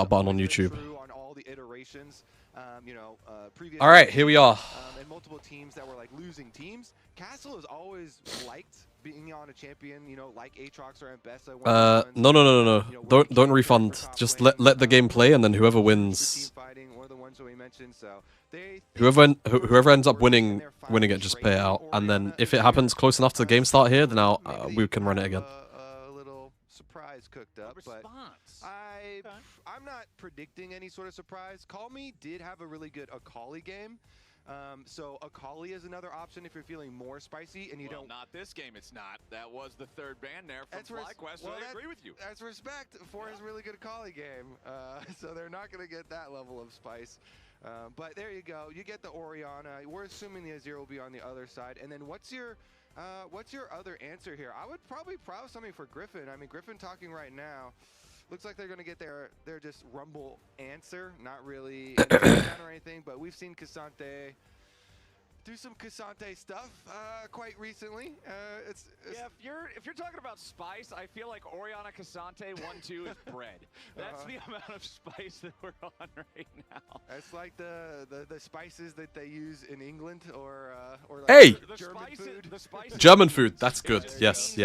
button on YouTube. All right, here we are. And multiple teams that were like losing teams. Castle has always liked being on a champion, you know, like Aatrox or Ambessa. No. Don't refund. Just let the game play, and then whoever wins, whoever ends up winning it, just pay it out. And then if it happens close enough to the game start here, then we can run it again. A little surprise cooked up, but I'm not predicting any sort of surprise. Call Me did have a really good Akali game. So Akali is another option if you're feeling more spicy and you don't. Not this game. It's not. That was the third ban there from FlyQuest. So I agree with you. That's respect for his really good Akali game. So they're not going to get that level of spice. But there you go. You get the Orianna. We're assuming the Azir will be on the other side. And then what's your other answer here? I would probably prowess something for Griffin. I mean, Griffin talking right now. Looks like they're going to get their just Rumble answer, not really or anything, but we've seen Cassante do some Cassante stuff quite recently. Yeah, if you're talking about spice, I feel like Orianna Cassante 1-2 is bread. That's the amount of spice that we're on right now. It's like the spices that they use in England or like hey, German food. German food, that's good. Yes.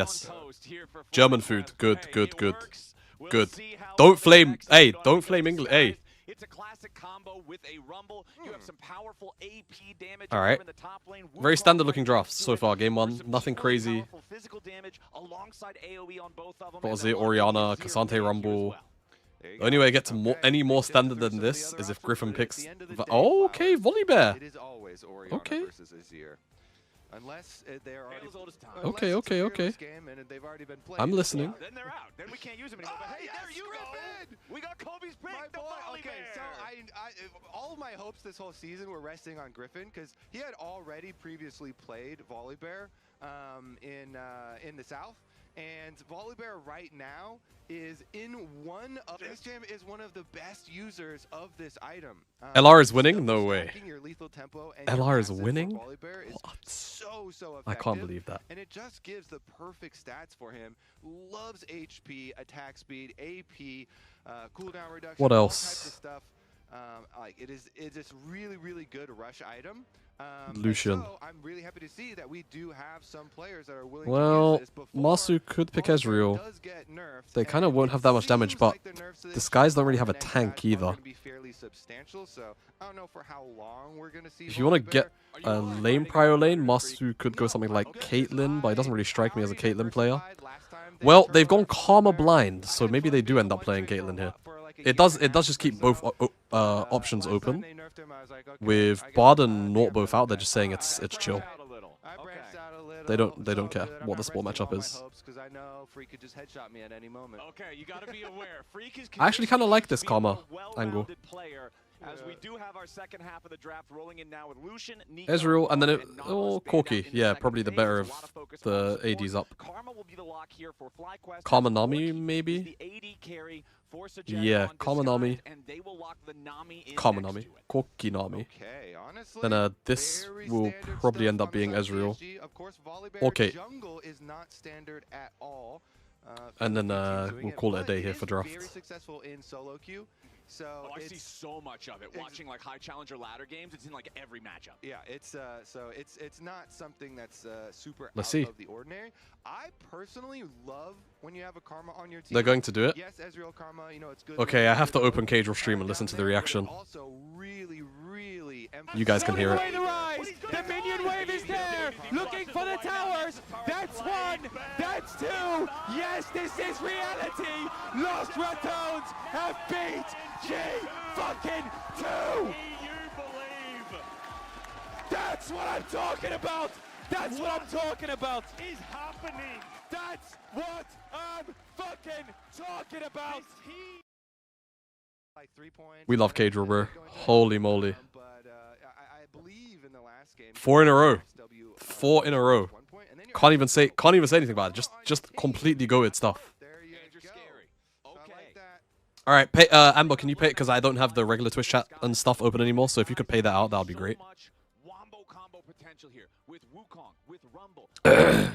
German food, good. Good. Don't flame. Hey, don't flame England. Hey. It's a classic combo with a Rumble. You have some powerful AP damage. All right. In the top lane. Very standard looking drafts so far. Game one, nothing crazy. Physical damage alongside AOE on both of them. What was it? Orianna, Cassante Rumble. The only way I get to any more standard than this is if Griffin picks. Oh, okay, Volibear. It is always Orianna okay. versus Azir. Unless they're already Okay. I'm listening. Then they're out. Then we can't use them anymore. But hey, there you go. We got Kobe's pick. My boy. Okay, so all of my hopes this whole season were resting on Griffin because he had already previously played Volibear in the South. And Volibear right now is in one of this gym is one of the best users of this item. LR is winning? No way. LR is winning? What? So effective. I can't believe that. And it just gives the perfect stats for him. Loves HP, attack speed, AP, cooldown reduction. What all else? types of stuff. Like it's just really good rush item. Lucian. So I'm really happy to see that we do have some players that are willing well, to use this Masu could pick Ezreal. They kind of won't have that much damage, but the Skies don't really have a tank either. If you want to get a lane prio lane, Masu could go something like Caitlyn, but it doesn't really strike me as a Caitlyn player. Well, they've gone Karma blind, so maybe they do end up playing Caitlyn here. It does just keep both options open. With Bard and Nort both out, they're just saying it's chill. They don't care what the sport matchup is. I actually kind of like this Karma angle. As we do have our second half of the draft rolling in now with Lucian, Ezreal, and then Corki. Yeah, probably the better of the ADs up. Karma Nami, maybe? Yeah, Karma Nami. Karma Nami. Corki Nami. Then this will probably end up being Ezreal. Okay. And then we'll call it a day here for draft. So I see so much of it. Watching like high challenger ladder games, it's in like every matchup. Yeah, it's not something that's super Let's out see. of the ordinary. I personally love when you have a Karma on your team. They're going to do it? Yes, Ezreal Karma, you know, it's good. Okay, I have to open Caedrel stream and listen to the reaction. Also really You guys can hear it. The minion wave is there, looking for the towers. That's one, that's two. Yes, this is reality. Lost Ratones have beat G2. That's what I'm talking about. That's what I'm talking about. Is happening. That's what I'm fucking talking about. We love Caedrel, bro. Holy moly. I believe in the last game. 4 in a row. 4 in a row. Can't even say anything about it. Just completely goated stuff. All right, pay, Amber, can you pay? Because I don't have the regular Twitch chat and stuff open anymore. So if you could pay that out, that would be great. You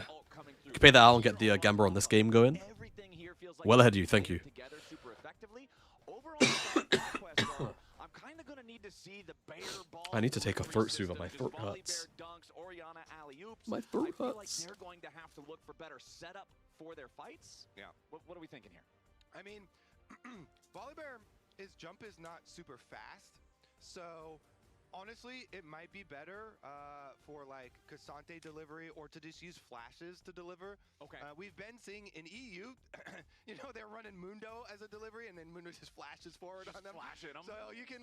can pay that out and get the Gambler on this game going. Well ahead of you, thank you. see the bear ball. I need to take a throat soother. My throat hurts. Dunks, Orianna alley-oops. My throat I feel like hurts. they're going to have to look for better setup for their fights. Yeah. What are we thinking here? I mean, Volibear, his jump is not super fast, so honestly, it might be better for like Cassante delivery or to just use flashes to deliver. Okay. We've been seeing in EU, you know, they're running Mundo as a delivery, and then Mundo just flashes forward on them. Flashing them. So you can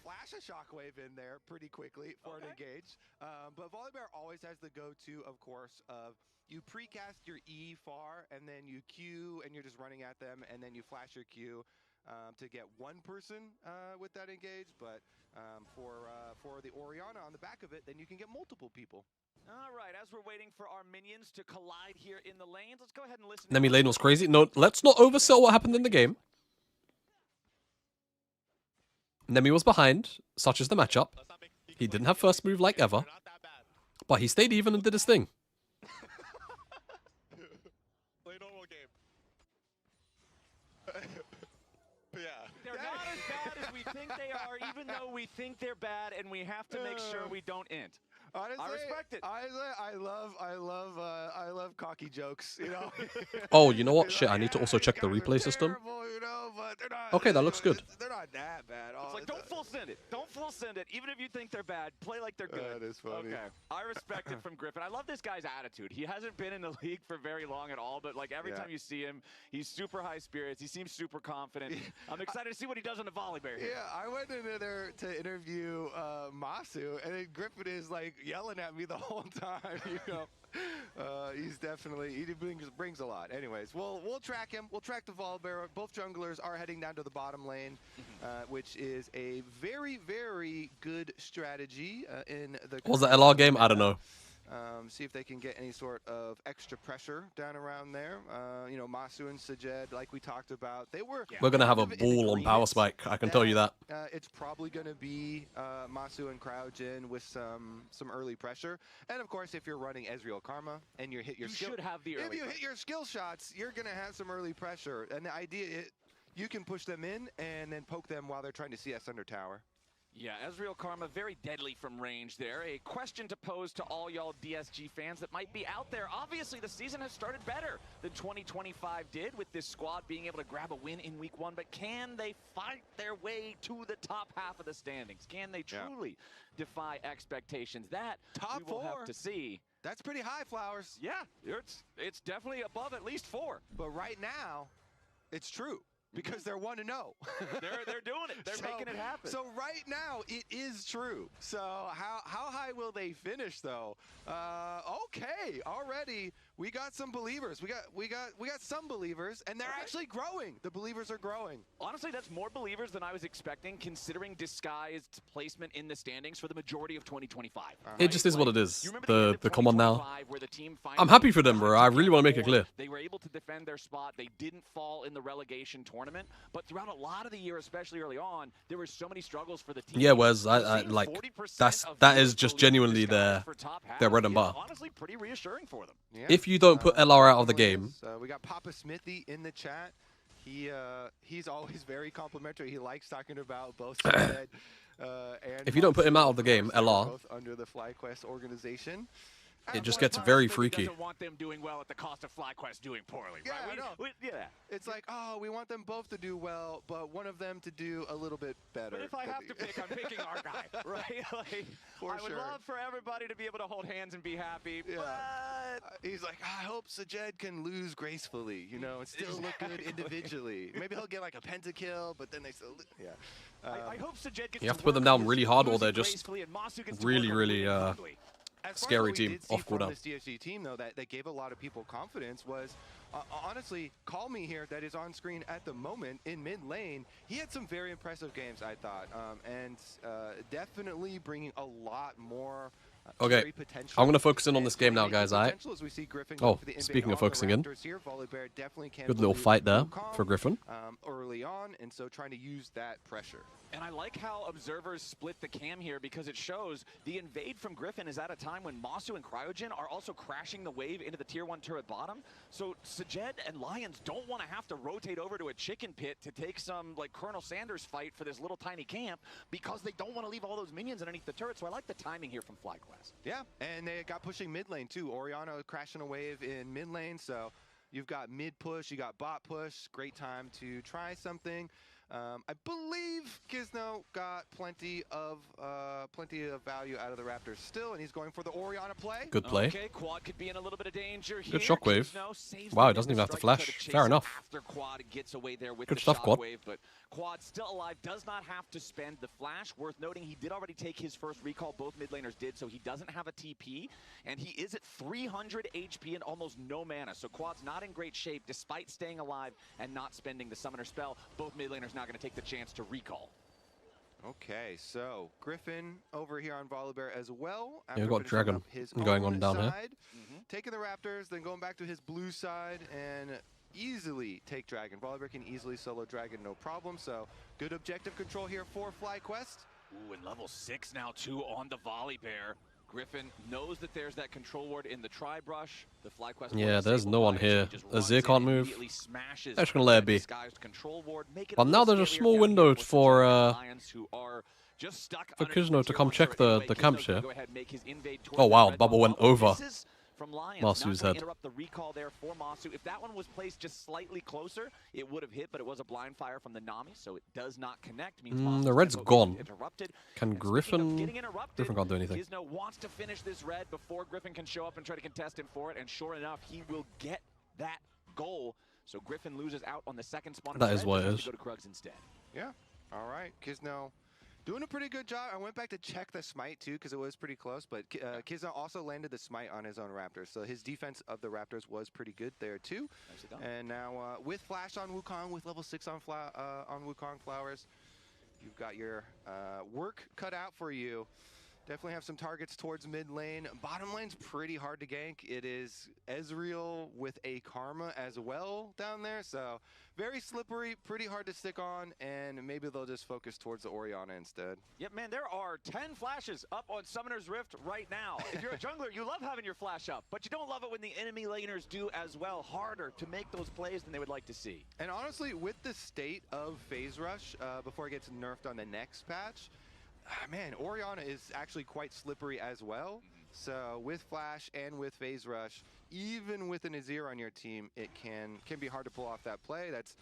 flash a shockwave in there pretty quickly for an engage. But Volibear always has the go-to, of course, of you precast your E far, and then you Q, and you're just running at them, and then you flash your Q. To get one person with that engage, but for the Orianna on the back of it, then you can get multiple people. All right, as we're waiting for our minions to collide here in the lanes, let's go ahead and listen. Nemi lane was crazy. No, let's not oversell what happened in the game. Nemi was behind, such as the matchup. He didn't have first move like ever, but he stayed even and did his thing. Play normal game. Yeah. They're not as bad as we think they are, even though we think they're bad, and we have to make sure we don't int. Honestly, I respect it. Honestly, I love cocky jokes. You know. Oh, you know what? Shit, I need to also check the replay system. Terrible, you know, but they're not, Okay, that looks good. They're not that bad. It's like, don't full send it. Don't full send it. Even if you think they're bad, play like they're good. That is funny. Okay. I respect it from Griffin. I love this guy's attitude. He hasn't been in the league for very long at all, but like every time you see him, he's super high spirits. He seems super confident. I'm excited to see what he does on the Volibear here. Yeah, I went into there to interview Masu, and then Griffin is like yelling at me the whole time. You know, he's definitely brings a lot. Anyways, we'll track him. We'll track the Volibear. Both junglers are heading down to the bottom lane, which is a very, very good strategy in the. Was the LR game? I don't know. See if they can get any sort of extra pressure down around there. You know, Masu and Sajed, like we talked about, they were. We're gonna have a ball on Power Spike. I can tell you that. It's probably gonna be Masu and Crouchin with some early pressure, and of course, if you're running Ezreal Karma and you hit your skill, should have the early if you hit your skill shots, you're gonna have some early pressure. And the idea is, you can push them in and then poke them while they're trying to CS under tower. Yeah, Ezreal Karma, very deadly from range there. A question to pose to all y'all DSG fans that might be out there. Obviously, the season has started better than 2025 did, with this squad being able to grab a win in week 1. But can they fight their way to the top half of the standings? Can they truly defy expectations? That Top we will 4. have to see. That's pretty high, Flowers. Yeah, it's definitely above at least 4. But right now, it's true. Because they're 1-0. They're doing it. They're making it happen. So right now it is true. So how high will they finish though? Okay, already we got some believers. We got some believers, and they're actually growing. The believers are growing. Honestly, that's more believers than I was expecting, considering Disguised placement in the standings for the majority of 2025. It just is what it is. You remember The come on now. 2025 where the team I'm happy for them, bro. I really want to make it clear. They were able to defend their spot. They didn't fall in the relegation tournament, but throughout a lot of the year, especially early on, there were so many struggles for the team. Yeah, Wes, I like that is just genuinely their bread and butter. Honestly, pretty reassuring for them. Yeah. If you don't put LR out of the game, we got Papa Smithy in the chat. He's always very complimentary. He likes talking about both sides. And if you don't put him out of the game, LR, both under the FlyQuest organization. it just gets very freaky. Doesn't want them doing well at the cost of FlyQuest doing poorly. Yeah, right? I know. It's like, oh, we want them both to do well, but one of them to do a little bit better. But if I have to pick, I'm picking our guy, right? Like, I would love for everybody to be able to hold hands and be happy, but he's like, I hope Sajed can lose gracefully, you know, and still look good individually. Maybe he'll get like a pentakill, but then they still, I hope Sajed gets You have to put them down really hard, or they're just really, really scary team off cooldown. This DSG team, though, that gave a lot of people confidence was, honestly, Call Me here, that is on screen at the moment in mid lane. He had some very impressive games, I thought, and definitely bringing a lot more Okay, very potential. I'm going to focus in on this And game now, maybe guys, alright? potential as we see Griffin go Oh, for the invade speaking of on the focusing in, Raptors here. Volibear definitely can good little pollute fight there Wukong, for Griffin. Early on, and so trying to use that pressure. And I like how observers split the cam here because it shows the invade from Griffin is at a time when Masu and Cryogen are also crashing the wave into the tier 1 turret bottom. So Sajed and Lions don't want to have to rotate over to a chicken pit to take some like Colonel Sanders fight for this little tiny camp because they don't want to leave all those minions underneath the turret. So I like the timing here from FlyQuest. Yeah, and they got pushing mid lane too. Oriana crashing a wave in mid lane, so you've got mid push, you got bot push. Great time to try something. I believe Kizno got plenty of value out of the Raptors still, and he's going for the Oriana play. Good play. Okay, Quad could be in a little bit of danger here. Good shockwave. Wow, he doesn't even have to flash. Fair enough. After Quad gets away there with Good the stuff, Quad. shockwave, but Quad still alive, does not have to spend the flash. Worth noting, he did already take his first recall. Both mid laners did, so he doesn't have a TP, and he is at 300 HP and almost no mana. So Quad's not in great shape despite staying alive and not spending the summoner spell. Both mid laners not going to take the chance to recall. Okay, so Griffin over here on Volibear as well. Yeah, we've got finishing Dragon up his going own on down here. side, taking the Raptors, then going back to his blue side and easily take Dragon. Volibear can easily solo Dragon, no problem. So good objective control here for FlyQuest. Ooh, and level 6 now too on the Volibear. Griffin knows that there's that control ward in the tri-brush. The FlyQuest Yeah, there's no one here. Azir can't move. They're just gonna let it be. But now there's a small window for Kizno to come check the camps here. Oh wow, bubble went over from Lions. Masu's head. Interrupt the recall there for Masu. If that one was placed just slightly closer, it would have hit, but it was a blind fire from the Nami, so it does not connect. Means the red's gone. Interrupted. Can Griffin? Griffin can't do anything. Kizno wants to finish this red before Griffin can show up and try to contest him for it, and sure enough, he will get that goal. So Griffin loses out on the second spawn. That is what it is. Go to Krugs instead. Yeah. All right, Kizno doing a pretty good job. I went back to check the smite too because it was pretty close, but Kizno also landed the smite on his own Raptors, so his defense of the Raptors was pretty good there too. And now with flash on Wukong, with level 6 on Wukong Flowers, you've got your work cut out for you. Definitely have some targets towards mid lane. Bottom lane's pretty hard to gank. It is Ezreal with a Karma as well down there, so very slippery, pretty hard to stick on, and maybe they'll just focus towards the Oriana instead. Yep, man, there are 10 flashes up on Summoner's Rift right now. If you're a jungler, you love having your flash up, but you don't love it when the enemy laners do as well, harder to make those plays than they would like to see. And honestly, with the state of Phase Rush, before it gets nerfed on the next patch, man, Oriana is actually quite slippery as well. So with Flash and with Phase Rush, even with an Azir on your team, it can be hard to pull off that play. That's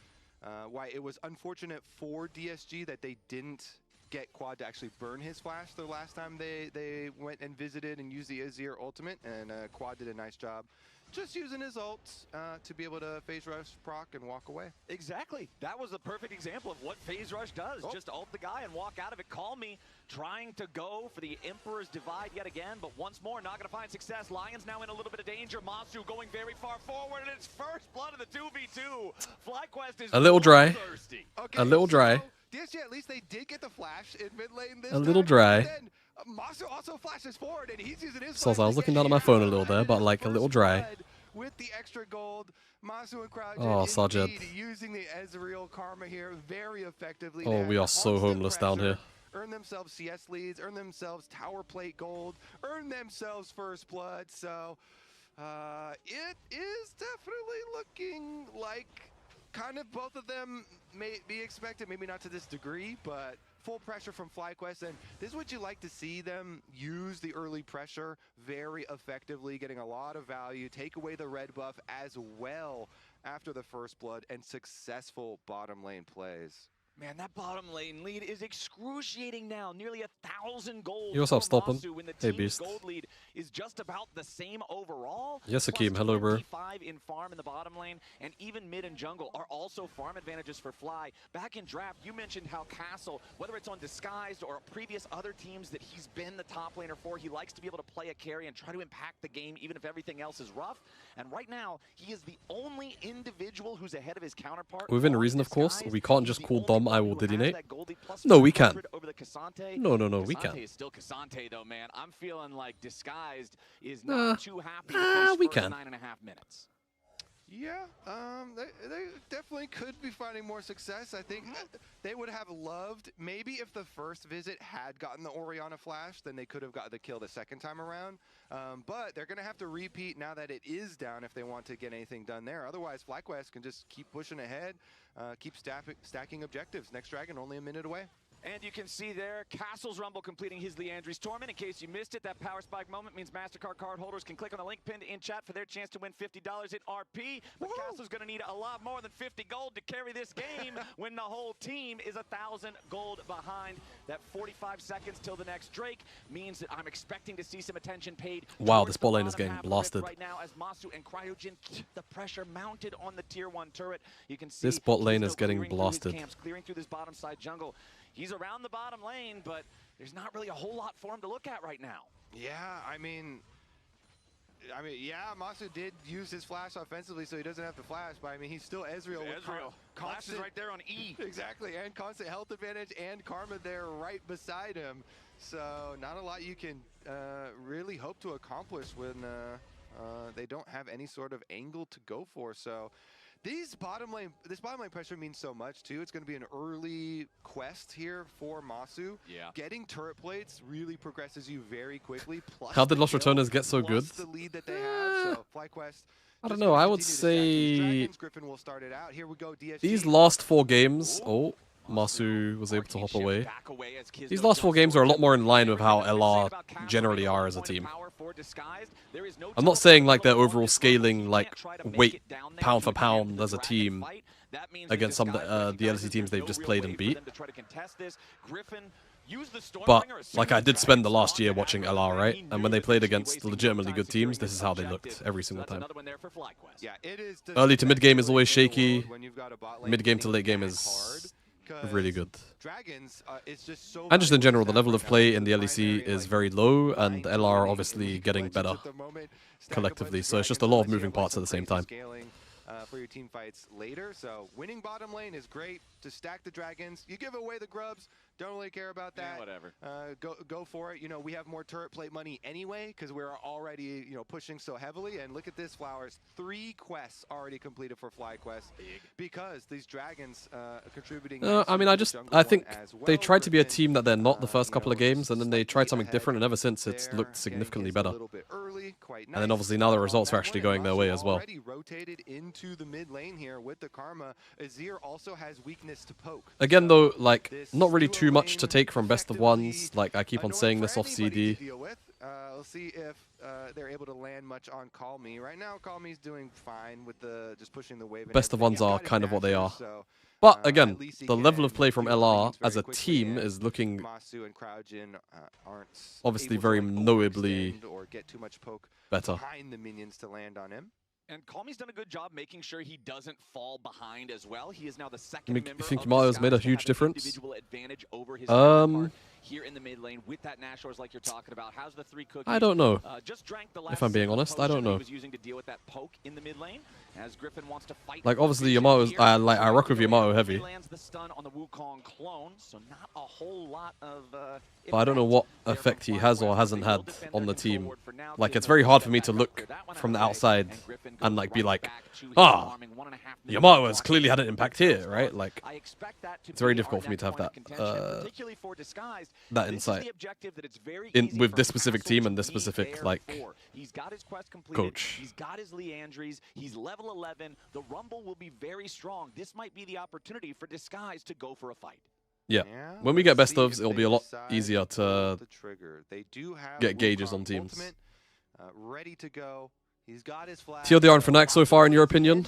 why it was unfortunate for DSG that they didn't get Quad to actually burn his Flash the last time they went and visited and used the Azir ultimate, and Quad did a nice job just using his ult to be able to Phase Rush proc and walk away. Exactly. That was a perfect example of what Phase Rush does. Just ult the guy and walk out of it. Call me trying to go for the Emperor's Divide yet again, but once more, not going to find success. Lions now in a little bit of danger. Masu going very far forward, and it's first blood of the 2v2. FlyQuest is a little dry. Thirsty. Okay, a little dry. DSG, at least they did get the flash in mid lane this A little time. dry. Then, Masu also flashes forward, and he's using his So I flash was to looking get down at my him phone a out. little there, And but his like a little first dry. blood with the extra gold. Masu and Crowd Oh, Sajid. using the Ezreal Karma here very effectively. Oh, we are so Constant homeless down pressure, here. Earn themselves CS leads, earn themselves tower plate gold, earn themselves first blood. So it is definitely looking like kind of both of them may be expected, maybe not to this degree, but full pressure from FlyQuest, and this is what you like to see them use the early pressure very effectively, getting a lot of value, take away the red buff as well after the first blood, and successful bottom lane plays. Man, that bottom lane lead is excruciating now. Nearly 1,000 gold. You also have for stopping. Masu when the Hey, team's Beast. gold lead is just about the same overall. Yes, Plus Akeem. Hello, bro. 25 in farm in the bottom lane, and even mid and jungle are also farm advantages for Fly. Back in draft, you mentioned how Castle, whether it's on Disguised or previous other teams that he's been the top laner for, he likes to be able to play a carry and try to impact the game even if everything else is rough. And right now, he is the only individual who's ahead of his counterpart. Within on reason, of course. Disguised. We can't He's just the call only Dom, one I who will has Didinate. that gold lead plus No, we can. 500 over the Cassante. No, no, no, we Cassante can. is still Cassante, though, man. I'm feeling like Disguised is Nah. not too happy with these we first can. 9.5 minutes. Yeah, they definitely could be finding more success. I think they would have loved, maybe if the first visit had gotten the Orianna flash, then they could have got the kill the second time around. But they're going to have to repeat now that it is down if they want to get anything done there. Otherwise, FlyQuest can just keep pushing ahead, keep stacking objectives. Next Dragon only a minute away. And you can see there, Castle's Rumble completing his Leandri's Torment. In case you missed it, that Power Spike moment means MasterCard card holders can click on the link pinned in chat for their chance to win $50 in RP. But Castle's going to need a lot more than 50 gold to carry this game when the whole team is 1,000 gold behind. That 45 seconds till the next Drake means that I'm expecting to see some attention paid. Wow, this bot lane is getting blasted. Right now, as Masu and Cryogen keep the pressure mounted on the tier 1 turret. You can see This bot lane Kizo is getting clearing through his blasted. camps, clearing through this bottom side jungle. He's around the bottom lane, but there's not really a whole lot for him to look at right now. Yeah, I mean, yeah, Masu did use his flash offensively, so he doesn't have to flash. But I mean, he's still Ezreal. Flash is right there on E. Exactly, and constant health advantage, and Karma there right beside him. So not a lot you can really hope to accomplish when they don't have any sort of angle to go for. So. This bottom lane pressure means so much too. It's going to be an early quest here for Masu. Yeah. Getting turret plates really progresses you very quickly. Plus How did the Lost kill, Returners get so good? plus the lead that they have. So FlyQuest. I don't know. I would say Griffin will start it out. Here we go. DSG. these last 4 games. Oh, Masu was able to hop away. These last 4 games are a lot more in line with how LR generally are as a team. I'm not saying like they're overall scaling like weight pound for pound as a team against some of the LCS teams they've just played and beat. But like I did spend the last year watching LR, right? And when they played against legitimately good teams, this is how they looked every single time. Yeah, it is Early to mid game is always shaky. Mid game to late game is really good. Dragons, it's just so And just in general, the level of play in the LEC is very low, and LR obviously getting better collectively. So it's just a lot of moving parts at the same time. For your team fights later. So winning bottom lane is great to stack the dragons. You give away the grubs. Don't really care about that. Yeah, whatever. Go for it. You know, we have more turret plate money anyway because we're already, you know, pushing so heavily. And look at this, Flowers. 3 quests already completed for FlyQuest because these dragons are contributing. I mean, I think they tried to be a team that they're not the first couple of games, and then they tried something different, and ever since it's looked significantly better. And then obviously now the results are actually going their way as well. Already rotated into the mid lane here with the Karma. Azir also has weakness to poke. Again, though, like not really too much to take from best of ones. Like I keep on saying this off CD. We'll see if they're able to land much on Call Me. Right now, Call Me's doing fine with the just pushing the wave. Best of ones are kind of what they are. But again, the level of play from LR as a team is looking Masu and Crowdjin aren't obviously able to, very like, knowably overextend or get too much poke better. behind the minions to land on him. And Calmy's done a good job making sure he doesn't fall behind as well. He is now the second member You think of Yamato's Disguised made a to huge have an difference? individual advantage over his counterpart here in the mid lane with that Nashor's like you're talking about. How's the 3 cookies? I don't know. Just drank the If I'm being honest, I don't potion that know. He was using to deal with that poke in the mid lane as Griffin wants to fight. Like for obviously vision Yamato's here. I rock with Yamato heavy. He lands the stun on the Wukong clone, so not a whole lot of But I don't know what effect he has or hasn't had on the team. Like it's very hard for me to look from the outside and like be like, ah, Yamato has clearly had an impact here, right? Like it's very difficult for me to have that insight with this specific team and this specific like coach. He's got his Leandries. He's level 11. The Rumble will be very strong. This might be the opportunity for Disguise to go for a fight. Yeah. When we get best ofs, it'll be a lot easier to get gauges on teams. Ready to go. He's got his flag. TLDR and Fnac so far, in your opinion?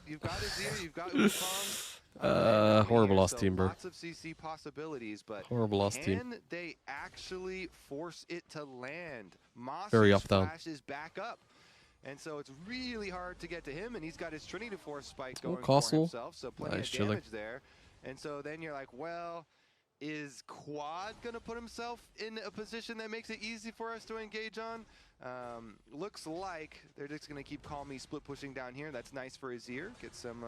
You've got Azir, you've got Wukong. Horrible last team, bro. Lots of CC possibilities, but horrible last team. Can they actually force it to land? Very up down. Flash is back up. And so it's really hard to get to him, and he's got his Trinity Force spike going Castle. for himself, so plenty Nice, of chilling. damage there. And so then you're like, well, is Quad going to put himself in a position that makes it easy for us to engage on? Looks like they're just going to keep Call Me split pushing down here. That's nice for Azir. Get some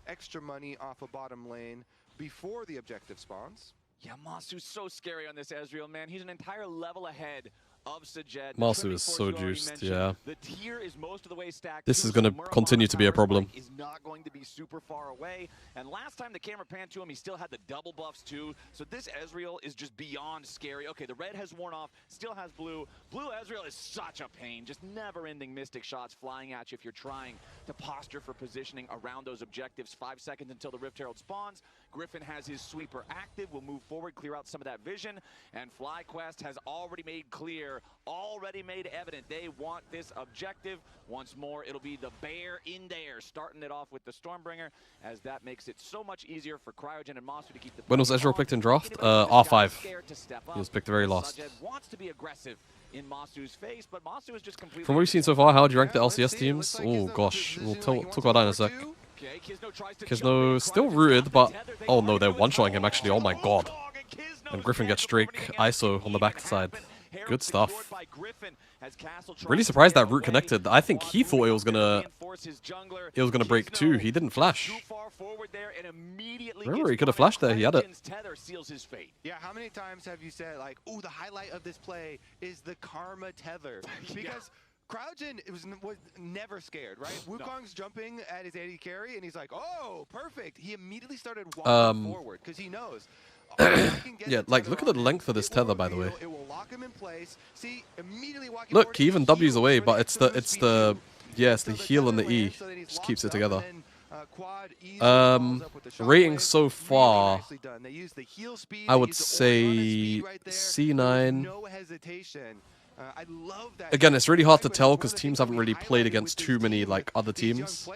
extra money off a bottom lane before the objective spawns. Yeah, Masu's so scary on this Ezreal, man. He's an entire level ahead of Sajed. Masu is so juiced, yeah. The tier is most of the way stacked. This is going to continue to be a problem. Is not going to be super far away. And last time the camera panned to him, he still had the double buffs too. So this Ezreal is just beyond scary. Okay, the red has worn off, still has blue. Blue Ezreal is such a pain. Just never-ending mystic shots flying at you if you're trying to posture for positioning around those objectives. 5 seconds until the Rift Herald spawns. Griffin has his sweeper active. We'll move forward, clear out some of that vision. And FlyQuest has already made clear, already made evident they want this objective. Once more, it'll be the bear in there, starting it off with the Stormbringer, as that makes it so much easier for Cryogen and Masu to keep the... When was Ezreal picked in draft? R5. He was picked the very last. Wants to be aggressive in Masu's face, but Masu is just completely... From what we've seen so far, how do you rank the LCS teams? Oh gosh, we'll talk about that in a sec. Kizno still rooted, but... Oh no, they're one-shotting him actually, oh my god. And Griffin gets Drake ISO on the backside. Good stuff. Really surprised that root connected. I think he thought it was gonna break too. He didn't flash. Remember, he could have flashed there. He had it. Yeah, how many times have you said like, "Ooh, the highlight of this play is the Karma tether," because Cryogen was never scared, right? Wukong's jumping at his AD carry, and he's like, "Oh, perfect!" He immediately started walking forward because he knows. Yeah, like look at the length of this tether, by the way. It will lock him in place. See, immediately walking look, he even W's away, but it's the heal and the E just keeps it together. Rating so far, I would say C9. Again, it's really hard to tell because teams haven't really played against too many like other teams.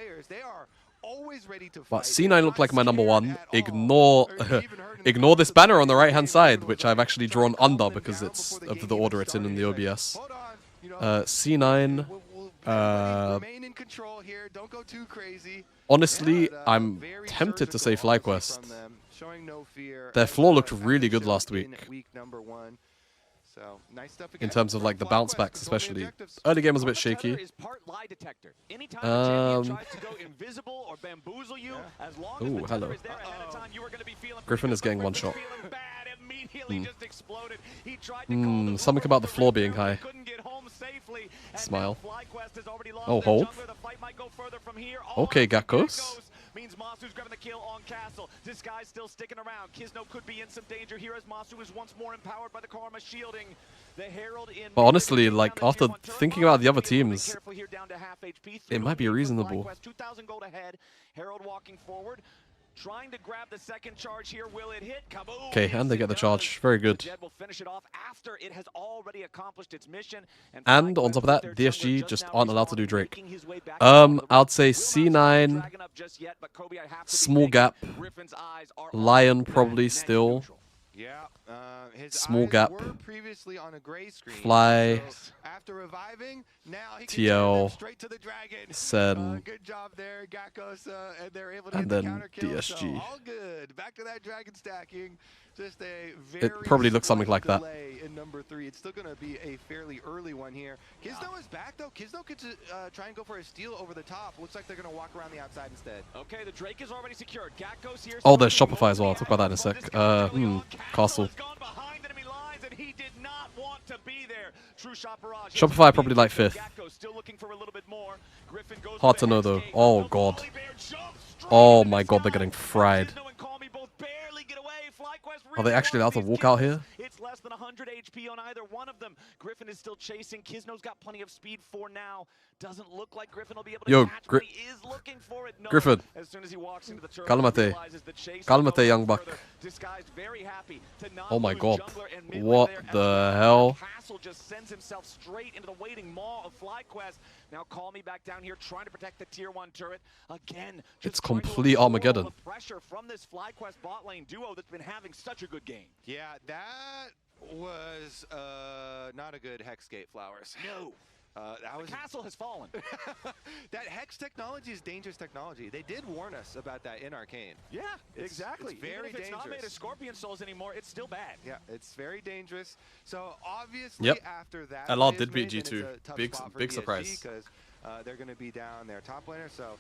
But C9 looked like my number one. Ignore this banner on the right-hand side, which I've actually drawn under because it's of the order it's in the OBS. C9. Honestly, I'm tempted to say FlyQuest. Their floor looked really good last week. So, nice stuff in terms of like the bounce backs, especially. Early game was a bit shaky. Oh, hello. Griffin is getting one shot. Something about the floor being high. Smile. Oh, hold. Okay, Gakkos. Means Masu's grabbing the kill on Castle. This guy's still sticking around. Kizno could be in some danger here as Masu is once more empowered by the Karma shielding. The Herald in. But honestly, like after thinking about the other teams, it might be reasonable. 2,000 gold ahead. Herald walking forward. Trying to grab the second charge here. Will it hit? Kaboom! Okay, and they get the charge. Very good. Will finish it off after it has already accomplished its mission. And on top of that, DSG just aren't allowed to do Drake. I'd say C9, small gap, Lion probably still. Yeah, small gap, previously on a gray screen. Fly, so after reviving, now he TL, straight to the dragon. Sen, good job there, Gakkos, and they're able to and hit then the counter kill, DSG. So all good. Back to that dragon stacking. Just a very it probably looks something like that. In number 3. It's still going to be a fairly early one here. Kizno is back though. Kizno could try and go for a steal over the top. Looks like they're going to walk around the outside instead. Okay, the Drake is already secured. Gakkos here. Oh, there's Shopify as well. I'll talk about that in a sec. Castle. Shopify probably like 5th. Hard to know though. Oh god. Oh my god, they're getting fried. Are they actually allowed to walk out here? It's less than 100 HP on either one of them. Griffin is still chasing. Kizno's got plenty of speed for now. Doesn't look like Griffin will be able to catch, but he is looking for it. No. Griffin. As soon as he walks into the turret, Calmate. Calmate, young buck. Very happy to not oh my god. What What the hell? Castle just sends himself straight into the waiting maw of FlyQuest. Now call me back down here, trying to protect the tier 1 turret. Again, it's complete Armageddon. The pressure from this FlyQuest bot lane duo that's been having such a good game. Yeah, that was not a good Hexgate Flowers. No. The castle has fallen. That Hex technology is dangerous technology. They did warn us about that in Arcane. Yeah, exactly. It's very Even if it's dangerous. not made of Scorpion Souls anymore, it's still bad. Yeah, it's very dangerous. So obviously after that, LR did beat G2. Big surprise. Because they're going to be down their top laner. So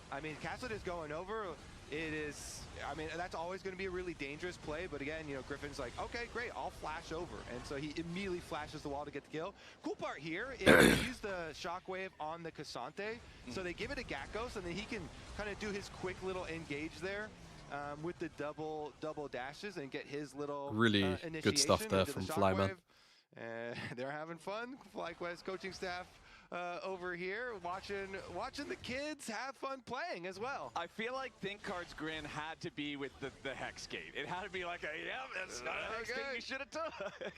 I mean, Castle is going over. it is, I mean, that's always going to be a really dangerous play, but again, you know, Griffin's like, okay, great, I'll flash over. And so he immediately flashes the wall to get the kill. Cool part here is they use the shockwave on the Cassante, so they give it to Gakkos, and then he can kind of do his quick little engage there with the double dashes and get his little really good stuff there from Flyman. And they're having fun. FlyQuest coaching staff over here watching the kids have fun playing as well. I feel like ThinkCard's grin had to be with the Hex Gate. It had to be like a, yep, that's not a Hex Gate we should have took.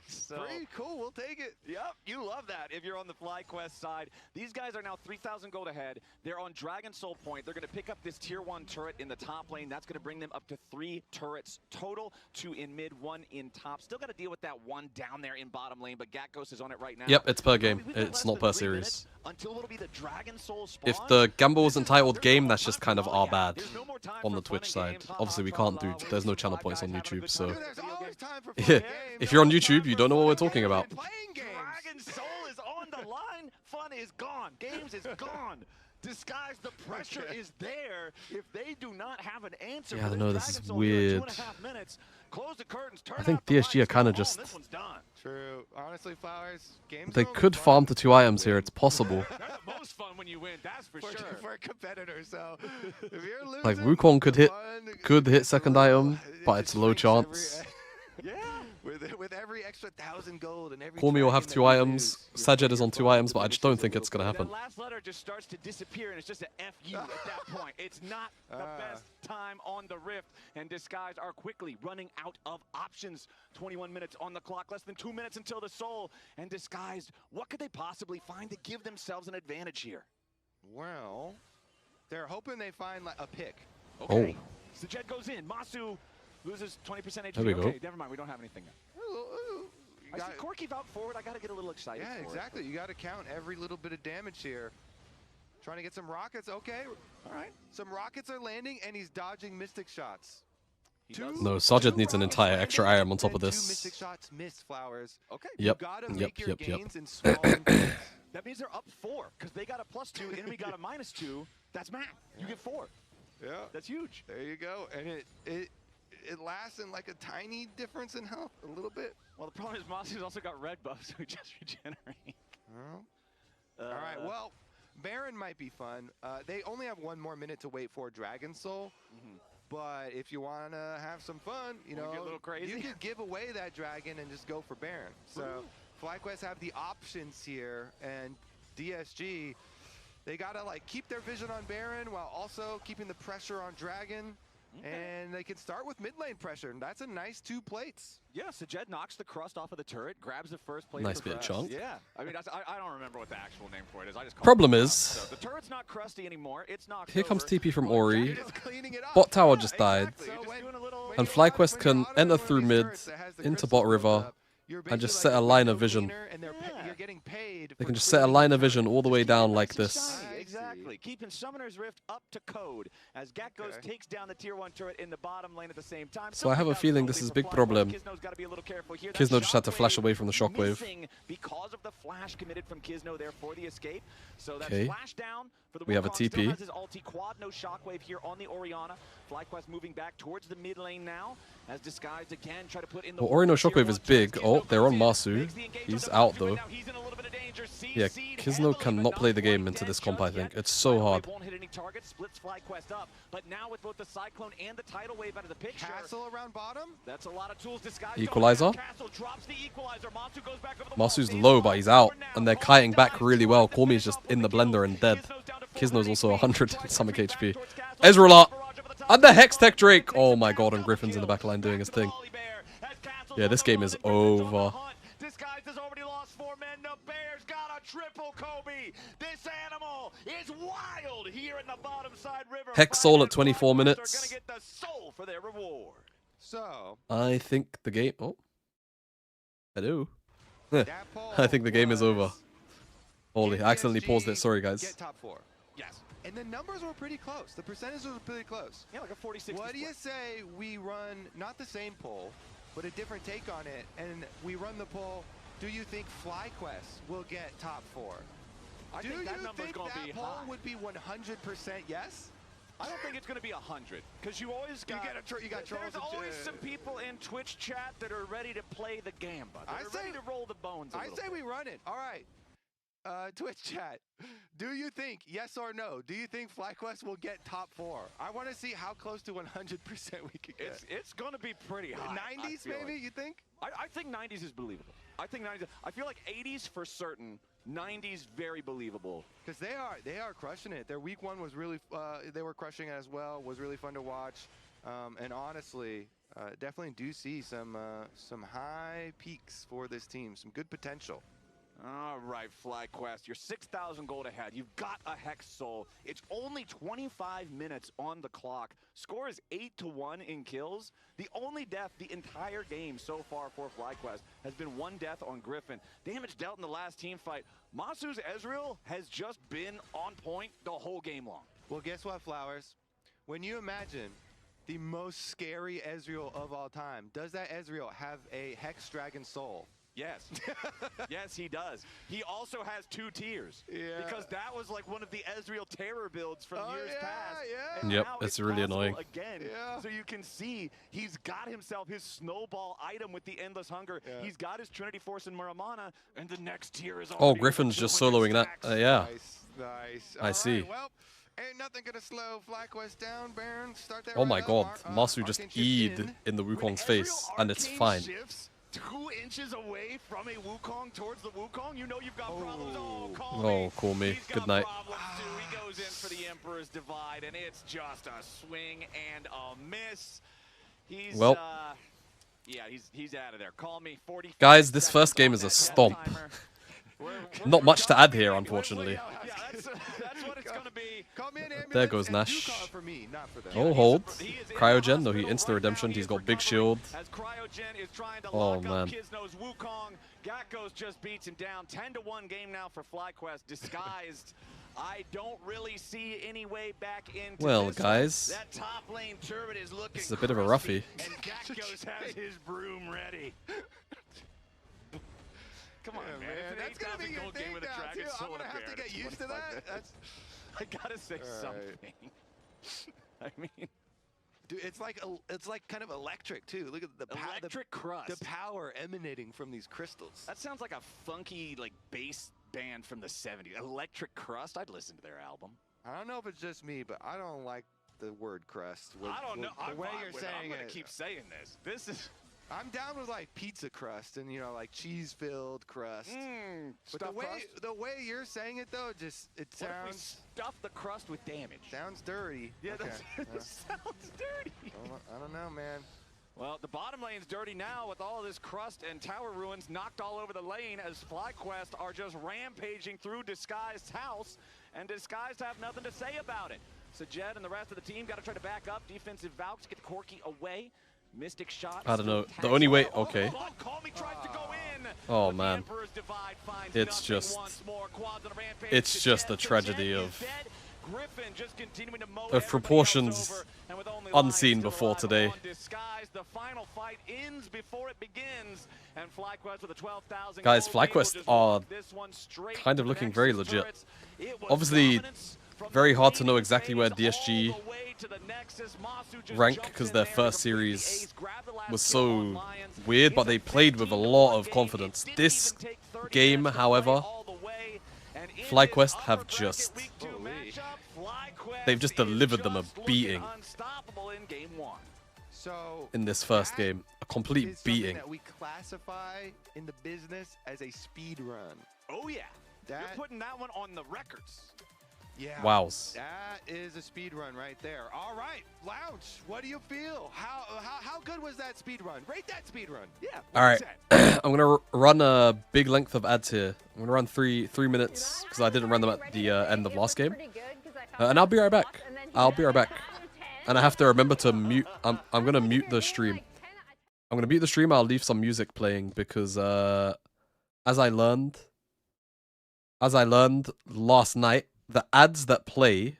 So, pretty cool, we'll take it. Yep, you love that if you're on the FlyQuest side. These guys are now 3,000 gold ahead. They're on Dragon Soul Point. They're going to pick up this tier 1 turret in the top lane. That's going to bring them up to 3 turrets total, 2 in mid, 1 in top. Still got to deal with that one down there in bottom lane, but Gakkos is on it right now. Yep, it's per game. It's not per series. Until it'll be the Dragon Soul spawn. If the gamble was entitled game, that's just kind of our bad on the Twitch side. Obviously, we can't do, there's no channel points on YouTube, so yeah, if you're on YouTube, you don't know what we're talking about. Dragon Soul is on the line. Fun is gone. Games is gone. Disguise, the pressure is there. If they do not have an answer, yeah, I don't know, this is Soul weird. 2.5 minutes, close the curtains, turn I think out the DSG are lights, kind of go home, just... this one's done. True. Honestly, Flowers, games They could farm to 2 items here, it's possible. They're the most fun when you win, that's for sure. For a competitor, so if you're losing, Like, Wukong could hit second item, but it's low chance. Yeah, with every extra 1,000 gold and every. Cormi will have 2 items. Sajed is on 2 items, but I just don't think it's gonna happen. That last letter just starts to disappear, and it's just an FU at that point. It's not the best time on the Rift, and Disguise are quickly running out of options. 21 minutes on the clock, less than 2 minutes until the Soul. And Disguised, what could they possibly find to give themselves an advantage here? Well, they're hoping they find like a pick. Okay. So Jet goes in. Masu loses 20% HP. There we go. Okay, never mind. We don't have anything yet. You I got- see Corky out forward. I got to get a little excited. Yeah, for exactly. You got to count every little bit of damage here. Trying to get some rockets. Okay. All right. Some rockets are landing, and he's dodging mystic shots. No, Sajed needs an entire extra item on top of Two this. mystic shots missed, Flowers. Okay. Yep, You gotta yep, make your yep, yep. gains in small increments. That means they're up 4 because they got a +2, enemy got a -2. That's math. You get 4. Yeah. That's huge. There you go. And it lasts in like a tiny difference in health, a little bit. Well, the problem is Masu's also got red buffs, so he just regenerate. All right, well, Baron might be fun. They only have 1 more minute to wait for Dragon Soul. But if you want to have some fun, you know, get a little crazy? you could give away that dragon and just go for Baron. So FlyQuest have the options here, and DSG, they got to like keep their vision on Baron while also keeping the pressure on Dragon. And they can start with mid lane pressure, and that's a nice 2 plates. Yeah, so Jed knocks the crust off of the turret, grabs the first plate. Nice bit of chunk. Yeah, I mean, I don't remember what the actual name for it is. I just call Problem it is, so the turret's not crusty anymore. It's knocked here comes over. TP from Ori. Just cleaning it up. Bot tower just died. So You're just when- doing a little- when And you FlyQuest when can you're auto enter one of through these mid turrets that has the into crystals bot built river up, you're and just basically set a like line window of vision. cleaner, and Yeah. you're getting paid. They for can just set a cleaning line the of vision turret. all the way down like Nice and this. shiny, exactly. Keeping Summoner's Rift up to code as Gakkos Okay. takes down the tier 1 turret in the bottom lane at the same time. So I have a feeling this is a big problem. Kisno's got to be a little careful here. That Kisno just had to flash shockwave away from the shockwave. missing because of the flash committed from Kisno there for the escape. So that's Okay. flash down for the We have a Wukong. Still TP. has his ulti quad, no shockwave here on the Orianna. FlyQuest moving back towards the mid lane now as Disguised again try to put in the Well, Ori no tier shockwave 1 is big. turrets. Oh, Kisno they're on comes in, Masu. makes the engage He's on the out Masu, though. and now he's in a little bit of danger. Yeah, CC'd Kisno heavily, cannot but play the not game quite into this dead comp, I just think. yet. It's so Tidal hard. Wave won't hit any targets, splits FlyQuest up, but now with both the Cyclone and the Tidal Wave out of the picture, Castle around bottom. that's a lot of tools. Disguised Equalizer. Castle drops the equalizer. Masu goes back over the wall. Masu's He's low, on but he's for out. now. And they're Corki kiting back dies. really well. Corki Cormi's just top in the with the blender and dead. Kisno's down to Kisno's also 100 Tries to stomach bring back HP. towards Castle. Ezreal Barrage over the top. and the Hex Tech Drake. Takes Oh him my down, god, and double Griffin's in the kill. back line doing his Back to thing. Volley Bear as Castle's Yeah, this on game the is run, the Brits on the over. hunt. Disguised has already lost 4 men. The Bears got a triple, Kobe. This animal is wild here in the bottom side river. Hex Soul at 24 FlyQuest minutes. Are gonna get the soul for their reward. So I think the game... Oh. Hello. that poll I think the game is over. was, Holy, can I accidentally DSG paused it. Sorry, guys. Get top 4. Yes. And the numbers were pretty close. The percentages were pretty close. Yeah, like a 46. What do you say we run not the same poll, but a different take on it, and we run the poll? Do you think FlyQuest will get top 4? I Do think that you number's think gonna that be poll high. would be 100% yes? I don't think it's going to be 100 because you always got you got trolls. There's always some people in Twitch chat that are ready to play the gamba. They're ready to roll the bones. I say we run it. All right. Twitch chat, do you think, yes or no, do you think FlyQuest will get top 4? I want to see how close to 100% we could get. It's going to be pretty high. 90s maybe, like. you think? I think 90s is believable. I think 90s. I feel like 80s for certain. 90s very believable. Because they are crushing it. Their week 1 was really, they were crushing it as well. Was really fun to watch. And honestly, definitely do see some high peaks for this team. Some good potential. All right, FlyQuest, you're 6,000 gold ahead. You've got a Hex Soul. It's only 25 minutes on the clock. Score is 8-1 in kills. The only death the entire game so far for FlyQuest has been 1 death on Griffin. Damage dealt in the last team fight. Masu's Ezreal has just been on point the whole game long. Well, guess what, Flowers? When you imagine the most scary Ezreal of all time, does that Ezreal have a Hex Dragon Soul? Yes. Yes, he does. He also has 2 tiers. Yeah. Because that was like one of the Ezreal terror builds from years past. Yeah. And Yep, now it's really annoying. Again. Yeah. So you can see he's got himself his snowball item with the Endless Hunger. Yeah. He's got his Trinity Force and Muramana. And the next tier is Oh, Griffin's just soloing that. Yeah. Nice. I see. Right, well, ain't nothing gonna slow FlyQuest down, Baron. Start that Oh my right god, up. Masu just Arcane shift E'd in the Wukong's face, and it's fine. 2 inches away from a Wukong towards the Wukong, you know you've got problems. Oh, call Oh, call me. He's Good got night. problems too. He goes in for the Emperor's Divide, and it's just a swing and a miss. He's Well. Yeah, he's out of there. Call me 40. Guys, this first game is a stomp. Not much to add here, unfortunately. Yeah, that's what it's gonna be. Call me an ambulance There goes and Nash. do call for me, not for them. Oh, hold. Cryogen, no, he insta-redemptioned. He's got big shield. As Cryogen is trying to Oh, lock man. up Kizno's Wukong. Gakkos just beats him down. 10-1 game now for FlyQuest. Disguised. I don't really see any way back into Well, this guys, That top lane turret is looking this is a bit of a crusty, roughie. And Gakkos has his broom ready. Come on, Yeah, man. It's an that's gonna be 8,000 your gold thing game with a now, Dragon too. Soul I'm and gonna a have to Baron. get used to 25 that. minutes. I gotta say All right. something. I mean, Dude, it's like kind of electric too. Look at the electric crust. the power emanating from these crystals. That sounds like a funky like bass band from the 70s. Electric Crust. I'd listen to their album. I don't know if it's just me, but I don't like the word crust. I don't know. The way you're saying I'm gonna it. keep saying this. This is I'm down with like pizza crust and like cheese-filled crust. But the way you're saying it though, just it What if we sounds stuff the crust with damage? sounds dirty. Yeah, Okay. that sounds dirty. I don't know, man. Well, the bottom lane's dirty now with all of this crust and tower ruins knocked all over the lane as FlyQuest are just rampaging through Disguised's house, and Disguised have nothing to say about it. So Jed and the rest of the team got to try to back up. Defensive Valk to get Corki away. Mystic shot. I don't know. The only way. Okay. Oh, Call Me tries to go in. Oh, But the man. Emperor's Divide finds It's nothing just- once more. Quads on a rampage it's to just Jed. a So tragedy Jed of- is dead. Griffin just continuing to mow of everybody proportions else over, and with only unseen lives still before alive today. on Disguise, the final fight ends before it begins, and FlyQuest with a 12,000 Guys, gold lead will FlyQuest just are walk this one straight kind of to the looking very Nexus legit. turrets. It was Obviously, dominance from very the hard to know leading exactly where phase DSG all the way to the Nexus. Masu just rank, jumps 'cause in their there, first completely series ace, grabbed the last was kill on so Lions. weird, but It's they a played with a 15-1 lot of game. confidence. It didn't This even take 30 game, minutes to however, play all the way, and in FlyQuest this have upper bracket just- week 2 matchup, FlyQuest they've just delivered is them a just looking beating. unstoppable in game 1. So in this first that game. A complete is something beating. that we classify in the business as a speed run. Oh yeah, you're That putting that one on the records. yeah. Wows. That is a speed run right there. All right, Lounge, what do you feel? How good was that speed run? Rate that speed run. Yeah. All right, I'm gonna run a big length of ads here. I'm gonna run three minutes because I didn't run them at the end of last game, and I'll be right back. I'll be right back, and I have to remember to mute. I'm gonna mute the stream. I'm gonna mute the stream. I'll leave some music playing because as I learned last night, the ads that play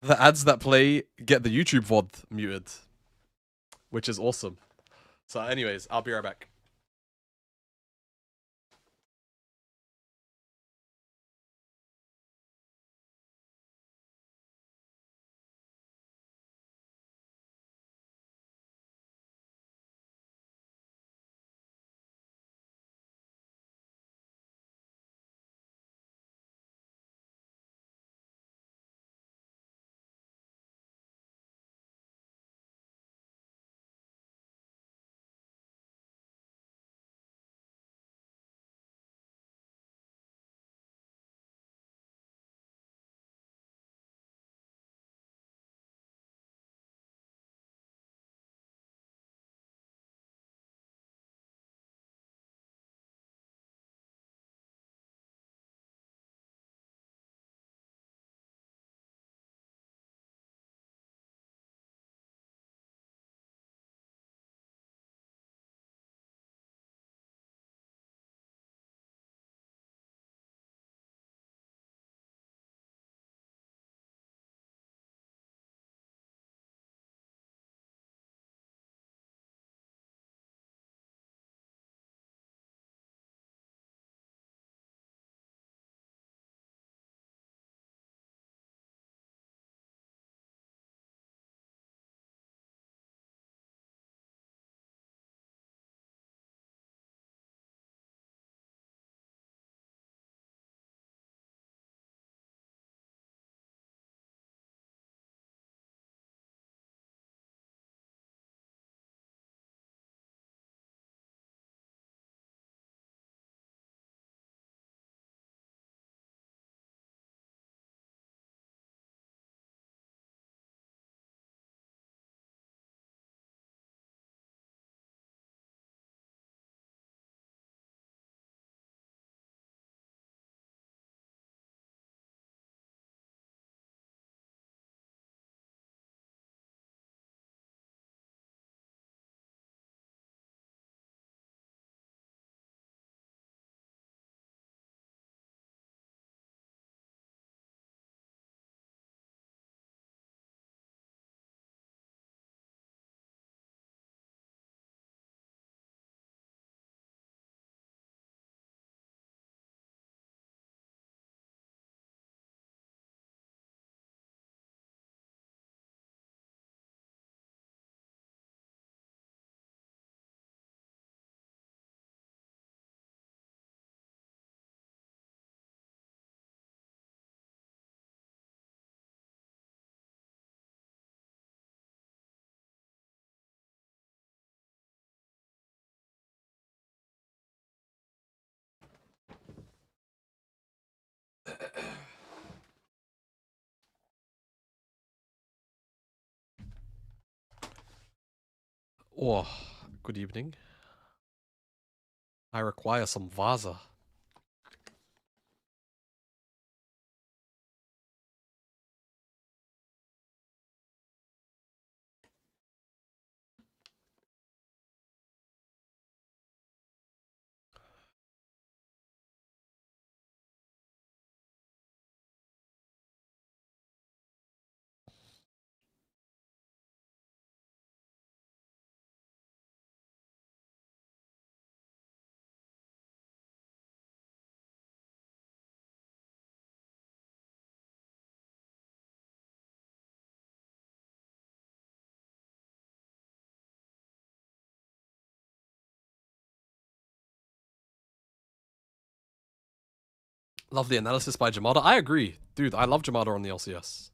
get the YouTube VOD muted, which is awesome. So anyways, I'll be right back. Oh, good evening. I require some Vaza. Love the analysis by Jamada. I agree. Dude, I love Jamada on the LCS.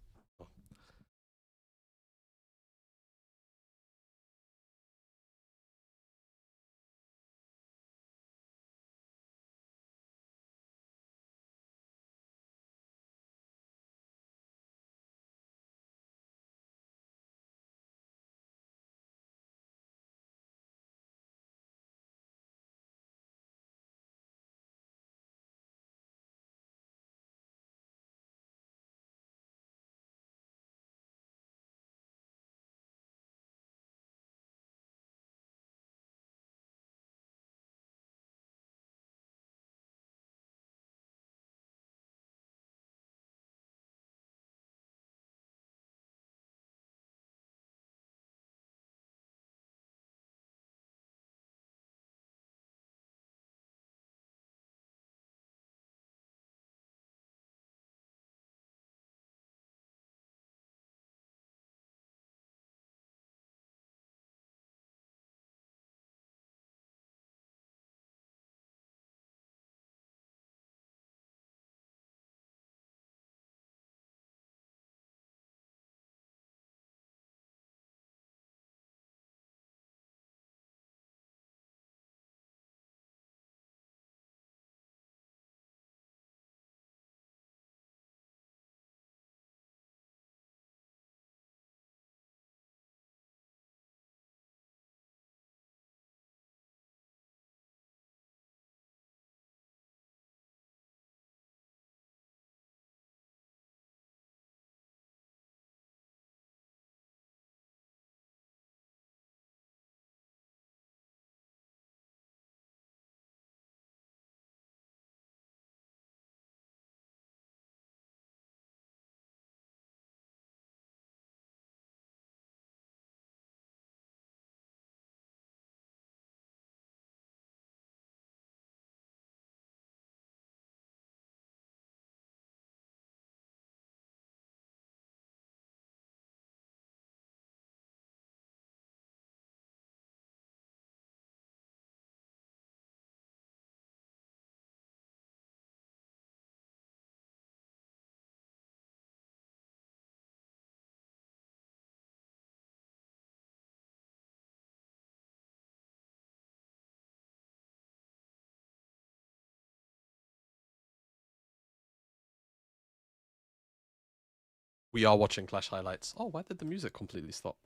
We are watching Clash highlights. Oh, why did the music completely stop?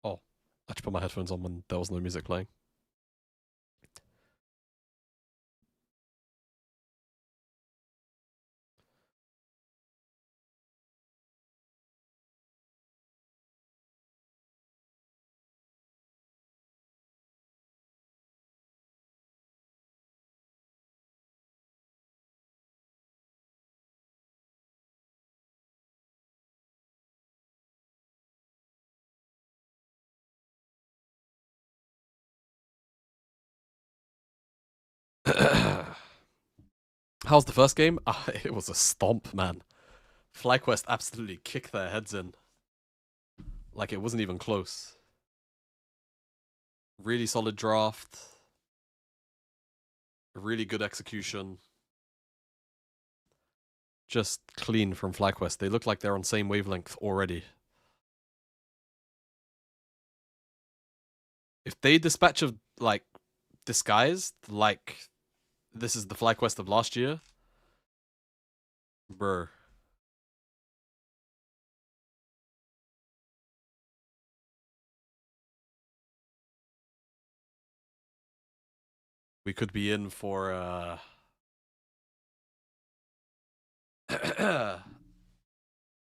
Oh, I had to put my headphones on when there was no music playing. How's the first game? It was a stomp, man. FlyQuest absolutely kicked their heads in. Like it wasn't even close. Really solid draft. Really good execution. Just clean from FlyQuest. They look like they're on same wavelength already. If they dispatch of like disguised like this is the FlyQuest of last year, bruh. we could be in for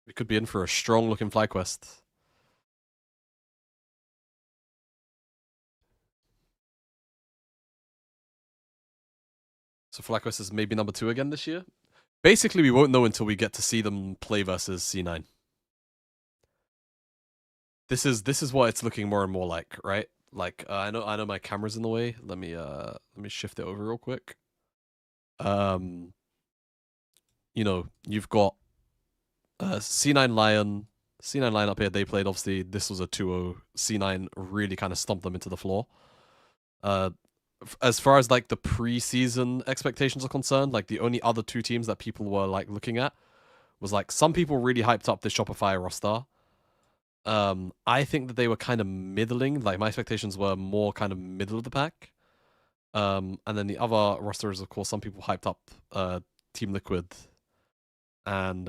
we could be in for a strong looking FlyQuest. So FlyQuest is maybe number 2 again this year. Basically, we won't know until we get to see them play versus C9. This is what it's looking more and more like, right? Like I know my camera's in the way. Let me shift it over real quick. You know, you've got C9 Lion up here. They played, obviously. This was a 2-0. C9 really kind of stomped them into the floor. As far as like the preseason expectations are concerned, like the only other 2 teams that people were like looking at was like some people really hyped up this Shopify roster. I think that they were kind of middling. Like my expectations were more kind of middle of the pack. And then the other rosters, of course, some people hyped up Team Liquid. And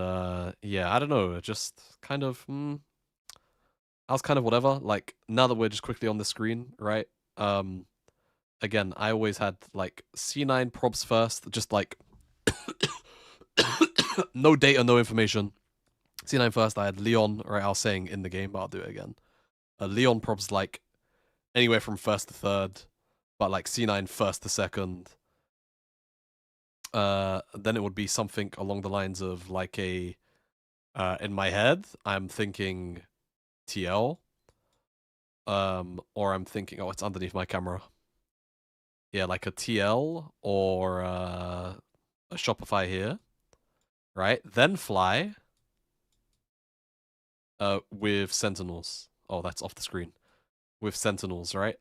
yeah, I don't know, just kind of I was kind of whatever. Like now that we're just quickly on the screen, right? Again, I always had like C9 probs first, just like no data, no information. C9 first, I had Leon, right? I was saying in the game, but I'll do it again. Leon probs like anywhere from first to third, but like C9 first to second. Then it would be something along the lines of like a, in my head, I'm thinking TL, or I'm thinking, oh, it's underneath my camera. Yeah, like a TL or a Shopify here, right? Then Fly with Sentinels. Oh, that's off the screen. With Sentinels, right?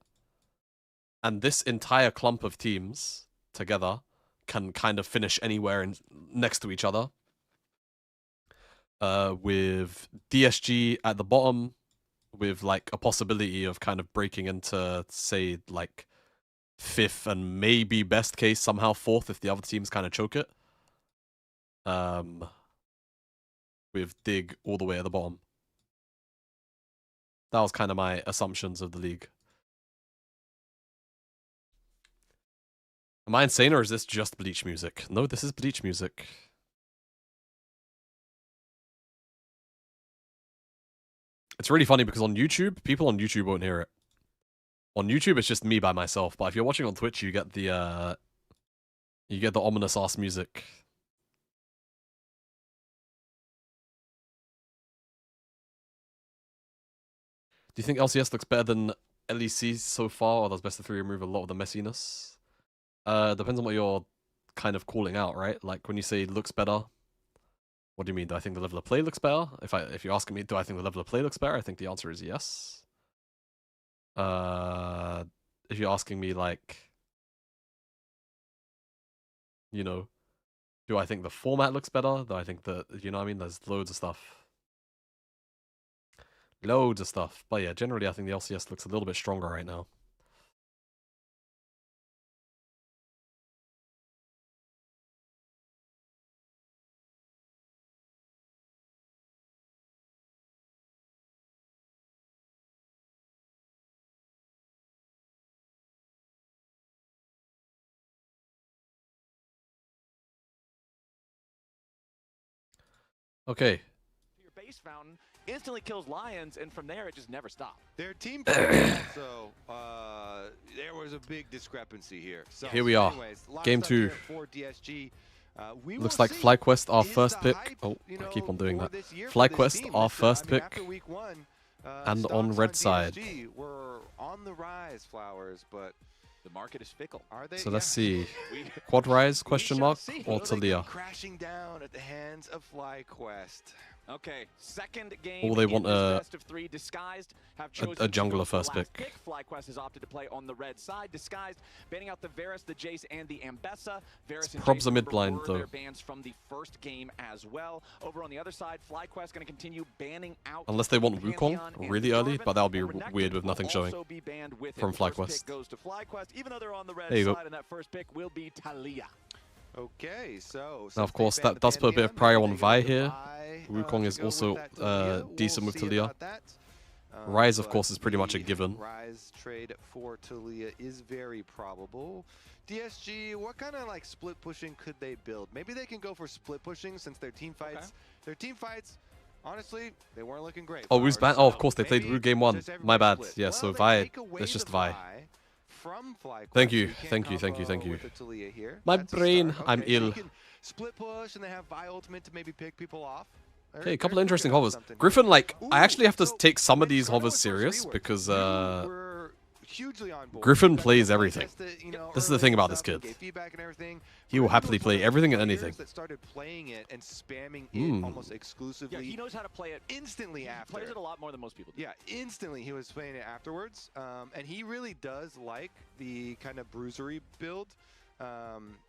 And this entire clump of teams together can kind of finish anywhere next to each other. With DSG at the bottom, with like a possibility of kind of breaking into, say, like 5th and maybe best case somehow 4th if the other teams kind of choke it. With Dig all the way at the bottom. That was kind of my assumptions of the league. Am I insane or is this just Bleach music? No, this is Bleach music. It's really funny because on YouTube, people on YouTube won't hear it. On YouTube, it's just me by myself. But if you're watching on Twitch, you get the ominous ass music. Do you think LCS looks better than LEC so far, or does best of 3 remove a lot of the messiness? Depends on what you're kind of calling out, right? Like when you say looks better, what do you mean? Do I think the level of play looks better? If you're asking me, do I think the level of play looks better? I think the answer is yes. If you're asking me like, you know, do I think the format looks better? Do I think that, you know what I mean? There's loads of stuff. Loads of stuff. But yeah, generally I think the LCS looks a little bit stronger right now. Okay. Your base fountain instantly kills Lions, and from there it just never stopped. Their team also, there was a big discrepancy here. So, here we are. anyways, Game 2. for DSG. Looks like FlyQuest our first pick. Oh, I keep on doing that. FlyQuest our first pick. And on red side. We're on the rise, Flowers, but the market is fickle. Are they? So let's see. Quad rise question mark or Talia? Crashing down at the hands of FlyQuest. Okay, second game. Or they want a best of 3 disguised. Have a jungler first pick. FlyQuest has opted to play on the red side, disguised, banning out the Varus, the Jace, and the Ambessa. Varus and Probs Jace are mid blind though. Their bans from the first game as well. Over on the other side, FlyQuest going to continue banning out. Unless they want Wukong really early, but that'll be weird with nothing showing from FlyQuest. Goes to FlyQuest, even though they're on the red there you side, go. and that first pick will be Talia. Okay, so now of course that does put a bit of prior on Vi here. Wukong is also decent with Talia. Rise, of but course, is pretty much a the given. Rise trade for Taliyah is very probable. DSG, what kind of like split pushing could they build? Maybe they can go for split pushing since their team fights. Their team fights, honestly, they weren't looking great. Oh, who's banned? Oh, of course, they played Maybe Root game 1. just My everybody bad. split. Yeah, Well, so they Vi, take away let's just the Vi. From FlyQuest, Thank so you, can't thank you, thank you, combo thank you. with the Taliyah here. My That's a brain, start. I'm Okay, so you ill. can split push and they have Vi ultimate to maybe pick people off. Okay, a couple of interesting They're cooking up hovers. something here. Griffin, like, I Ooh, actually have to so take some of when these Scarlet hovers was first serious reworked, because you were hugely on board. Griffin You guys plays were everything. tested, you know, This is the early thing and about this stuff and kid. gave feedback and everything. He will Griffin happily was play one of the everything and players anything. that started playing it and spamming it almost exclusively. Yeah, he knows how to play it instantly He after. plays it a lot more than most people do. Yeah, instantly he was playing it afterwards, and he really does like the kind of bruisery build.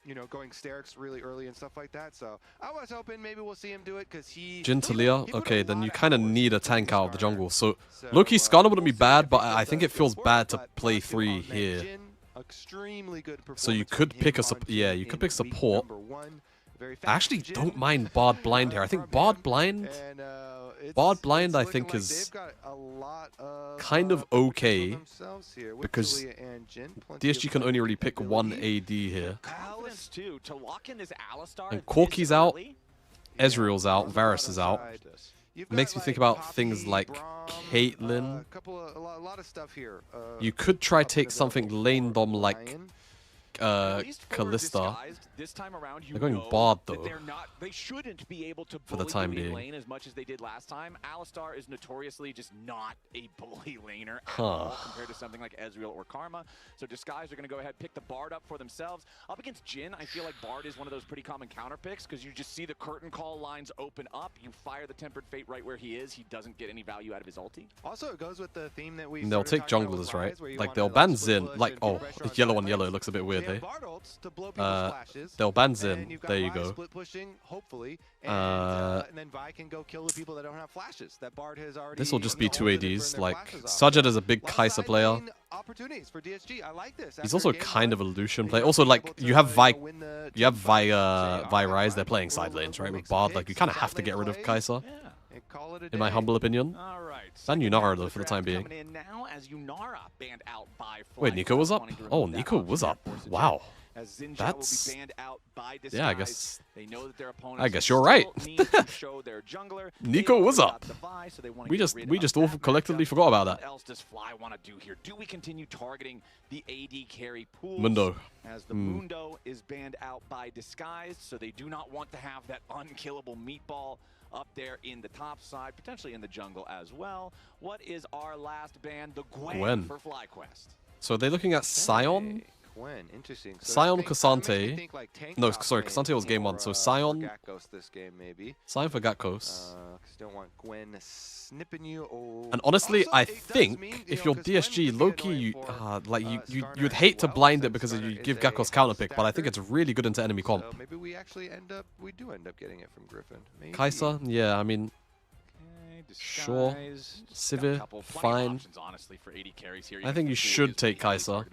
You know, going Sterix really early and stuff like that. So I was hoping maybe we'll see him do it because Jin Taliyah? he put Okay, a then lot you of kind of hours need a into tank out of the Skarner. jungle. So, So, low-key, Skarner wouldn't be we'll see bad, if but he I does think it good feels work, bad to but play Matthew 3 on that here. Jin, extremely good So you performance from could him pick a on yeah, Jin you could in pick week support. number 1. Very I fast actually Jin, don't mind Bard Blind here. I think from Bard him, Blind, and, Bard Blind, it's I looking think like is they've got a lot of, kind of potential okay themselves here with because Taliyah and Jin. Plenty of DSG can only really pick one ability. AD here. Confidence too to lock in this Alistar. And this Corki's out, early. Ezreal's out, on the Varus bottom is out. side, you've Makes got, me think like, about things Poppy, like Braum, Caitlyn. a lot of stuff here. You could try up and take something available lane for dom like Ryan. At least for Kalista. Disguised, this time around, you They're going know Bard, that though. they shouldn't be able to For the bully time you in being. lane as much as they did last time. Alistar is notoriously just not a bully laner at Huh. all compared to something like Ezreal or Karma. So Disguised are going to go ahead pick the Bard up for themselves. Up against Jin, I feel like Bard is one of those pretty common counter picks because you just see the curtain call lines open up. You fire the Tempered Fate right where he is. He doesn't get any value out of his ulti. Also, it goes with the theme that we. And they'll started take talking about junglers, with right? Rise, where you Like wanna, they'll ban split Xin. push Like, and oh, put pressure on yellow on side yellow lanes. looks a bit So weird, you have eh? Bard ults to blow people's flashes, They'll ban and Xin. you've got There you Vi go. Split pushing, hopefully, and then Vi can go kill the people that don't have flashes. That Bard has already. This will just be 2 halted it for ADs. their Like, flashes off. Sajad is a big Lot of Kai'Sa side player. lane opportunities for DSG. I like this. He's After also game kind of a one, Lucian they player. might Also, be like, able you to, have Vi, win the you have team Vi, fight, say, Vi "All Rise. right, They're playing we'll- side we'll lanes, right? make With some Bard, like, you picks, kind of side have to lane get rid of plays, Kai'Sa, Yeah. and call it a in my day. humble opinion. All right. Ban second Yunara, round of though, the for the draft time being. coming in now as Yunara banned out by Wait, Nico was up? wanting to Oh, remove that Nico option was there up. for Sajid. Wow. As Xinjiang That's- will be banned out by Disguise. Yeah, I guess. They know that their opponents I guess still you're right. need to show their jungler. Nico They've was already up. got the buy, so they wanna We get just rid we of just all that collectively matchup. forgot about What that. else does Fly want to do here? Do we continue targeting the AD carry pools? Mundo. As the Mundo is banned out by Disguised, so they do not want to have that unkillable meatball up there in the top side, potentially in the jungle as well. What is our last ban? The Gwen. for FlyQuest. So are they looking at Sion? Gwen, interesting. Sion, this makes me Cassante. think, like, tank No, top sorry, lane Cassante was game for, 1. So for Sion, Gakos this game maybe. Sion for Gatkos. 'Cause you don't want Gwen snipping you. Oh. And honestly, Also, I it does think mean, if know, you're 'cause Gwen DSG, can be low-key, annoying you, for, like Skarner you'd as hate to well, blind it since because Skarner you is give a Gatkos counter pick, but I think stacker. it's really good into enemy comp. So maybe we actually do end up getting it from Griffin. Maybe. Kai'Sa, yeah, I mean, Sure. Sivir, fine. Honestly, for 80 carries here. I think you should take Kai'Sa,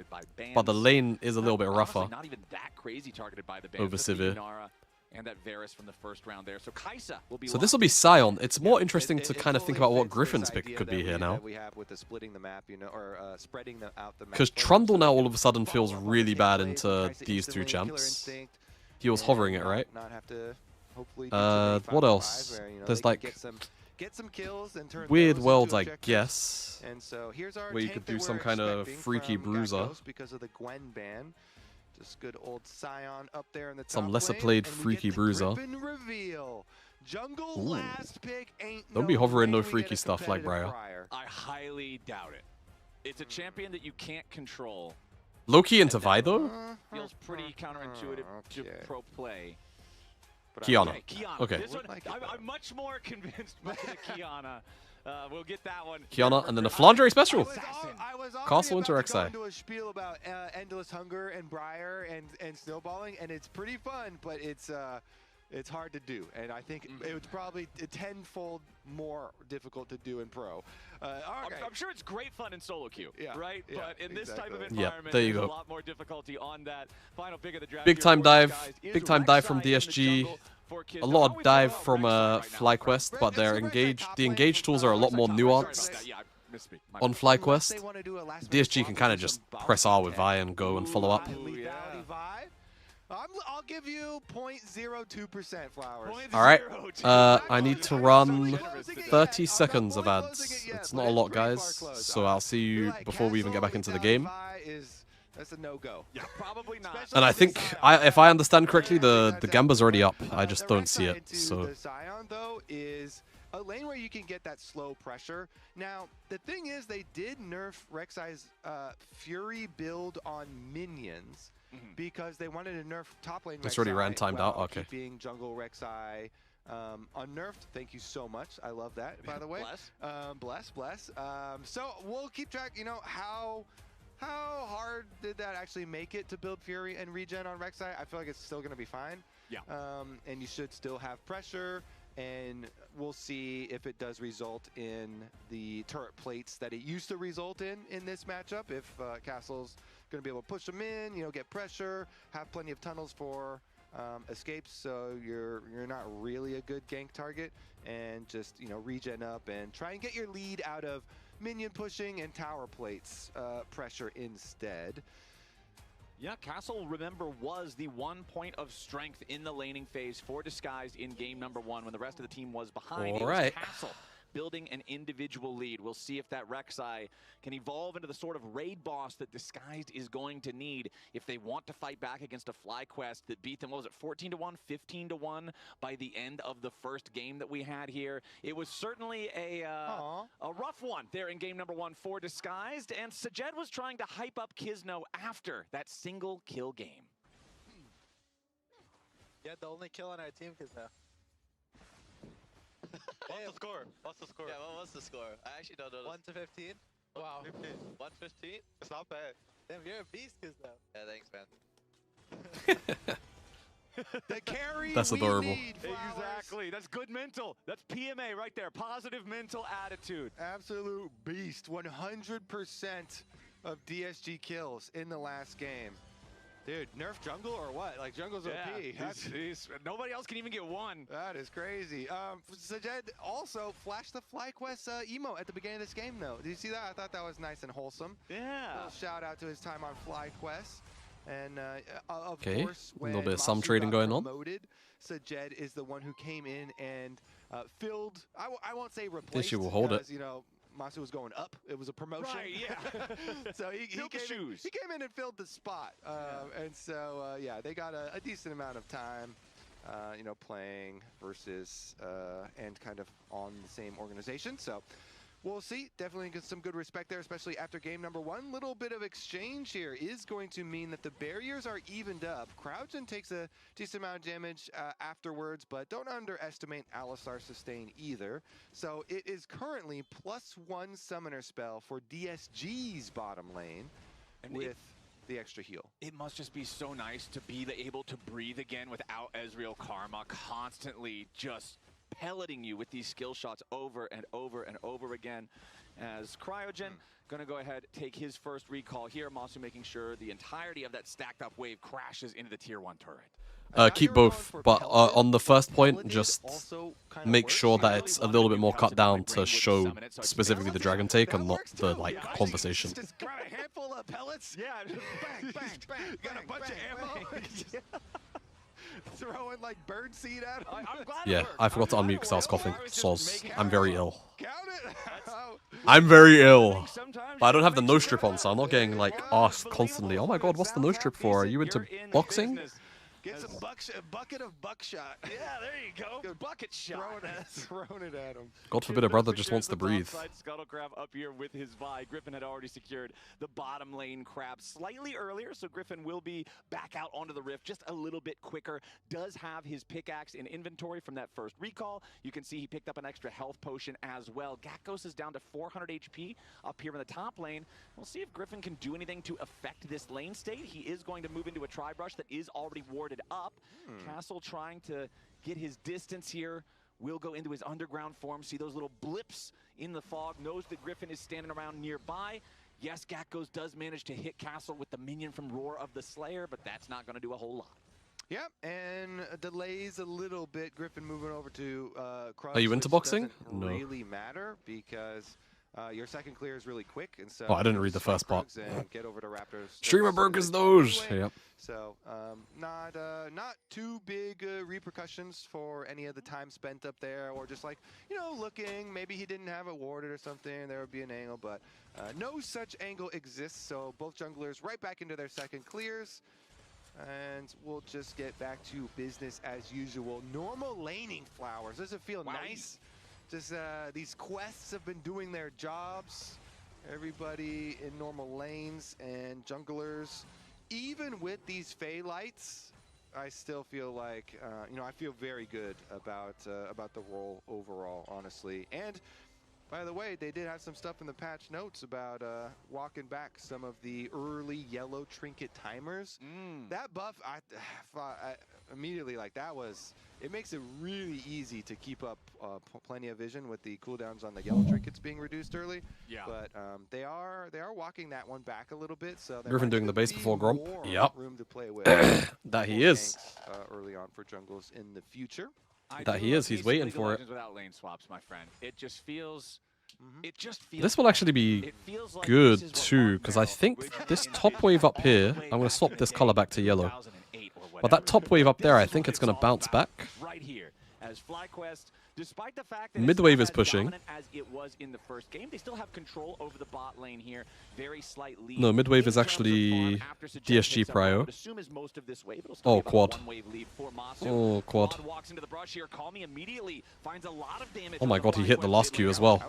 but the lane is a little bit rougher Not even that crazy targeted by the bans. over Just the Sivir. Yunara and that Varus from the first round there. So Kai'Sa will be So this will be Sion. It's more interesting to kind of think about what Griffin's pick could be here now. We have with the splitting the map, you know, or spreading out the map. Because Trundle now all of a sudden feels really bad into these two champs. He was hovering it, right? Not have to hopefully What else? There's like get some kills and turn weird those worlds, into I objectives. guess. And so here's our Where you tank could that do some we're kind of expecting freaky from bruiser. Gakos because of the Gwen ban. Just good old Sion up there in the Some top lesser lane, played and we freaky get the bruiser. Griffin reveal. Jungle Ooh. last pick ain't Don't be no hovering no way we freaky get a stuff like competitive Briar. I highly doubt it. It's a champion that you can't control. Low-key into Vi though? Feels pretty counterintuitive to Okay. pro play. But Kiana. Okay, Kiana. Okay. This one, Would like it, I'm though. much more convinced by the Kiana. We'll get that one. Kiana, and then a Flandre special. I was already Castle about into to go Rek'Sai. into a spiel about endless hunger and Briar and snowballing, and it's pretty fun, but it's hard to do, and I think it was probably tenfold more difficult to do in pro. Okay. I'm sure it's great fun in solo queue, Yeah, right? yeah, But in this type of exactly. Yeah, environment, there you there's go. a lot more difficulty on that. Final pick of the draft. Big here time for dive. Disguise is Big time dive from Rek'Sai in the DSG. jungle for kids. A They're lot of always dive about from Rek'Sai right now. FlyQuest, but their It's a engage top the lane engage from, tools are a lot more Rek'Sai top lane. Sorry about nuanced. that. Yeah, Misspeak. on FlyQuest, DSG can kind of just press R with Vi and go and follow up. I'll give you 0.02% Flowers. All right. I need to run 30 seconds of ads. It's not a lot, guys. So I'll see you before we even get back into the game. That's a no-go. Yeah, probably not. And I think, if I understand correctly, the Gamba's already up. I just don't see it. So the Scion, though, is a lane where you can get that slow pressure. Now, the thing is, they did nerf Rek'Sai's Fury build on minions because they wanted to nerf top lane Rek'Sai. It's already ran timed out. Okay. Keeping jungle Rek'Sai unnerfed. Thank you so much. I love that, by the way. Bless. So we'll keep track. You know, how hard did that actually make it to build Fury and regen on Rek'Sai? I feel like it's still going to be fine. Yeah. And you should still have pressure. And we'll see if it does result in the turret plates that it used to result in this matchup. If Castle's going to be able to push them in, you know, get pressure, have plenty of tunnels for escapes, so you're not really a good gank target, and just, you know, regen up and try and get your lead out of minion pushing and tower plates pressure instead. Yeah, Castle, remember, was the 1 point of strength in the laning phase for Disguised in game number 1 when the rest of the team was behind. All right. Castle building an individual lead. We'll see if that Rek'Sai can evolve into the sort of raid boss that Disguised is going to need if they want to fight back against a FlyQuest that beat them, what was it, 14-1, 15-1 by the end of the first game that we had here. It was certainly a rough one there in game number 1 for Disguised, and Sajed was trying to hype up Kisno after that single kill game. Yeah, the only kill on our team, Kisno. What's the score? What's the score? Yeah, what was the score? I actually don't know. 1 to 15? Wow. 115? It's not bad. Damn, you're a beast, Kisno. Yeah, thanks, man. The carry That's adorable. Need, exactly. That's good mental. That's PMA right there. Positive mental attitude. Absolute beast. 100% of DSG kills in the last game. Dude, nerf jungle or what? Like, jungle's OP. Nobody else can even get one. That is crazy. Sajed also flashed the FlyQuest emo at the beginning of this game, though. Did you see that? I thought that was nice and wholesome. Yeah. A little shout out to his time on FlyQuest. And of Okay, course, a little when bit of some Masu trading got going on. promoted, Sajed is the one who came in and filled, I won't say replaced, will hold it. because, you know, Masu was going up. It was a promotion. Right, yeah. So he came in and filled the spot. And so, yeah, they got a decent amount of time, you know, playing versus and kind of on the same organization. So we'll see. Definitely get some good respect there, especially after game number 1. Little bit of exchange here is going to mean that the barriers are evened up. Crouchen takes a decent amount of damage afterwards, but don't underestimate Alistar's sustain either. So it is currently +1 summoner spell for DSG's bottom lane with the extra heal. It must just be so nice to be able to breathe again without Ezreal Karma constantly just pelleting you with these skill shots over and over and over again. As Cryogen gonna go ahead, take his first recall here. Masu making sure the entirety of that stacked up wave crashes into the tier 1 turret. Keep both, but on the first point, just make sure that it's a little bit more cut down to show specifically the dragon take and not the conversation. Just grab a handful of pellets. Yeah, bang, bang, bang. Got a bunch of ammo. Throwing like bird seed at him. I'm glad Yeah, I forgot to unmute because I was coughing. Soz. I'm very ill. Count it. I'm very ill. But I don't have the nose strip on, so I'm not getting like asked constantly, oh my god, what's the nose strip for? Are you into boxing? Get some bucket of buckshot. Yeah, there you go. Good bucket shot. Throwing it at him. God forbid a brother just wants to breathe. Scuttle Crab up here with his Vi. Griffin had already secured the bottom lane crab slightly earlier, so Griffin will be back out onto the rift just a little bit quicker. Does have his pickaxe in inventory from that first recall. You can see he picked up an extra health potion as well. Gakos is down to 400 HP up here in the top lane. We'll see if Griffin can do anything to affect this lane state. He is going to move into a tri-brush that is already warded up. Castle trying to get his distance here. Will go into his underground form. See those little blips in the fog. Knows that Griffin is standing around nearby. Yes, Gakos does manage to hit Castle with the minion from Roar of the Slayer, but that's not going to do a whole lot. Yep, and delays a little bit. Griffin moving over to Crouch. Are you into boxing? No. Really matter because your second clear is really quick. And so Oh, I didn't read the first part. and get over to Raptors. Streamer brokers those. Yep. So not too big repercussions for any of the time spent up there, or just like, you know, looking. Maybe he didn't have it warded or something. There would be an angle, but no such angle exists. So both junglers right back into their second clears. And we'll just get back to business as usual. Normal laning, Flowers. Does it feel nice? Just these quests have been doing their jobs. Everybody in normal lanes and junglers. Even with these Fey lights, I still feel like, you know, I feel very good about the role overall, honestly. And by the way, they did have some stuff in the patch notes about walking back some of the early yellow trinket timers. That buff, I immediately, like, that was, it makes it really easy to keep up plenty of vision with the cooldowns on the yellow trinkets being reduced early. Yeah. But they are walking that one back a little bit. So Griffin doing the base before Gromp. Yep. Room to play with. That he is. Early on for jungles in the future. That he is. He's waiting for it. Without lane swaps, my friend. It just feels. It just feels. This will actually be like good too, because I think this top wave up here, I'm going to swap this color back to yellow. But that top wave up there, I think it's going to bounce back. Right here, as FlyQuest, despite the fact that Mid wave is pushing. As it was in the first game, they still have control over the bot lane here. Very slight lead. No, mid wave is actually DSG prio. Oh, quad. Oh, quad. Oh my god, he hit the last Q as well.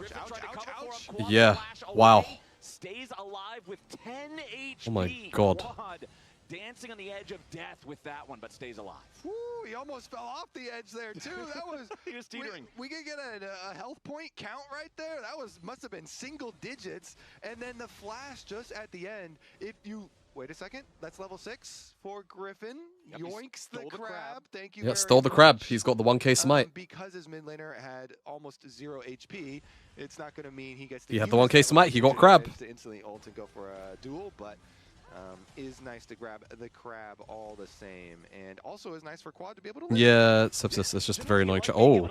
Yeah. Wow. Stays alive with 10 HP. Oh my god. Dancing on the edge of death with that one, but stays alive. Woo, he almost fell off the edge there too. That was he was teetering. We could get a health point count right there. That must have been single digits. And then the flash just at the end. If you wait a second, that's level 6 for Griffin. Yep, yoinks the crab. Thank you. Yeah, stole the crab. He's got the 1k smite. Because his mid laner had almost 0 HP, it's not going to mean he gets. He had the 1k smite. He got crab. To instantly ult and go for a duel, but. Is nice to grab the crab all the same, and also is nice for Quad to be able to live. Yeah, it's just a very annoying. Oh.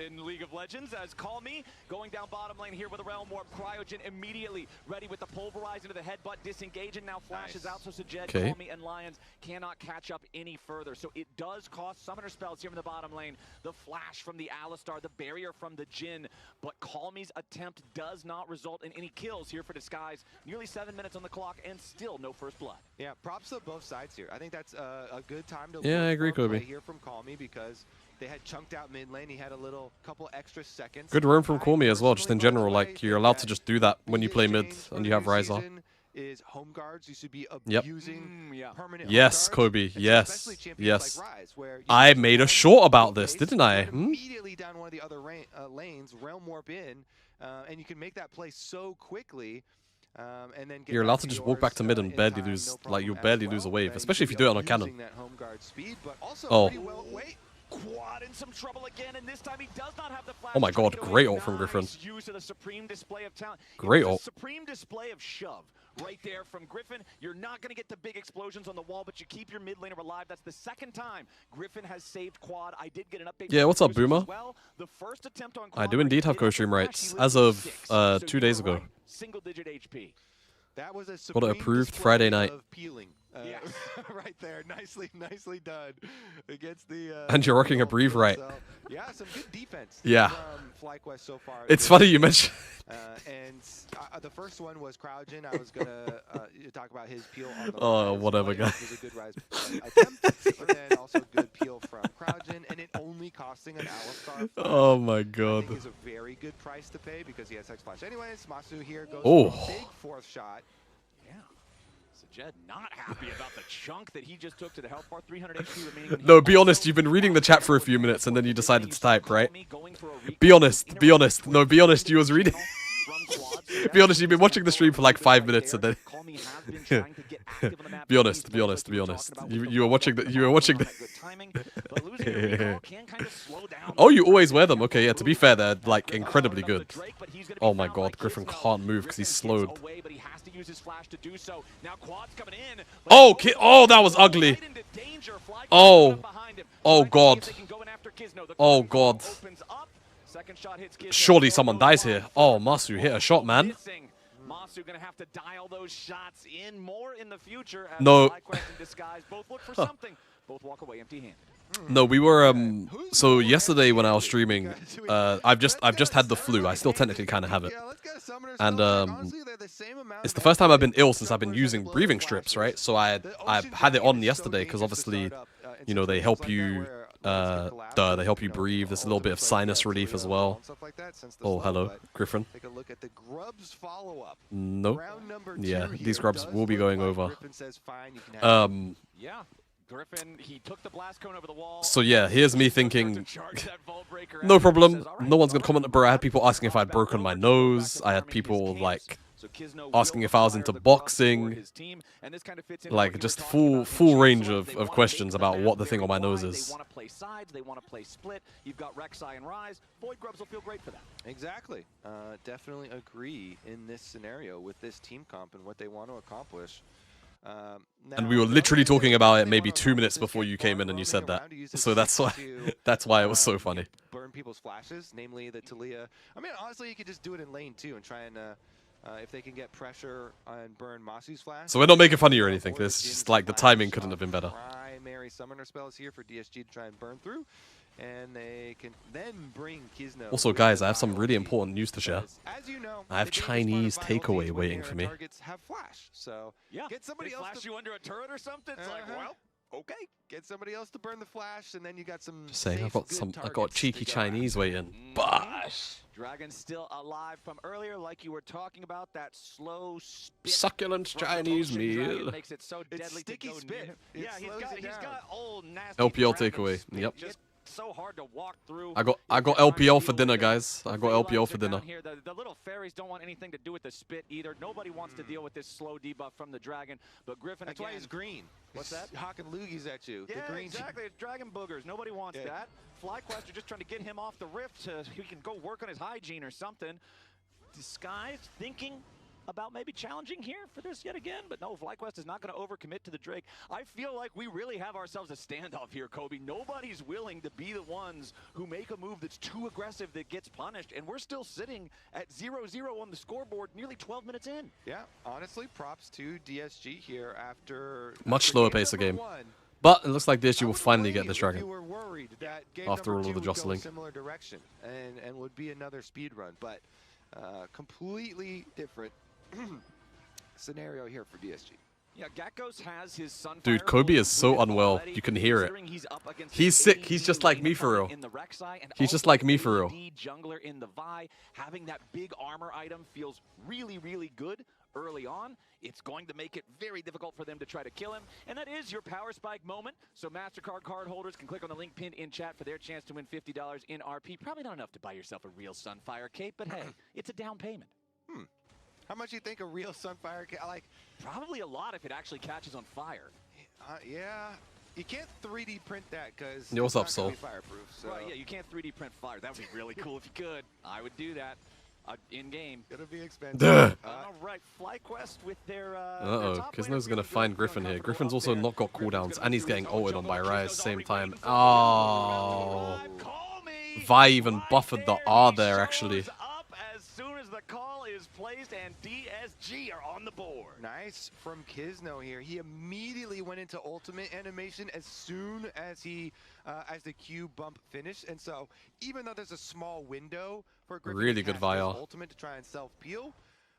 In League of Legends, as Call Me going down bottom lane here with a Realm Warp. Cryogen immediately ready with the pulverize into the headbutt, disengage, and now flashes out. So Sajed, Call Me, and Lions cannot catch up any further. So it does cost summoner spells here in the bottom lane. The flash from the Alistar, the barrier from the Jhin, but Call Me's attempt does not result in any kills here for Disguise. Nearly 7 minutes on the clock, and still no first blood. Yeah, props to both sides here. I think that's a good time to I agree, Kobe. Here from Call Me, because they had chunked out mid lane. He had a couple extra seconds. Good roam from Call Me as well, just in general. Like, you're allowed to just do that when you play mid and you have Ryza. Is home guards you should be abusing permanent yes, Kobe. Yes. Yes. Like Rise, where I made a short about this, didn't I? Immediately down one of the other lanes, Realm Warp in, and you can make that play so quickly. And then you're allowed to just walk back to mid and barely lose, like you barely lose a wave, especially if you do it on a cannon. Oh. Quad in some trouble again, and this time he does not have the flash. Oh my god, great ult from Griffin. Use of the supreme display of talent. Great ult. Supreme display of shove right there from Griffin. You're not going to get the big explosions on the wall, but you keep your mid laner alive. That's the second time Griffin has saved Quad. I did get an update. Yeah, what's up, Boomer? Well, the first attempt on Quad I do indeed have co-stream rights as of 2 days ago. Single digit HP. That was a got it approved Friday night. Peeling. Yes. Right there, nicely done against the. And you're rocking a Breathe right. So, yeah, some good defense. Yeah. From FlyQuest so far. It's funny you mentioned. And the first one was Crowdgen. I was gonna talk about his peel on the. Oh, whatever, guy. It was a good rise attempt, and then also good peel from Crowdgen, and it only costing an Alistar. Oh my god. I think is a very good price to pay because he has Hex Flash. Anyways, Masu here goes for a big fourth shot. Yeah. Jed not happy about the chunk that he just took to the health bar. 300 HP remaining. No, be honest, you've been reading the chat for a few minutes and then you decided to type, right? Be honest, be honest. No, be honest, you was reading. Be honest, you've been watching the stream for like 5 minutes and then... Be honest, be honest, be honest. You were watching the... Oh, you always wear them. Okay, yeah, to be fair, they're like incredibly good. Oh my god, Griffin can't move because he's slowed. Oh, oh, that was ugly. Oh. Oh god. Oh god. Second shot hits Kizno. Surely someone dies here. Oh, Masu hit a shot, man. Masu gonna have to dial those shots in more in the future. As No. FlyQuest and Disguise both look for something. Both walk away empty-handed. No, we were so yesterday when I was streaming, I've just had the flu. I still technically kind of have it. And it's the first time I've been ill since I've been using breathing strips, right? So I had it on yesterday because obviously, you know, they help you they help you breathe. There's a little bit of sinus relief as well. Oh, hello, Griffin. Take a look at the Grubs follow-up. Nope. Round number Yeah, 2 these here grubs does will be look going like over. Griffin says, fine, you can have it. Yeah. Griffin, he took the blast cone over the wall. So yeah, here's me thinking, no problem. No one's gonna comment, bro. I had people asking if I'd broken my nose. I had people like asking if I was into boxing. Like just full range of questions about what the thing on my nose is. They want to play sides, they want to play split. You've got Rek'Sai and Ryze. Void Grubs will feel great for that. Exactly. Definitely agree in this scenario with this team comp and what they want to accomplish. And we were literally talking about it maybe 2 minutes before you came in and you said that. So that's why it was so funny. Burn people's flashes, namely the Talia. I mean, honestly, you could just do it in lane too and try and if they can get pressure and burn Masu's flash. So we're not making fun of you or anything. This is just like the timing couldn't have been better. Primary summoner spells here for DSG to try and burn through. And they can then bring Kizno. Also, guys, I have some really important news to share. As you know, I have Chinese takeaway waiting for me. Targets have flash, so Yeah. get somebody They else flash to you under a turret or something. It's like, well, okay. get somebody else to burn the flash, and then you got some. Just saying, safe, I got good cheeky targets to go Chinese after. waiting. Bosh! Dragon still alive from earlier, like you were talking about. That slow spit. Succulent from the Chinese Potion Dragon meal. makes it so It's deadly sticky to go spit. near. It Yeah, he's slows it down. got old nasty LPL dragon takeaway. spit. Yep. Just so hard to walk through. I got Every time LPL you for deal dinner, with guys. the I got free LPL lights for are down dinner. here. The little fairies don't want anything to do with the spit either. Nobody wants to deal with this slow debuff from the dragon. But Griffin That's again. why he's green. What's that? Hawking loogies at you. Yeah, the green. exactly. It's dragon boogers. Nobody wants Yeah. that. FlyQuest are just trying to get him off the rift so he can go work on his hygiene or something. Disguise thinking about maybe challenging here for this yet again, but no, FlyQuest is not going to overcommit to the Drake. I feel like we really have ourselves a standoff here, Kobe. Nobody's willing to be the ones who make a move that's too aggressive that gets punished, and we're still sitting at 0-0 on the scoreboard nearly 12 minutes in. Yeah, honestly, props to DSG here after Much after slower pace of number game. 1. But it looks like DSG I will would finally believe get this if dragon. You were worried that game After number all of the 2 would go jostling. a similar direction and would be another speed run, but completely different scenario here for DSG. Yeah, Gakkos has his Sunfire. Dude, Kobe is so completed unwell. already, You can hear it. considering he's up against He's an sick. He's AD just like lane me for real. opponent in the Rek'Sai and He's just also like me for real. AD jungler in the Vi. Having that big armor item feels really, really good early on. It's going to make it very difficult for them to try to kill him. And that is your power spike moment. So MasterCard card holders can click on the link pinned in chat for their chance to win $50 in RP. Probably not enough to buy yourself a real Sunfire cape, but hey, it's a down payment. How much do you think a real Sunfire like? Probably a lot if it actually catches on fire. Yeah, you can't 3D print that because Yeah, what's up, Soul? Fireproof. So Right, yeah, you can't 3D print fire. That would be really cool if you could. I would do that in game. it'll be expensive. Duh. All right, FlyQuest with their. Uh-oh, Kizno's gonna find Griffin here. Griffin's also not got cooldowns, and he's getting ulted on by Ryze at the same time. Oh. Vi even buffered the R there, actually. Up as soon as the call is placed, and DSG are on the board. Nice from Kizno here. He immediately went into ultimate animation as soon as he, as the Q bump finished. And so, even though there's a small window for Griffin Really to good cast Vi his R. ultimate to try and self-peel,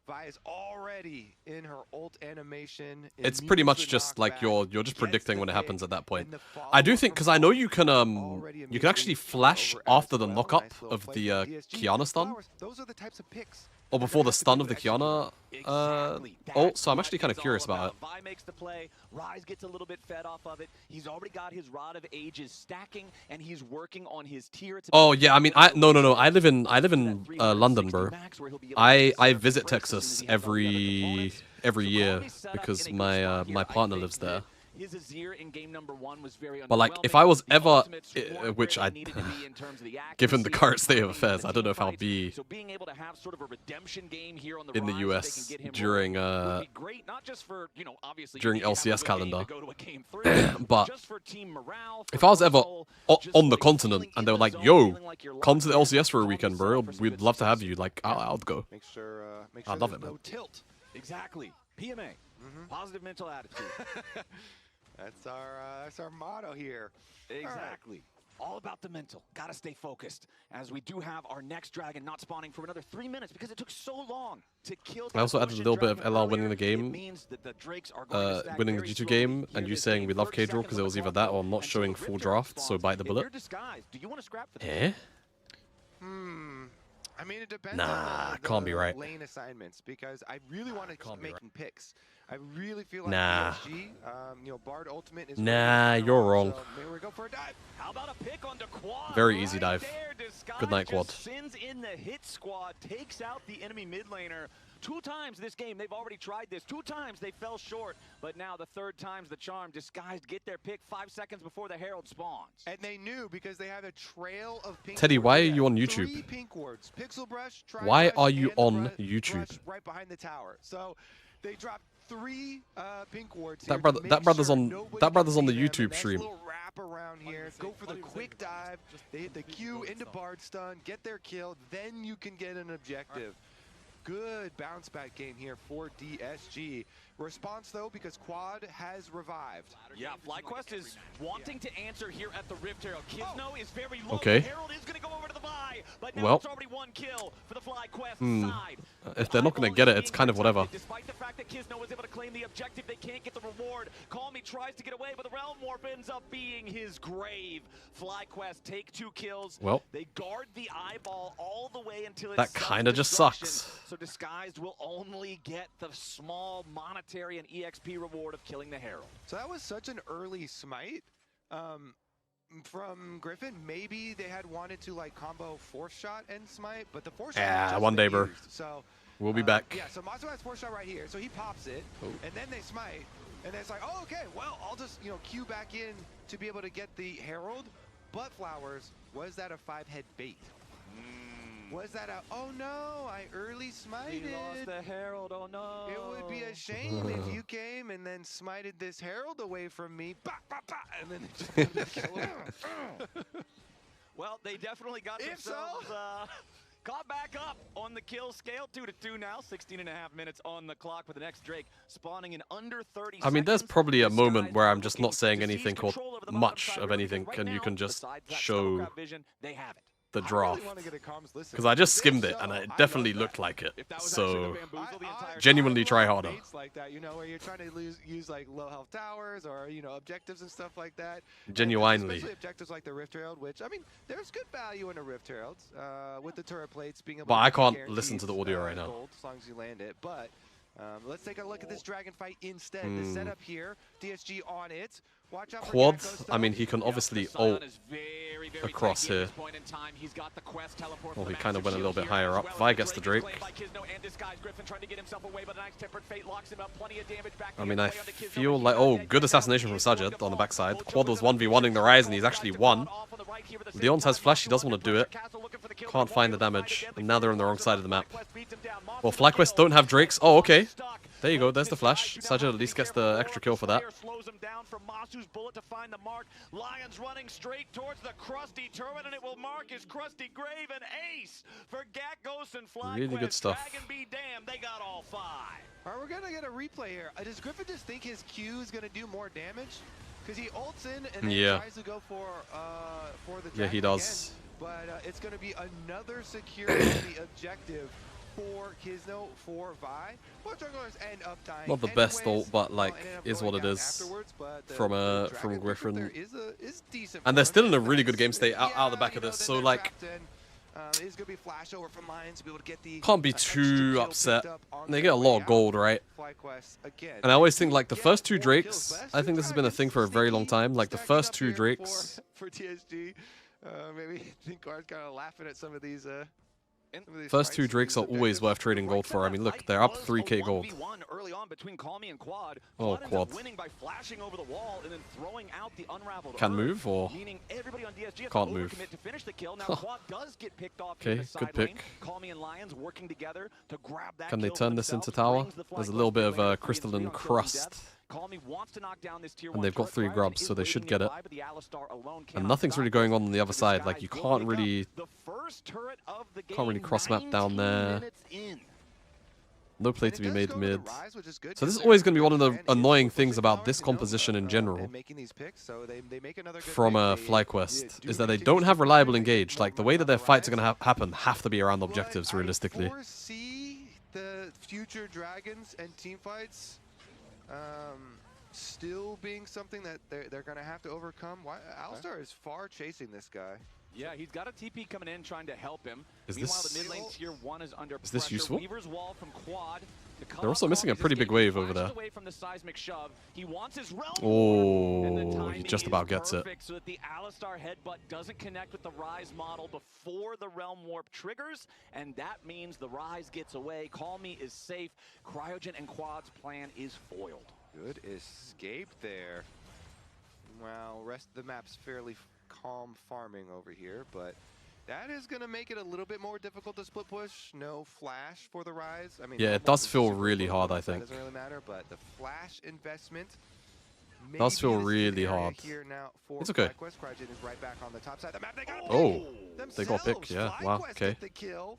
Vi is already in her ult animation. It's pretty much immediately just like knocked you're back, just gets predicting the when it hit, happens at that point. and the I do follow-up think, from because I know Vi you can already you can actually immediately flash over as after the well. knock up Nice little of play the from DSG. Kiana stun, Flowers, those are the types of picks. or before the stun of the Kiana Exactly. ult. So I'm That's actually what kind of it's curious all about it. Vi makes the play. Ryze gets a little bit fed off of it. He's already got his Rod of Ages stacking, and he's working on his tier. It's Oh yeah, I mean, no. I live in London, bro. I visit Texas every year because my partner lives there. his Azir in game number 1 was very But like, if underwhelming. I was The ever, ultimates weren't which where I, they needed to be in terms of the given the accuracy current and state of timing affairs, the I don't know team if I'll fights. be So being able to have sort of a redemption game here on the in the rise so they can US get him during rolling would be great, not just for, you know, obviously during you need to have LCS a good game to calendar. go to a game 3, But just for team morale, if for I was ever personal, just on the like continent feeling and in they were the like, zone, "Yo, feeling like you're come to the locked in, LCS for a calm weekend, yourself bro. for some We'd good love to have success." you." Like, I'd go. Make sure I'd love there's it, man. no tilt. Exactly. PMA. Positive mental attitude. That's our motto here. Exactly. All about the mental. Gotta stay focused. As we do have our next dragon not spawning for another 3 minutes because it took so long to kill. I also added a little bit of LR winning the game, means that the Drakes are going to stack winning the very G2 slowly. game, Hear and you this saying game, we love 30 K-Draw because it was seconds either on that the or clock not until showing the full Rift draft, Herald so bite the spawns. If bullet. you're disguised, do you want to scrap for this? Eh? I mean, it depends Nah, on the can't be right. lane assignments because I really want to keep Can't be right. making picks. I really feel like Nah. DSG, you know, Bard Ultimate is Nah, really you're strong, wrong. So maybe we go for a dive. How about a pick onto Quad? Very easy Right dive. there, Disguise Good night, just Quad. Sends in the hit squad, takes out the enemy mid laner. 2 times this game, they've already tried this. 2 times they fell short, but now the 3rd time's the charm. Disguised get their pick 5 seconds before the Herald spawns. And they knew because they have a trail of pink Teddy, wards. why are They you have on YouTube? 3 pink wards. Pixel brush, tri Why brush, are you and the on brush YouTube? right behind the tower. So they dropped 3 pink wards. That here brother- to that make brother's sure on- nobody that brother's can on the see them. YouTube A nice stream. little wrap around here. Go for the quick dive. They hit the Q into Bard stun, get their kill, then you can get an objective. Good bounce back game here for DSG. Response though, because Quad has revived. Yeah, FlyQuest is wanting to answer here at the Rift Herald. Kizno is very low. Okay. Herald is going to go over to the buy, but now Well. it's already 1 kill for the FlyQuest side. If they're not going to get it, it's kind of whatever. Despite the fact that Kizno was able to claim the objective, they can't get the reward. Call Me tries to get away, but the Realm Warp ends up being his grave. FlyQuest take 2 kills. Well. They guard the eyeball all the way until it's That kinda just self-destruction. sucks. So Disguised will only get the small monetary and EXP reward of killing the Herald. So that was such an early smite from Griffin. Maybe they had wanted to like combo 4th shot and smite, but the 4th shot Yeah, had just one been day, bro. used. So We'll be back. yeah, so Masu has 4th shot right here, so he pops it, and then they smite, and then it's like, oh, okay, well, I'll just queue back in to be able to get the Herald. But Flowers, was that a 5-head bait? Was that a, oh no, I early smited. He lost the Herald, oh no. It would be a shame if you came and then smited this Herald away from me, bah, bah, bah, and then it just wanted to kill him. Well, they definitely got If so. themselves caught back up on the kill scale. 2-2 now, 16.5 minutes on the clock with the next Drake spawning in under 30 I mean, there's seconds. probably a Disguised moment where I'm are just looking not saying to seize anything or control over the bottom much side of really, anything, because and you right can now, just besides that show Shuttlecraft vision, they have it. the I draft. really want to get a comms listen. Because I just If skimmed it, so, and it I definitely love looked that. like it. If that was So, actually the bamboozle the entire genuinely I try love harder. baits like that, where you're trying to use like low health towers or objectives and stuff like that. And Genuinely. especially objectives like the Rift Herald, which I mean, there's good value in a Rift Herald with the turret plates being able. But to I get can't guaranteed, listen to the audio right now. Gold, as long as you land it, but. Let's take a look at this dragon fight instead. The setup here, DSG on it. Watch out for Quad, Gecko I mean, stuff. he can obviously Sion ult is very across tanky at here. this point in time. He's got the quest teleport Well, for he the kind of massive went a little shield bit here, higher as up. well Vi as gets the Drake is Drake. claimed by Kizno and Disguised. Griffin trying to get himself away, but a nice tempered fate locks him up. Plenty of damage back. I mean, I feel like, oh, good assassination from Sajid on the backside. Quad was 1v1ing the Rise, and he's actually won. Leon's has flash, he doesn't want to do it. Can't find the damage, and now they're on the wrong side of the map. Well, FlyQuest don't have Drakes. Oh, okay. There you go, there's the flash. Sajid at least gets the extra kill for that. Slows him down from Masu's bullet to find the mark. Lions running straight towards the Krusty turret, and it will mark his Krusty grave. An ace for Gakgos and FlyQuest. Really good stuff. Dragon be damned, they got all 5. All right, we're gonna get a replay here. Does Griffin just think his Q is gonna do more damage? Because he ults in and then tries to go for the dragon he does. again. But it's gonna be another security objective for Kizno, for Vi. Well, Jugglers end up dying. Not the best anyways. ult, but like, Well, end up is going what it down is afterwards, but the from dragon Griffin. there is decent And for they're him. still in a really good game state out Yeah, of the back of then this. they're So like, trapped in. It's gonna be flash over from Lions to be able to get the can't be extra too kill upset. picked up on They their get a way lot of out. gold, right? FlyQuest again. And I always think like the Yeah, first 2 4 Drakes, kills. Last I 2 think this has been a dragons thing for a very long sneaky time. Like the stacking first up 2 here Drakes. for TSG. Maybe I think Guard's kind of laughing at some of these First two Drakes are always worth trading gold for. I mean, look, they're up 3k gold. Early on between Calmy and Quad. Oh, ends up Quad. winning by flashing over the wall and then throwing out the unraveled Can Earth, move or meaning everybody on DSG has can't to move? overcommit to finish the kill. Now Quad does get picked off in Okay, the side good lane. pick. Calmy and Lions working together to grab that Can they kill turn for this into themselves, tower? brings the flag There's a close little to bit the of lane, 3-3 crystalline on kills and crust. deaths. Calmy wants to knock down this tier And 1 they've got turret. 3 Cryogen grubs, is so they should waiting get it. nearby, but the Alistar alone And cannot nothing's stop really going this. on the other This side. guy Like, you will can't pick up really... the first turret of the Can't really game, cross-map down 19 there. minutes in. No play And to it be does made go to mid. Rise, which is good So this 'cause is always going to be their one of the plan is annoying pushing things about hard, this you know, composition in general. and making these picks, so they make another good From pick. They FlyQuest do is that they continue don't to have push reliable it, they get engage. more Like, the way that on their the fights are Rise. going to happen have to be around But objectives, I realistically. foresee the future Dragons and team fights still being something that they're going to have to overcome. Why Alistar is far chasing this guy. Yeah, he's got a TP coming in trying to help him. Is Meanwhile, this- the mid lane tier 1 is under Is this pressure. useful? Weaver's wall from Quad to cut They're also off missing a Calmy's pretty big escape. wave He over flashes there. away from the seismic shove. He wants his realm warp, and the Oh, timing he just is about gets it. perfect so that the Alistar headbutt doesn't connect with the Rise model before the realm warp triggers, and that means the Rise gets away. Calmy is safe. Cryogen and Quad's plan is foiled. Good escape there. Wow, rest of the map's fairly calm farming over here, but that is going to make it a little bit more difficult to split push. No flash for the Rise. I mean, Yeah, no it does more feel super really close, hard, so I that think. doesn't really matter, but the flash investment Does feel maybe this is an really area hard. here now for It's okay. FlyQuest. Cryogen is right back on the top side of the map. They got a Oh, pick they got a pick, themselves. yeah. Wow, FlyQuest okay. get the kill.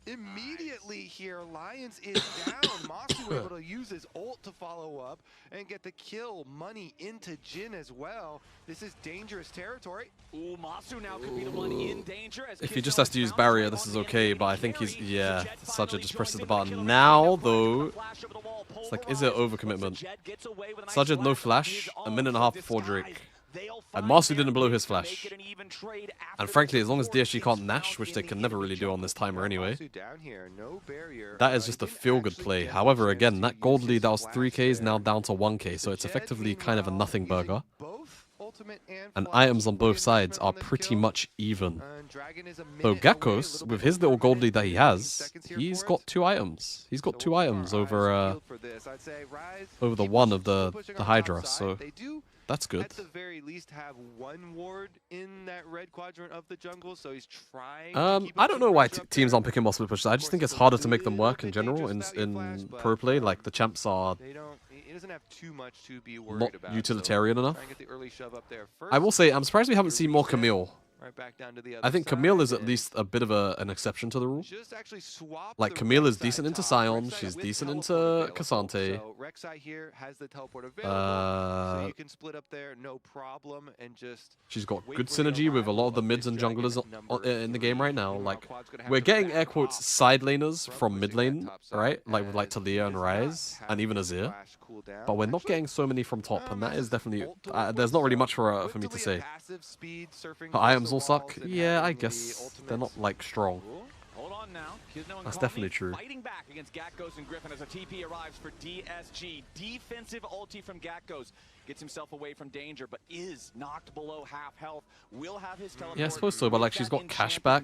Immediately here, Lions is down. Masu able to use his ult to follow up and get the kill. Money into Jin as well. This is dangerous territory. Ooh, Masu now could be the one in danger. As If he just Kizzo has to use found barrier, right this on is the okay, enemy but I think he's... carry. Yeah, Jed Sajid finally just presses joins the into button. kill. Now, Flash though, over the wall, it's pulls like, the is it Rise, overcommitment? but Jed gets away with a nice Sajid, no flash. flash, He is a minute and a almost half before disguised. Drake. They'll And find Masu their didn't blow his way to make flash. it an even trade after And the frankly, as long as 2-4 DSG is can't found Nash, which in they the can never enemy really do on jungle. this timer anyway, Masu down here, no barrier. that is He just a didn't feel-good actually play. get the However, chance again, to that use gold his lead that was flash 3k is there. now down to 1k, so it's Jed, effectively kind of a meanwhile, nothing using burger. both ultimate And flash items on both sides reinvestment are on this pretty kill. much even. And Dragon is a So minute away, a Gakkos, little with bit his over little a gold minute, lead that he 15 has, seconds here he's for got it. 2 items. He's got So 2 our items eyes over peeled for this. I'd say Rise over the keep one pushing, of the keep pushing the on top Hydra, side. so They do that's good. at the very least have one ward in that red quadrant of the jungle, so he's trying to keep I up don't some know why pressure up teams there. aren't picking more split pushes. I Of just course, think it's it's a harder to make them little work in bit general dangerous without you flash, in but, pro play. Like, the champs are They don't. He doesn't have too much to be worried not about. utilitarian so enough. try and get the early shove up there first. I will say, I'm surprised we haven't to seen more reset, Camille. Right back down to the other I think side, Camille is at and least a bit of an exception to the rule. just actually swap Like, the Camille is Rek'Sai decent into top. Sion, Rek'Sai she's with decent into teleport available. Cassante. So Rek'Sai here has the teleport available, so you can split up there no problem and just She's got wait good for the synergy with a arrival lot of the mids this and dragon junglers number in the game 3. right now. Meanwhile, Like, Quad's gonna have we're to getting back air quotes off side laners from mid pushing that lane, top side, right? Like with like as Talia and does not Ryze have and even the Azir. flash cooldown. But we're not Actually, getting so many from top, and that this is definitely ult to there's not really so much for with me to Talia say. passive speed, surfing Her across items the all suck. walls and Yeah, I having the guess they're not ultimates. like strong. Cool. Hold on now. Kizno and That's Calmy definitely true. Fighting back against Gakkos and Griffin as a TP arrives for DSG. Defensive ulti from Gakkos. Gets himself away from danger, but is knocked below half health. Will have his teleport. Yeah, I suppose so, but like she's got cash back.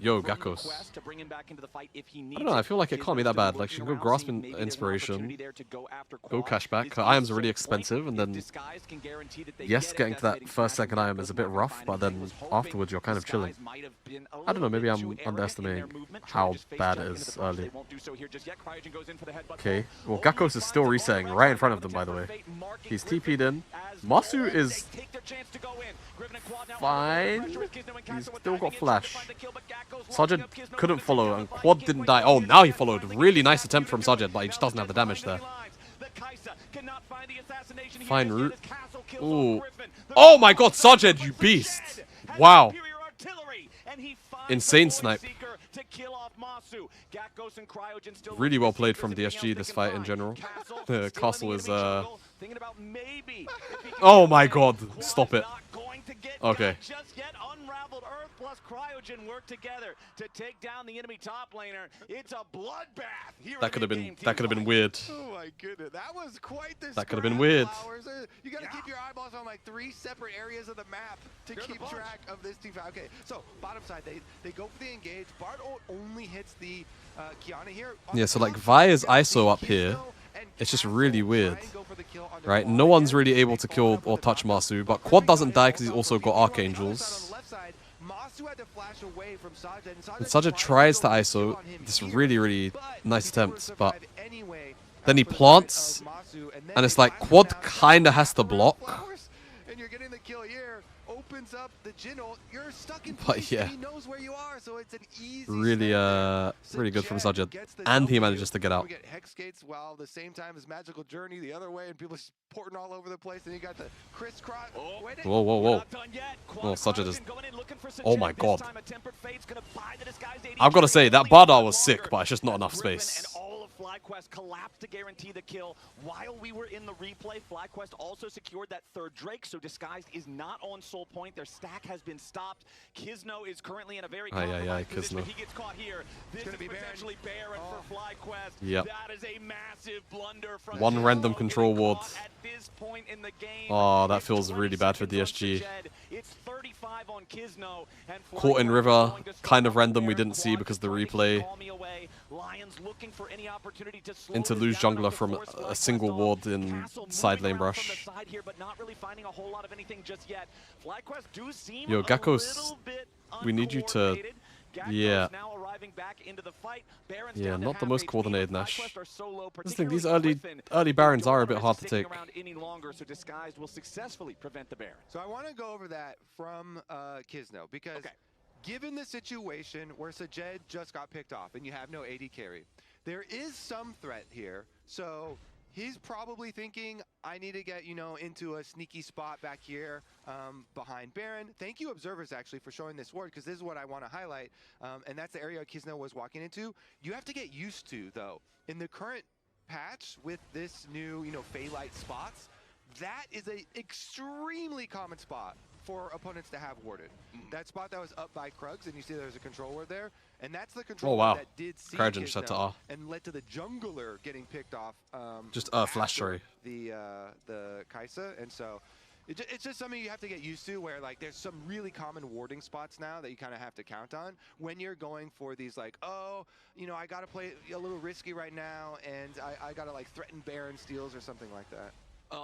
Yo, Gakkos. To bring him back into the fight if he I needs don't know, I feel like it Kizno's can't be that still bad. Like, she can go lurking grasp around, seeing maybe there's an inspiration, opportunity there to go after go Quad. cash back. This Her is items are so really point. expensive, and His then disguise can guarantee that they yes, get it. getting to that Devastating first flash second from item is a bit Goes rough, Mark but finally then was hoping afterwards you're kind of chilling. disguise might have been a I don't know, little maybe bit I'm too arrogant in their underestimating movement, trying to how just face bad check it into is the punch. They early. won't do so here just yet. Cryogen goes in for the headbutt Okay, ball. well, Gakkos is still resetting right in front of them, by the way. He's TP'd in. Masu is fine. He's still got flash. Sajid couldn't follow, and Quad didn't die. Oh, now he followed. Really nice attempt from Sajid, but he just doesn't have the damage there. Fine route. Ooh. Oh my god, Sajid, you beast. Wow. Insane snipe. Really well played from DSG this fight in general. The castle is oh my god, stop it. Okay. plus Cryogen work together to take down the enemy top laner. It's a bloodbath here. That could have been weird. Oh my goodness, that was quite the That could have been scrap, weird. Flowers. You got to keep your eyeballs on like 3 separate areas of the map to keep track of this team. Okay, so bottom side, they go for the engage. Bard only hits the Kiana here. Yeah, so like Vi's ISO up here. It's just really weird, right? No one's really able to kill or touch Masu, but Quad doesn't die because he's also got Archangels. And Sajid tries to ISO this really nice attempt, but then he plants, and it's like Quad kinda has to block. And you're getting the kill here. Opens up the Jingle. You're stuck in But place. yeah, He knows where you are, so it's an easy really good from Sajid, and he manages to get out. We get Hex Gates while the same time as Magical Journey the other way, and people just porting all over the place. And you got the crisscross. Oh, whoa. Oh, Sajid is. Oh my god. I've got to say, that Bardar was sick, but it's just not enough space. FlyQuest collapsed to guarantee the kill. While we were in the replay, FlyQuest also secured that third Drake, so Disguised is not on Soul Point. Their stack has been stopped. Kisno is currently in a very compromised position. If he gets caught here, this is potentially Baron for FlyQuest. Yep. That is a massive blunder from One random control ward. at this point in the game. Oh, that feels really bad for DSG. It's 35 on Kisno, and Caught in River, kind of random, we didn't see because of the replay. Lions looking for any opportunity to slow Into lose jungler from a single ward in side lane brush. Yo, Gakko's, we need you to, yeah, not the most coordinated Nash. This thing, these early Barons are a bit hard to take. So I want to go over that from Kisno, because given the situation where Sajed just got picked off and you have no AD carry, there is some threat here. So he's probably thinking, I need to get, into a sneaky spot back here behind Baron. Thank you, observers, actually, for showing this ward, because this is what I want to highlight. And that's the area Kisno was walking into. You have to get used to, though, in the current patch with this new, Phaelite spots, that is a extremely common spot for opponents to have warded. That spot that was up by Krugs, and you see there's a control ward there, and that's the control ward that did see Cryogen shut to R. and led to the jungler getting picked off. Just flash, sorry. The Kaisa, and so it's just something you have to get used to, where like there's some really common warding spots now that you kind of have to count on when you're going for these like, oh, I gotta play a little risky right now, and I gotta like threaten Baron steals or something like that.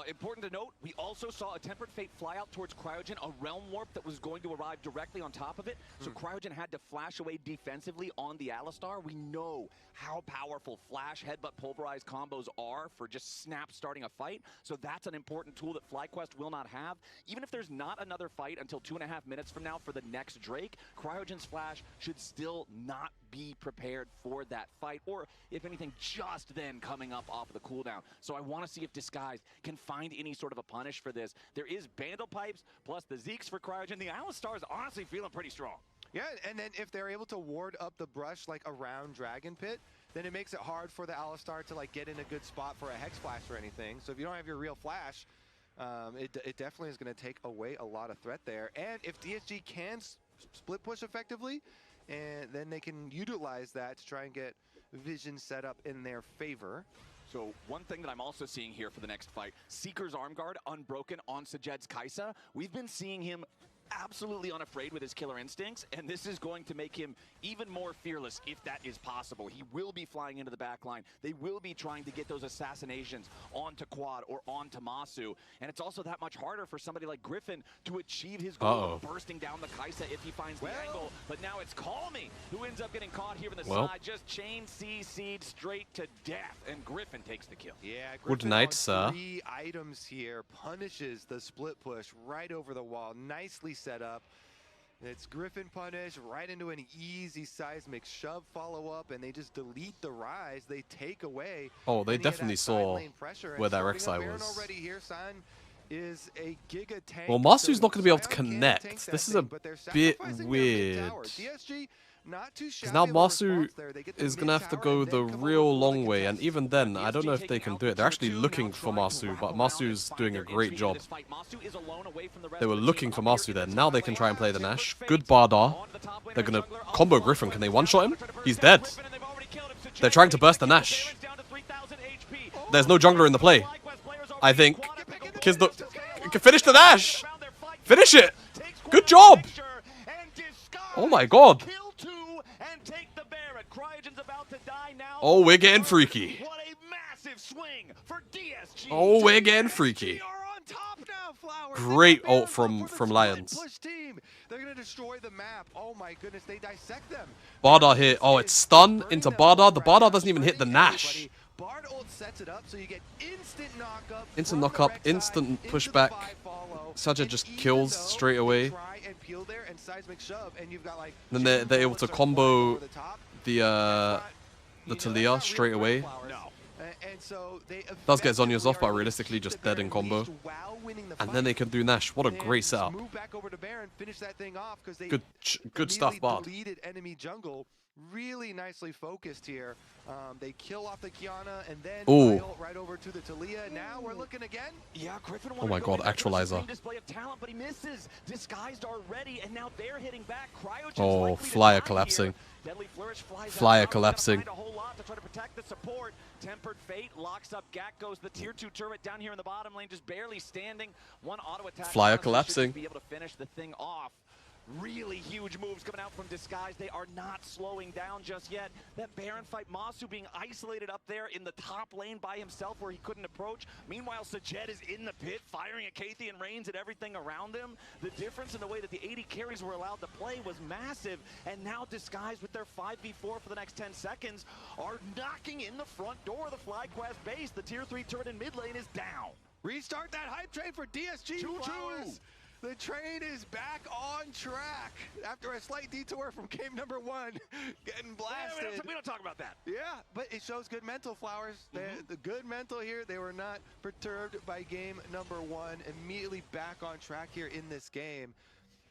Important to note, we also saw a Tempered Fate fly out towards Cryogen, a Realm Warp that was going to arrive directly on top of it. So Cryogen had to flash away defensively on the Alistar. We know how powerful Flash, Headbutt, Pulverize combos are for just snap starting a fight. So that's an important tool that FlyQuest will not have. Even if there's not another fight until 2.5 minutes from now for the next Drake, Cryogen's Flash should still not be prepared for that fight, or if anything, just then coming up off of the cooldown. So I want to see if Disguised can find any sort of a punish for this. There is Bandle Pipes plus the Zeeks for Cryogen. The Alistar is honestly feeling pretty strong. Yeah, and then if they're able to ward up the brush like around Dragon Pit, then it makes it hard for the Alistar to like get in a good spot for a Hex Flash or anything. So if you don't have your real Flash, it definitely is going to take away a lot of threat there. And if DSG can split push effectively, and then they can utilize that to try and get Vision set up in their favor. So one thing that I'm also seeing here for the next fight, Seeker's Arm Guard unbroken on Sajed's Kaisa. We've been seeing him absolutely unafraid with his killer instincts, and this is going to make him even more fearless if that is possible. He will be flying into the back line. They will be trying to get those assassinations onto Quad or onto Masu, and it's also that much harder for somebody like Griffin to achieve his goal of bursting down the Kaisa if he finds the angle. But now it's Calmy who ends up getting caught here in the side, just chain CC'd straight to death, and Griffin takes the kill. Yeah, good Griffin night, on sir. 3 items here, punishes the split push right over the wall, nicely set up. It's Griffin punish right into an easy seismic shove follow-up, and they just delete the rise. They take away. Oh, they definitely saw where that Rek'Sai Baron was. already here, San is a giga tank. Well, Masu's not going to be able to Sion can connect. tank that This is thing, a but they're bit sacrificing their weird. mid-tower. DSG, not too Because shabby now of a Masu response there. They get the is going to have to mid-tower go and the then come over real full long like way, and contest. even then, I don't know if they can do it. They're actually looking for Masu, but Masu's doing a great job. They were looking for Masu there. Now they can try and play the Nash. Good Bardar. They're going to combo Griffin. Can they one-shot him? He's dead. They're trying to burst the Nash. There's no jungler in the play. I think. Finish the Nash! Finish it! Good job! Oh my god. Oh, we're getting freaky. Oh, we're getting freaky. Great ult from Lions. They're gonna destroy the map. Oh my goodness, they dissect them. Bardar here. Oh, it's stun into Bardar. The Bardar doesn't even hit the Nash. Bard ult sets it up so you get instant knockup. Instant knockup, instant pushback. Saja just kills straight away. Then they're able to combo the Talia straight away. Does get Zhonya's off, but realistically just dead in combo. And then they can do Nash. What a great setup. Good stuff, Bard. Really nicely focused here. They kill off the Kiana and then right over to the Talia. Now we're looking again. Yeah, Griffin. Oh my god, actualizer. Display of talent, but he misses. Disguised already, and now they're hitting back. Oh, Flyer collapsing. Flyer collapsing. A whole lot to try to protect the support. Tempered Fate locks up. Gak goes the tier 2 turret down here in the bottom lane, just barely standing. One auto attack. Flyer collapsing. Be able to finish the thing off. Really huge moves coming out from Disguise. They are not slowing down just yet. That Baron fight, Masu being isolated up there in the top lane by himself where he couldn't approach. Meanwhile, Sajet is in the pit, firing at Kathy and Reigns and everything around him. The difference in the way that the 80 carries were allowed to play was massive. And now Disguise with their 5v4 for the next 10 seconds are knocking in the front door of the FlyQuest base. The tier 3 turret in mid lane is down. Restart that hype train for DSG. Flowers. The train is back on track after a slight detour from game number 1, getting blasted. Yeah, we don't talk about that. Yeah, but it shows good mental, Flowers. The good mental here. They were not perturbed by game number 1. Immediately back on track here in this game.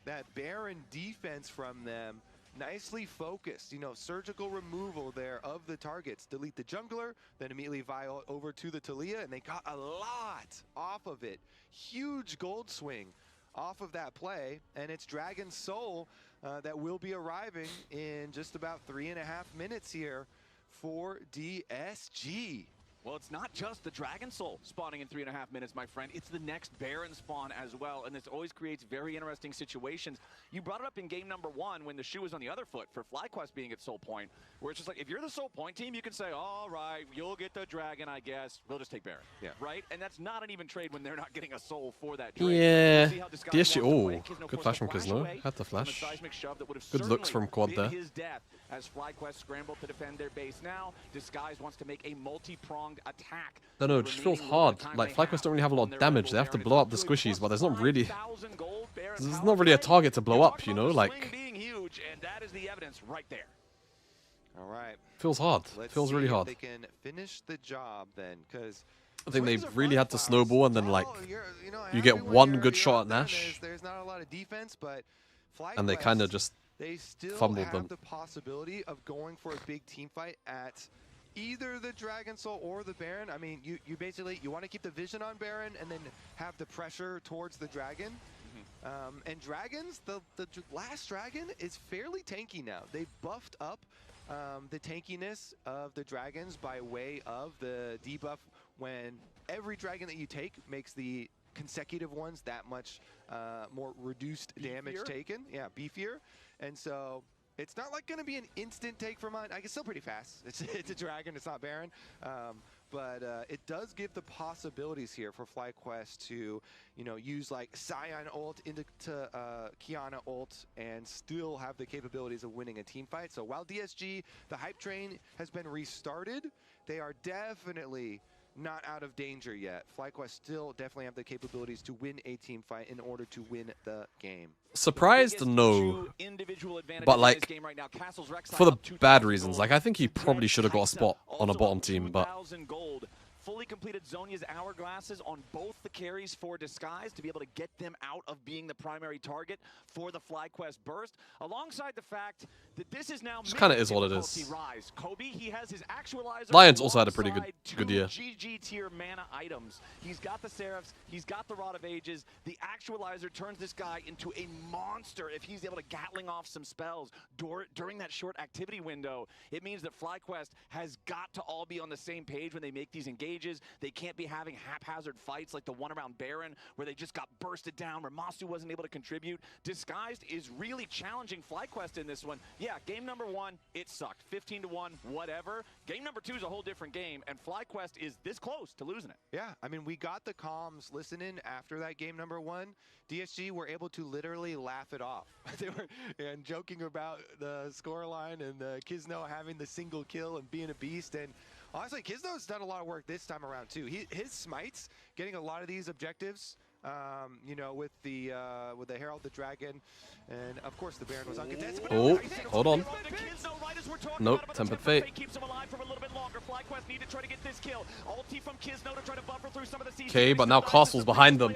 That Baron defense from them, nicely focused. You know, surgical removal there of the targets. Delete the jungler, then immediately vial over to the Talia, and they got a lot off of it. Huge gold swing off of that play, and it's Dragon Soul that will be arriving in just about 3.5 minutes here for DSG. Well, it's not just the Dragon Soul spawning in 3.5 minutes, my friend. It's the next Baron spawn as well, and this always creates very interesting situations. You brought it up in game number 1 when the shoe was on the other foot for FlyQuest being at Soul Point, where it's just like, if you're the Soul Point team, you can say, all right, you'll get the Dragon, I guess. We'll just take Baron, right? And that's not an even trade when they're not getting a Soul for that trade. Yeah, DSG, oh, good flash from Kizno. Had the flash. Good looks from Quad there. As FlyQuest scramble to defend their base now, Disguise wants to make a multi-pronged attack. No, it just feels hard. Like, FlyQuest don't really have a lot of damage. They have to blow up the squishies, but there's not really a target to blow up, you know? Like, being huge, and that is the evidence right there. All right. Feels hard. Feels really hard. They can finish the job then, because I think they really had to snowball, and then, like, you get one good shot at Nash, there's not a lot of defense, but and they kind of just they still fumbled have them. the possibility of going for a big team fight at either the Dragon Soul or the Baron. I mean, you basically, you want to keep the vision on Baron and then have the pressure towards the Dragon. And Dragons, the last Dragon is fairly tanky now. They buffed up the tankiness of the Dragons by way of the debuff when every Dragon that you take makes the consecutive ones that much more reduced damage taken. Yeah, beefier. And so it's not like going to be an instant take for mine. I guess still pretty fast. It's a Dragon, it's not Baron. But it does give the possibilities here for FlyQuest to, you know, use like Sion ult into Kiana ult and still have the capabilities of winning a team fight. So while DSG, the hype train has been restarted, they are definitely not out of danger yet. FlyQuest still definitely have the capabilities to win a team fight in order to win the game. Surprised? No. But, like, for the bad reasons. Like, I think he probably should have got a spot on a bottom team, but fully completed Zhonya's hourglasses on both the carries for Disguise to be able to get them out of being the primary target for the FlyQuest burst, alongside the fact that this is now Just kind of is what it difficulty is. rise. Kobe, he has his actualizer. Lions also had a pretty good alongside year. 2 GG tier mana items. He's got the Seraphs, he's got the Rod of Ages. The actualizer turns this guy into a monster if he's able to Gatling off some spells during that short activity window. It means that FlyQuest has got to all be on the same page when they make these engages. They can't be having haphazard fights like the one around Baron where they just got bursted down, where Masu wasn't able to contribute. Disguised is really challenging FlyQuest in this one. Yeah, game number 1, it sucked. 15-1, whatever. Game number 2 is a whole different game, and FlyQuest is this close to losing it. Yeah, I mean, we got the comms listening after that game number 1. DSG were able to literally laugh it off. They were and joking about the scoreline and Kizno having the single kill and being a beast. And honestly, Kizno's done a lot of work this time around too. His smites, getting a lot of these objectives, you know, with the Herald the Dragon, and of course the Baron was uncontested. Oh, hold on. Nope, Tempered Fate. Okay, but now Castle's behind them.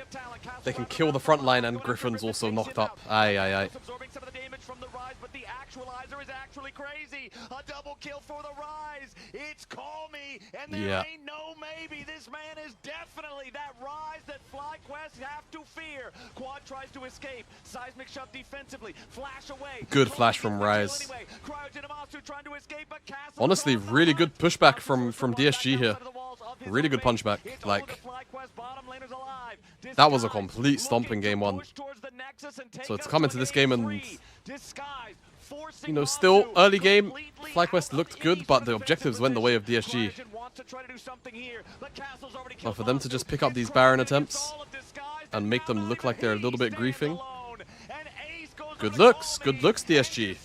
They can kill the front line, and Griffin's also knocked up. Aye, aye, aye. Absorbing some of the damage from the Rise, but the actualizer is actually crazy. A double kill for the Rise. It's Call Me, and there ain't no maybe. This man is definitely that Rise that FlyQuest have to fear. Quad tries to escape. Seismic shove defensively. Flash away. Good flash from Rise. Honestly, really good pushback from DSG here. Really good punchback. Like, that was a complete stomp in game 1. So it's come into this game and, you know, still early game, FlyQuest looked good, but the objectives went the way of DSG. But for them to just pick up these Baron attempts and make them look like they're a little bit griefing. Good looks, DSG.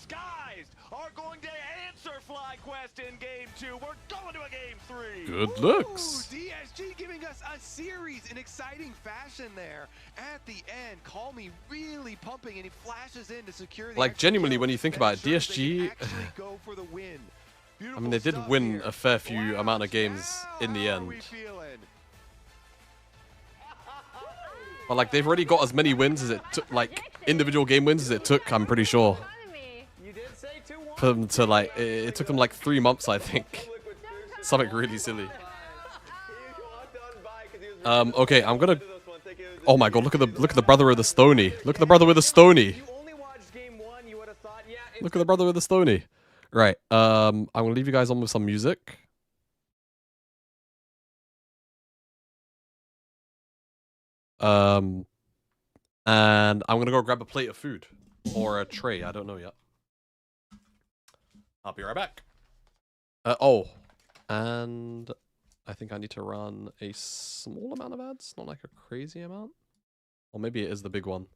Good looks. DSG giving us a series in exciting fashion there. At the end, Call Me really pumping, and he flashes in to secure the like, genuinely, when you think about it, DSG, go for the win. I mean, they did win a fair few amount of games in the end. But, like, they've already got as many wins as it took, like, individual game wins as it took, I'm pretty sure. For them to, like, it took them, like, 3 months, I think. Something really silly. Okay, I'm gonna... Oh my god, look at the brother with the Stony. Look at the brother with the Stony. Look at the brother with the Stony. Right, I'm gonna leave you guys on with some music. And I'm gonna go grab a plate of food. Or a tray, I don't know yet. I'll be right back. Oh, and I think I need to run a small amount of ads, not like a crazy amount. Or maybe it is the big one.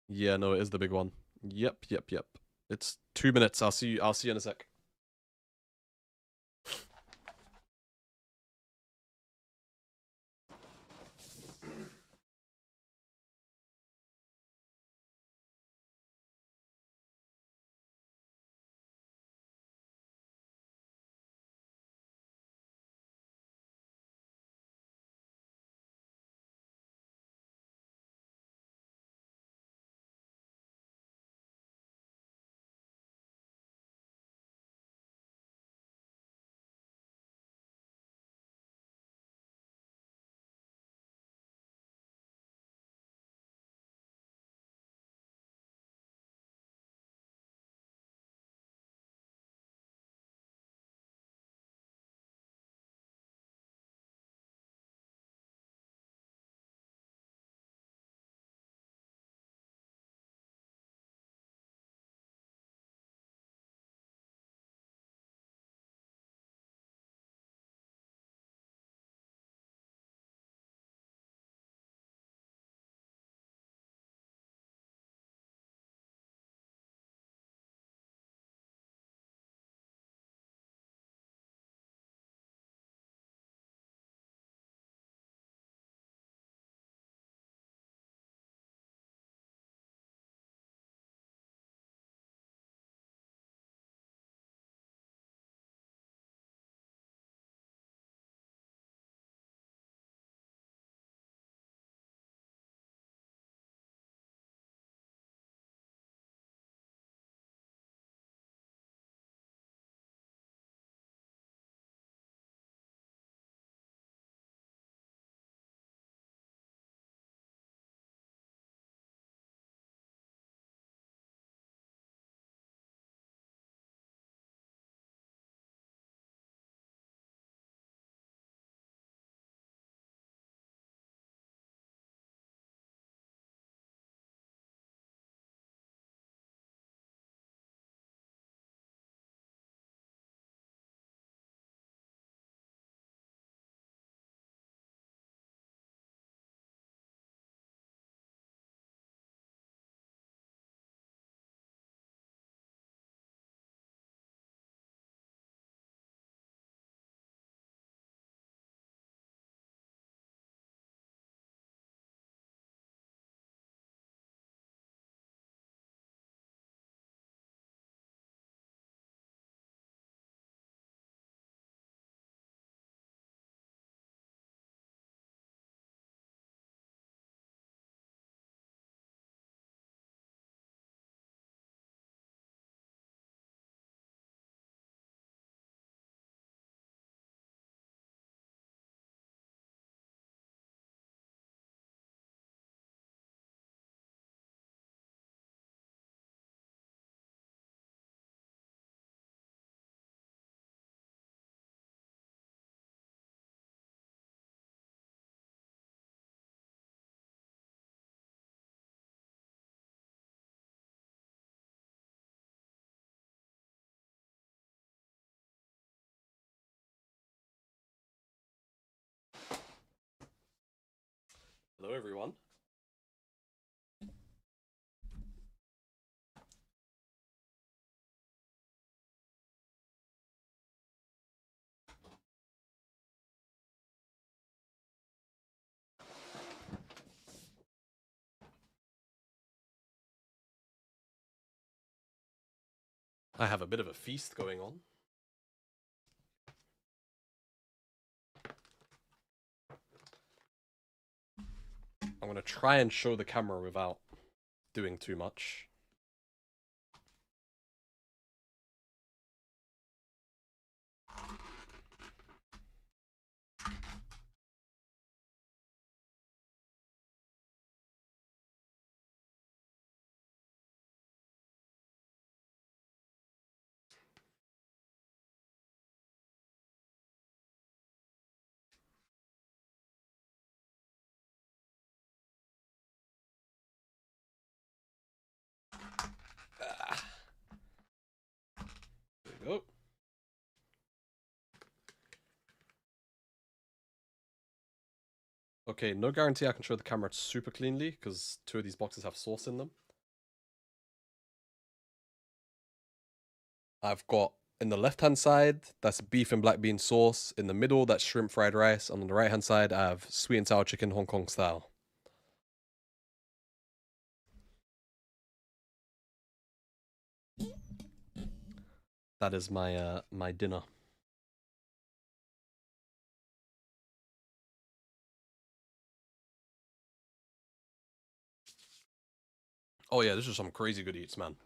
Yeah, no, it is the big one. Yep. It's 2 minutes. I'll see you in a sec. Hello, everyone. I have a bit of a feast going on. I'm going to try and show the camera without doing too much. There we go. Okay, no guarantee I can show the camera super cleanly, because 2 of these boxes have sauce in them. I've got, in the left-hand side, that's beef and black bean sauce. In the middle, that's shrimp fried rice. And on the right-hand side, I have sweet and sour chicken Hong Kong style. That is my my dinner. Oh yeah, this is some crazy good eats, man.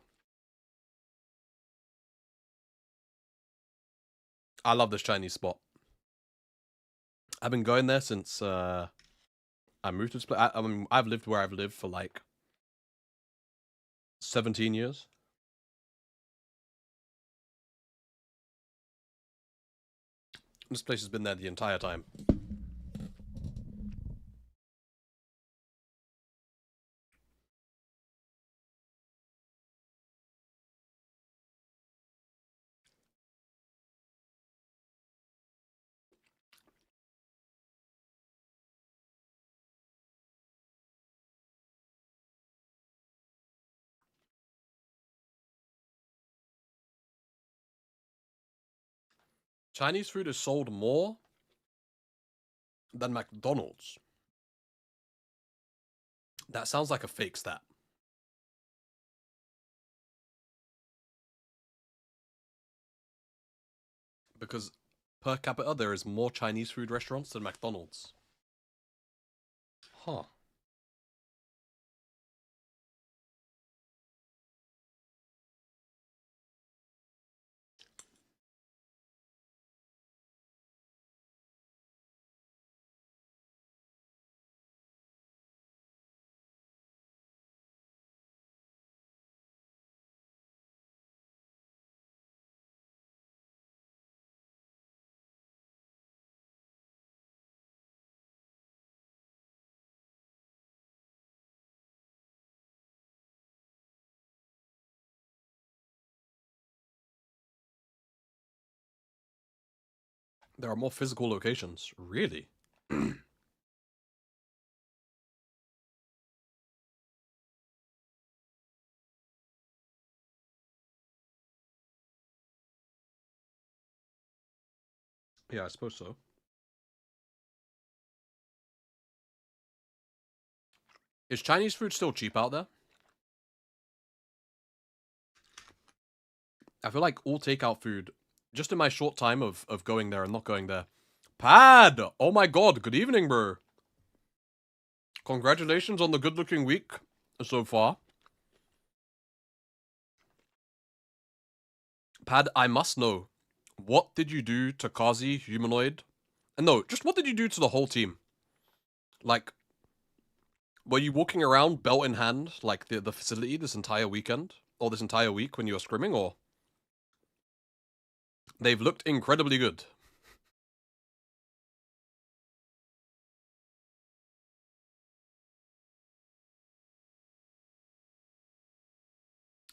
I love this Chinese spot. I've been going there since I moved to this place. I mean, I've lived where I've lived for like 17 years. This place has been there the entire time. Chinese food is sold more than McDonald's. That sounds like a fake stat. Because per capita, there is more Chinese food restaurants than McDonald's. Huh. There are more physical locations. Really? Yeah, I suppose so. Is Chinese food still cheap out there? I feel like all takeout food, just in my short time of going there and not going there. Pad! Oh my god, good evening, bro. Congratulations on the good-looking week so far. Pad, I must know, what did you do to Kazi, Humanoid? And no, just what did you do to the whole team? Like, were you walking around belt in hand, like the facility this entire weekend? Or this entire week when you were scrimming, or? They've looked incredibly good.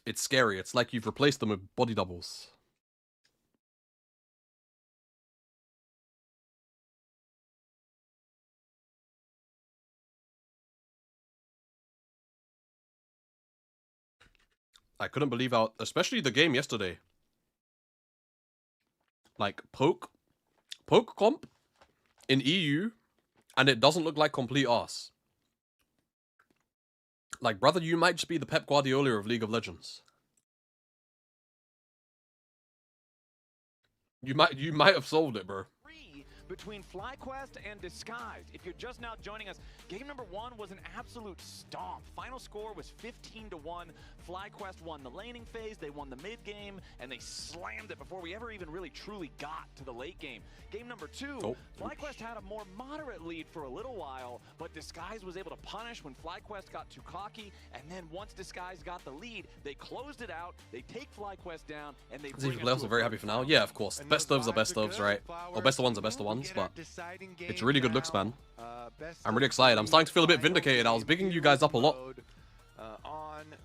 It's scary. It's like you've replaced them with body doubles. I couldn't believe how, especially the game yesterday. Like, poke comp in EU, and it doesn't look like complete arse. Like, brother, you might just be the Pep Guardiola of League of Legends. You might have solved it, bro. Between FlyQuest and Disguised. If you're just now joining us, game number 1 was an absolute stomp. Final score was 15-1. FlyQuest won the laning phase, they won the mid game, and they slammed it before we ever even really truly got to the late game. Game number 2, FlyQuest had a more moderate lead for a little while, but Disguised was able to punish when FlyQuest got too cocky, and then once Disguised got the lead, they closed it out, they take FlyQuest down, and they bring players are very happy for now. Yeah, of course. Best ofs are best ofs, right? Or best of ones are best of ones, but it's really good looks, man. I'm really excited. I'm starting to feel a bit vindicated. I was bigging you guys up a lot.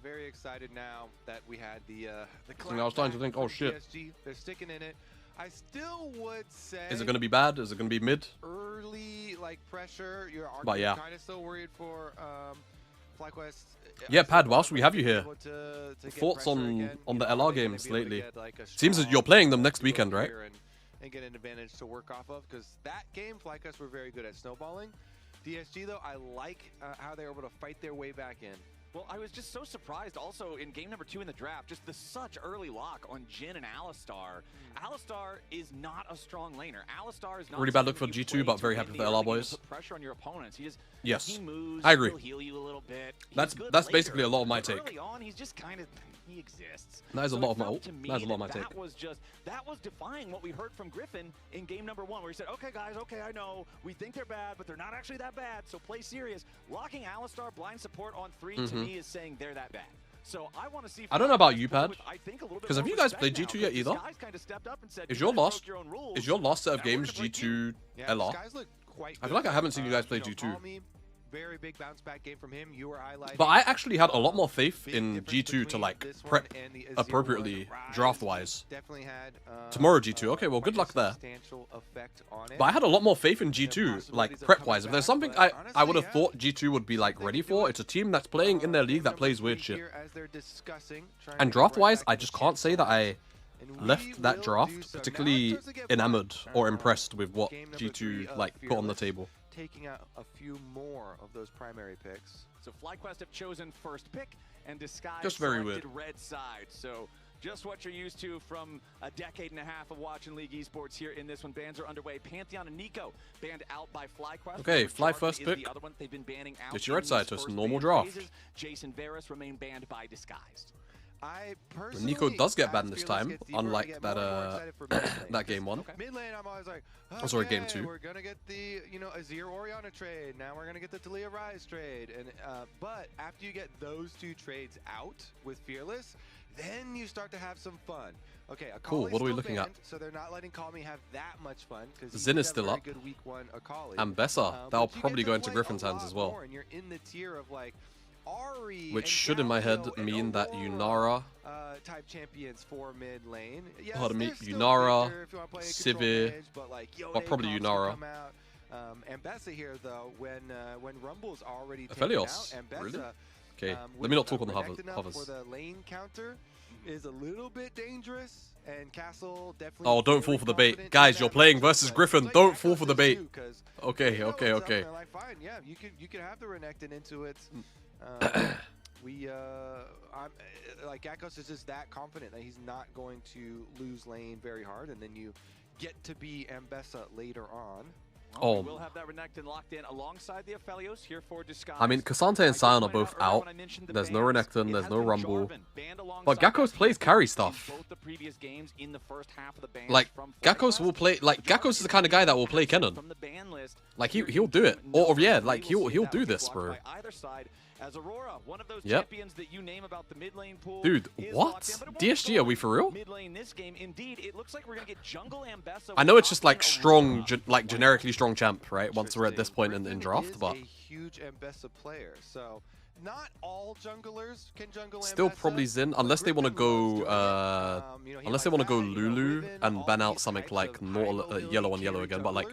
Very excited now that we had the I was starting to think, oh shit. DSG, they're sticking in it. I still would say, is it going to be bad? Is it going to be mid? Early like pressure. You're yeah, kind of still worried for FlyQuest. Yeah, Pad, whilst we have you here, thoughts on the LR games lately? Seems that you're playing them next weekend, right? And get an advantage to work off of, because that game, FlyQuest were very good at snowballing. DSG, though, I like how they were able to fight their way back in. Well, I was just so surprised also in game number 2 in the draft, just the such early lock on Jhin and Alistar. Alistar is not a strong laner. Alistar is not really bad look for G2, but very happy for the LR boys. Put pressure on your opponents. He just, yes, he moves, I agree. He'll heal you a little bit. That's basically a lot of my take. Early on, he's just kind of, he exists. That is a lot of my take. That was defying what we heard from Griffin in game number 1, where he said, okay guys, okay, I know, we think they're bad, but they're not actually that bad, so play serious. Locking Alistar blind support on 3 to me is saying they're that bad. So I want to see. I don't know about you, Pad, because have you guys played G2 yet either? Is your last set of games G2 LR? I feel like I haven't seen you guys play G2. Very big bounce back game from him. You were highlighting. But I actually had a lot more faith in G2 to like prep appropriately draft-wise. Definitely had tomorrow G2. Okay, well, good luck there. But I had a lot more faith in G2, like prep-wise. If there's something I would have thought G2 would be like ready for, it's a team that's playing in their league that plays weird shit. And draft-wise, I just can't say that I left that draft particularly enamored or impressed with what G2 like put on the table. Taking out a few more of those primary picks. So FlyQuest have chosen first pick, and Disguise just very selected weird. red side. So just what you're used to from a decade and a half of watching League Esports here in this one. Bans are underway. Pantheon and Nico banned out by FlyQuest. Okay, Fly first pick. The other one they've been banning out. It's your red side, so it's a normal draft. Jason Varus remain banned by Disguised. Nico does get banned this time, unlike that that game 1. Mid lane, I'm always like, okay, sorry, game 2. We're gonna get the Azir Orianna trade. Now we're gonna get the Talia Rise trade, and but after you get those 2 trades out with Fearless, then you start to have some fun. Okay, cool. What are we looking at? So they're not letting Call Me have that much fun because Zin is still up. And Bessa, that'll probably go into Griffin's hands as well. And you're in the tier of like Ari, which should in my head mean that Yunara type champions for mid lane. Yes, pardon me, Yunara, Sivir, but probably Yunara. And Bessa here though, when Rumble's already Aphelios, really? Okay, let me not talk on the hovers. For the lane counter is a little bit dangerous, and Castle definitely. Oh, don't fall for the bait, guys! You're playing versus Griffin. Don't fall for the bait. Okay, okay, okay. Like, fine, yeah, you could have the Renekton into it. Like Gakkos is just that confident that he's not going to lose lane very hard, and then you get to be Ambessa later on. Oh, we'll have that Renekton locked in alongside the Aphelios here for Disguise. I mean, Cassante and Sion are both out. There's no Renekton, there's no Rumble. But Gakkos plays carry stuff. Like, Gakkos will play, like, Gakkos is the kind of guy that will play Kennen. Like, he'll do it. Or yeah, like, he'll do this, bro. As Aurora, one of those champions that you name about the mid lane pool. Dude, what? DSG, are we for real? Mid lane this game, indeed, it looks like we're gonna get jungle Ambessa. I know it's just like strong, like generically strong champ, right? Once we're at this point in draft, but a huge Ambessa player, so not all junglers can jungle still Ambessa, probably Zin, unless they want to go, Lulu and ban out something like Nautilus, yellow on yellow again, but like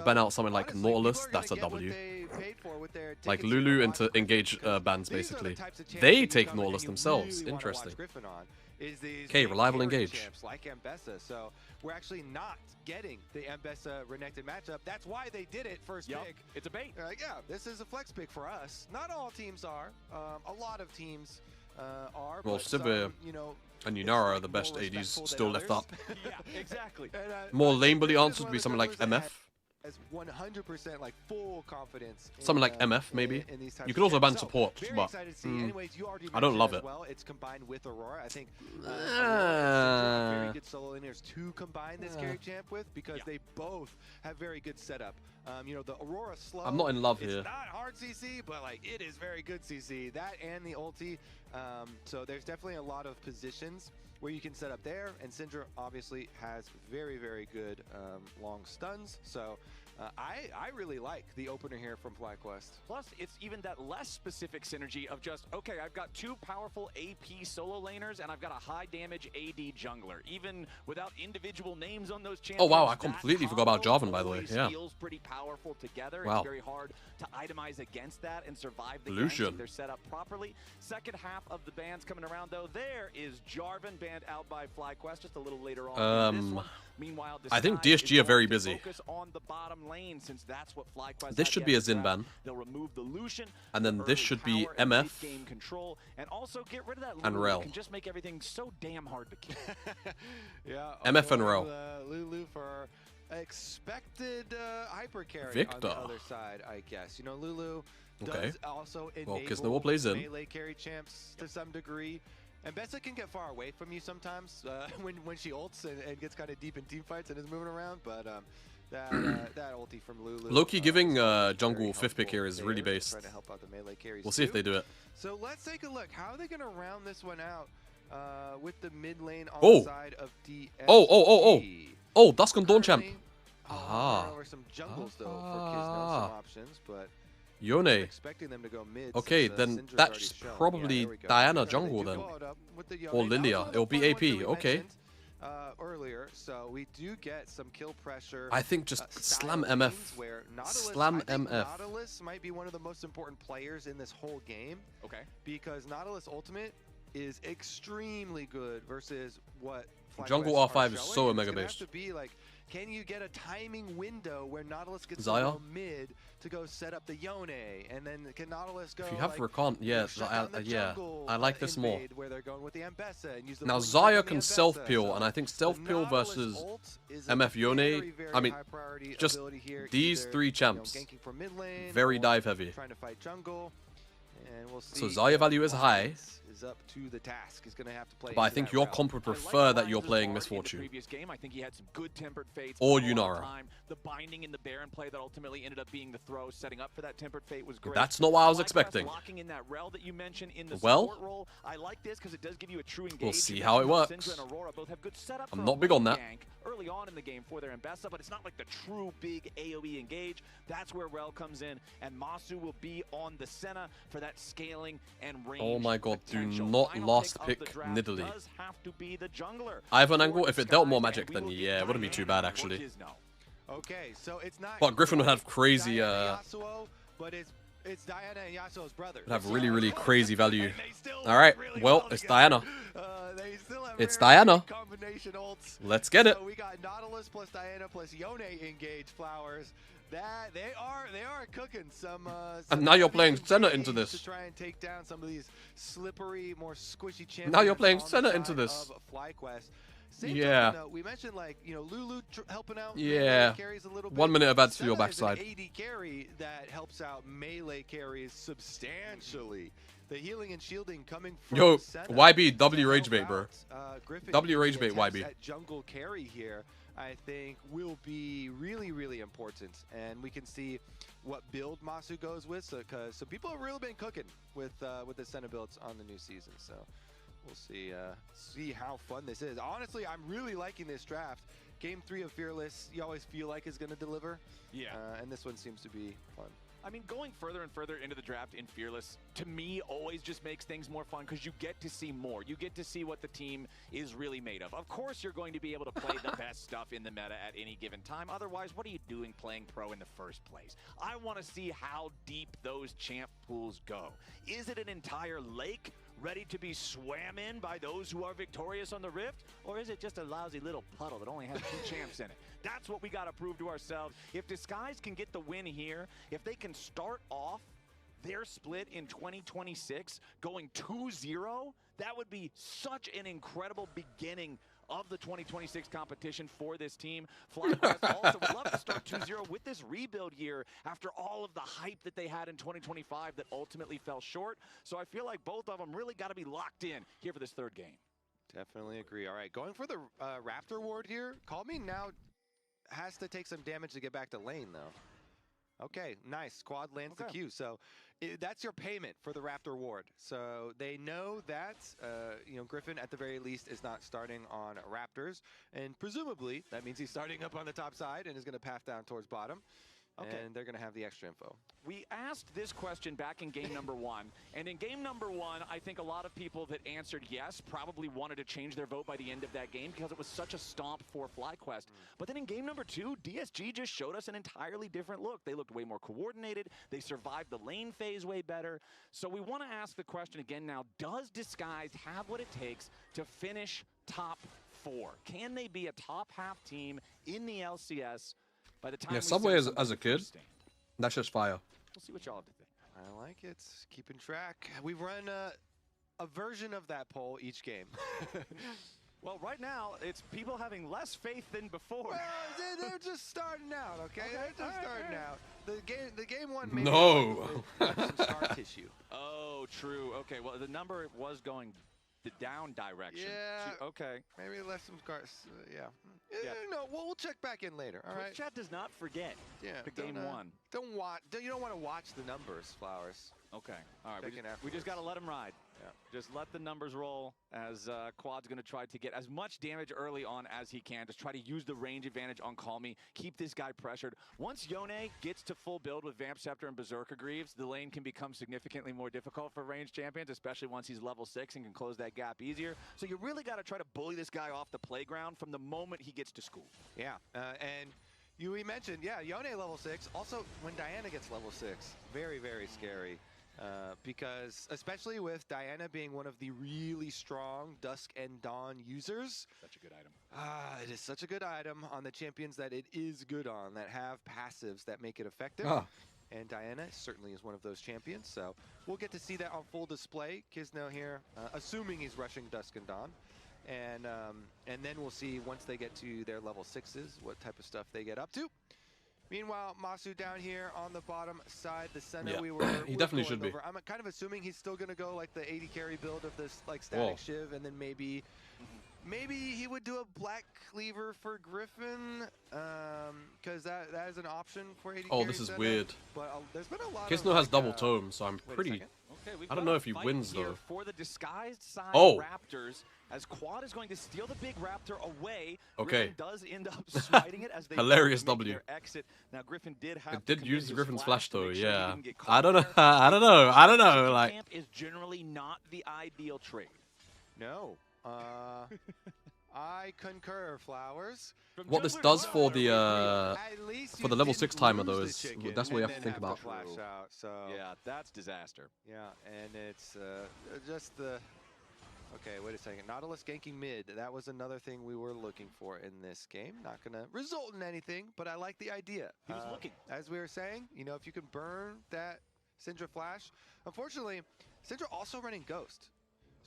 ban out something like Nautilus. That's a W. paid for with their like tickets here Lulu to into watch Griffin, engage because bans, these are the basically. types of champs They that you take come in Nautilus and you themselves. really wanna watch Interesting. Griffin on. Is these Okay, big reliable carry engage. champs like Mbessa. So we're actually not getting the Mbessa Renekton matchup. That's why they did it first pick. It's a bait. They're like, yeah, this is a flex pick for us. Not all teams are. A lot of teams are. Well, but Sivir some, you know, and it's, Yunara are like, the best more ADs respectful still than left others. up. Yeah, exactly. And, More but lame bully Griffin is answers would one be of the something like junglers that MF. has 100% like full confidence. Something in, like MF, maybe. in these types You of could also ban champs. So, support, very but excited to see. Anyways, you already I don't mentioned love as it. Well, it's combined with Aurora. I think Aurora and very good solo laners to combine this carry champ with because they both have very good setup. You know, the Aurora slow. I'm not in love it's here. not hard CC, but like it is very good CC. That and the ulti. So there's definitely a lot of positions where you can set up there, and Syndra obviously has very, very good long stuns. So I really like the opener here from FlyQuest. Plus, it's even that less specific synergy of just, okay, I've got two powerful AP solo laners, and I've got a high damage AD jungler. Even without individual names on those champions. Oh, wow, I that completely forgot about combo Jarvan, by the way. always Yeah. feels pretty powerful together. Wow. It's very hard to itemize against that and survive the Lucian. ganks if they're set up properly. Second half of the bans coming around, though. There is Jarvan banned out by FlyQuest just a little later on in this one. Meanwhile, I think Disguise DSG are is very going to busy. focus on the bottom lane since that's what FlyQuest This has should yet be a to Xin grab. ban. They'll remove the Lucian, And then the this early should be power and MF late game control, and also get rid of that and Lulu Rel. that can just make everything so damn hard to kill. Yeah. MF and Rel. Rel. Lulu for expected hyper carry Victor. on the other side, I guess. You know, Lulu Okay. does also Well, enable Kisnell plays in. melee carry champs to some degree. And Bessa can get far away from you sometimes when she ults and gets kind of deep in team fights and is moving around. But that ulti from Lulu. Low-key giving very jungle 5th pick helpful here is really there, based. trying to help out the melee carries We'll see if too. they do it. So let's take a look. How are they going to round this one out with the mid lane on Oh. the side of DSG? Oh, Dusk and Dawn champ. Currently, Ah. Over some jungles though for Kisno, some options, but Yone. expecting them to go mid. Okay, since, then Syndra's that's already shown. probably there we go. Diana They jungle do then. follow it up with the Yone. Or That was Lilia. one of the It'll be fun ones AP, that we okay. mentioned, earlier, so we do get some kill pressure. I think just slam style MF. lanes where Nautilus, Slam I think MF. Nautilus might be one of the most important players in this whole game. Okay. Because Nautilus Ultimate is extremely good versus what Jungle FlyQuest R5 are is showing, so and it's Omega gonna based. have to be like, can you get a timing window where Nautilus gets to Xayah? go mid to go set up the Yone, and then can Nautilus go? If you have like, Rakan, yeah, shut down the yeah, jungle, I like this more. invade where they're going with the Mbessa and use the Now blink on Xayah the can Mbessa, self-peel, so and I think the self-peel Nautilus versus ult is a MF Yone, very, very I mean, high priority just ability here, these either, three champs, ganking from mid lane very or dive heavy. trying to fight jungle, and we'll see. So Xayah value is high. Is up to the task. He's going to have to play. But I into think that your route. comp would I like prefer that you're Alliance's playing art in the Misfortune. previous game. I think he had some good tempered fates Or all the Yunara. time. The binding in the Baron play that ultimately ended up being the throw, setting up for that tempered fate was great. That's not what I was FlyQuest expecting. Locking in that Rel that you mentioned in the Well, support role. I like this because it does give you a true engage. we'll see You how it mentioned works. Syndra and Aurora both have good setup I'm for a not big on lane that. gank early on in the game for their Mbessa, but it's not like the true big AoE engage. That's where Rel comes in, and Masu will be on the Senna for that scaling and range. Oh my god, do potential. not Final last pick of pick the draft Nidalee. does have to be the jungler. Ivan For Angle, if it dealt more Disguise, magic, and we then will get yeah, it wouldn't be too Diana bad or actually. Kisno. Okay, so it's not. But Griffin would have crazy, Diana and Yasuo, but it's Diana and Yasuo's brother. would have really, really crazy value. And they still All right, work really well, it's together. Diana. They still have It's very Diana. good combination ults. Let's get it. So we got Nautilus plus Diana plus Yone engage flowers. That they are cooking some. And now you're heavy playing Senna engage into this. to try and take down some of these slippery, more squishy champions. Now you're playing on the Senna side into this. of FlyQuest. Same Yeah. token, though, we mentioned like Lulu helping out. Yeah. melee carries a little bit. 1 minute of ads for your Senna is an backside. AD carry that helps out melee carries substantially. The healing and shielding coming from Yo, Senna YB, to W help rage bait, bro. out, Griffin W rage attempts bait, YB. at jungle carry here, I think, will be really, really important. And we can see what build Masu goes with, because some people have really been cooking with the Senna builds on the new season. So we'll see how fun this is. Honestly, I'm really liking this draft. Game 3 of Fearless, you always feel like is going to deliver. Yeah. And this one seems to be fun. I mean, going further and further into the draft in Fearless, to me, always just makes things more fun because you get to see more. You get to see what the team is really made of. Of course, you're going to be able to play the best stuff in the meta at any given time. Otherwise, what are you doing playing pro in the first place? I want to see how deep those champ pools go. Is it an entire lake ready to be swam in by those who are victorious on the Rift? Or is it just a lousy little puddle that only has 2 champs in it? That's what we got to prove to ourselves. If Disguise can get the win here, if they can start off their split in 2026 going 2-0, that would be such an incredible beginning of the 2026 competition for this team. FlyQuest also would love to start 2-0 with this rebuild year after all of the hype that they had in 2025 that ultimately fell short. So I feel like both of them really got to be locked in here for this 3rd game. Definitely agree. All right, going for the Raptor ward here. Call Me now has to take some damage to get back to lane, though. Okay, nice. Quad lands the Q. So that's your payment for the Raptor ward. So they know that, you know, Griffin at the very least is not starting on Raptors. And presumably that means he's starting up on the top side and is going to path down towards bottom. Okay. And they're going to have the extra info. We asked this question back in game number 1. And in game number 1, I think a lot of people that answered yes probably wanted to change their vote by the end of that game because it was such a stomp for FlyQuest. But then in game number 2, DSG just showed us an entirely different look. They looked way more coordinated. They survived the lane phase way better. So we want to ask the question again now, does Disguise have what it takes to finish top 4? Can they be a top half team in the LCS? By the time Yeah, Subway as a kid, that's just fire. We'll see what y'all have to think. I like it. Keeping track. We've run a version of that poll each game. Well, right now, it's people having less faith than before. Well, they're just starting out, okay? They're just starting out. The game 1 maybe no. some scar tissue. Oh, true. Okay, well, the number was going the down direction. Yeah. Okay. Maybe left some scars. Yeah. No, we'll check back in later. All right. Chat does not forget. Yeah. The game 1. You don't want to watch the numbers, Flowers. Okay. All right. We just got to let them ride. Yeah. Just let the numbers roll as Quad's going to try to get as much damage early on as he can. Just try to use the range advantage on Call Me. Keep this guy pressured. Once Yone gets to full build with Vamp Scepter and Berserker Greaves, the lane can become significantly more difficult for ranged champions, especially once he's level 6 and can close that gap easier. So you really got to try to bully this guy off the playground from the moment he gets to school. Yeah. And we mentioned, Yone level 6. Also, when Diana gets level 6, very, very scary. Because especially with Diana being one of the really strong Dusk and Dawn users. Such a good item. It is such a good item on the champions that it is good on, that have passives that make it effective. And Diana certainly is one of those champions, so we'll get to see that on full display. Kisno here, assuming he's rushing Dusk and Dawn. And then we'll see once they get to their level 6s, what type of stuff they get up to. Meanwhile, Masu down here on the bottom side, the center he definitely should be. I'm kind of assuming he's still going to go like the 80 carry build of this like static shiv, and then maybe he would do a black cleaver for Griffin, because that is an option for 80 carry. Oh, this is weird. But there's been a lot Kisno has double tome, so I'm pretty... I don't know if he wins though. For the disguised side Raptors, as Quad is going to steal the big Raptor away. Okay. Griffin does end up smiting it as they hilarious W. Exit. Now Griffin did have. It did use Griffin's flash though. Yeah. I don't know. I don't know. Like. Camp is generally not the ideal trade. No. I concur, Flowers. What this does for the level 6 timer though is that's what you have to think about. Flash out, so yeah, that's disaster. Yeah, and it's just the. Okay, wait a second. Nautilus ganking mid. That was another thing we were looking for in this game. Not gonna result in anything, but I like the idea. He was looking. As we were saying, you know, if you can burn that Syndra flash. Unfortunately, Syndra also running Ghost.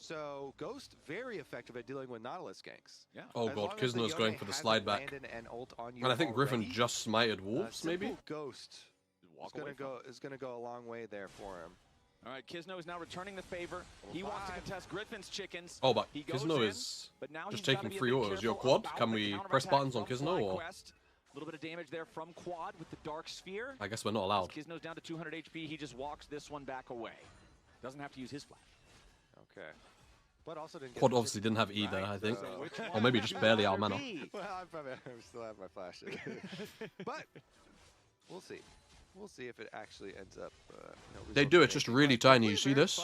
So Ghost very effective at dealing with Nautilus ganks. Yeah. Oh god, Kisno's going for the slide back. And I think Griffin just smited Wolves, maybe? Ghost is gonna go a long way there for him. All right, Kisno is now returning the favor. He wants to contest Griffin's chickens. Oh, but Kisno is just taking 3 autos. Your Quad? Can we press buttons on Kisno or? A little bit of damage there from Quad with the Dark Sphere. I guess we're not allowed. Kisno's down to 200 HP. He just walks this one back away. Doesn't have to use his flash. Okay. But also didn't get Quad obviously didn't have either, I think. Or maybe just barely out of mana. Well, I still have my flash. But we'll see. We'll see if it actually ends up. They do. It's just really tiny. You see this?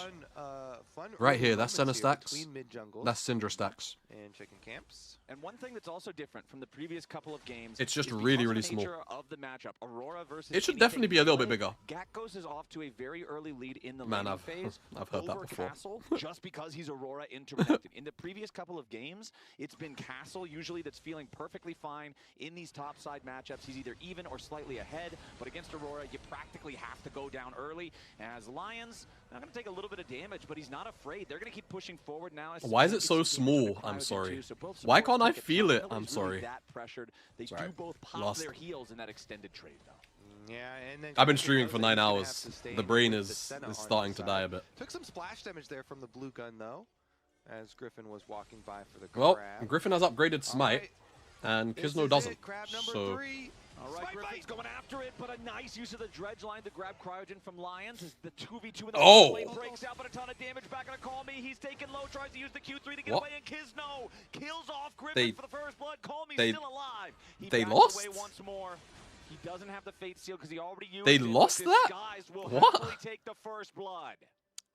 Fun Right early here, that's center moments here stacks. between mid-jungles That's Syndra stacks. and chicken camps. And one thing that's also different from the previous couple of games, It's just is really, because really of the small. nature of the matchup, Aurora versus It should anything definitely be a little bit melee, bigger. Gakkos is off to a very early lead in the Man, laning I've phase heard that over before. Castle just because he's Aurora interconnected. In the previous couple of games, it's been Castle usually that's feeling perfectly fine in these top side matchups. He's either even or slightly ahead, but against Aurora, you practically have to go down early. As Lions, not going to take a little bit of damage, but he's not afraid. They're going to keep pushing forward now. Why is it so small? I'm sorry. Why can't I feel it? I'm sorry. That pressured. They do both pop Lost. their heels in that extended trade, though. Yeah, and then I've been Griffin streaming knows for that 9 he's gonna have hours. to stay The brain with the is Senna on starting his to die a side. bit. Took some splash damage there from the blue gun, though, as Griffin was walking by for the Well, grab. Griffin has upgraded Smite, Alright, and this Kisno is doesn't. it, Crab number So 3. All right, Griffin's going after it, but a nice use of the dredge line to grab Cryogen from Lions as the 2v2 in the Oh! lane breaks out, but a ton of damage back on a Call Me. He's taking low, tries to use the Q3 to get What? away, and Kisno kills off Griffin They- for the first blood. Call Me they- still alive. He they backs lost? away once more. He doesn't have the Fate Seal because he already used They it, but lost that? Disguised will What? happily take the first blood.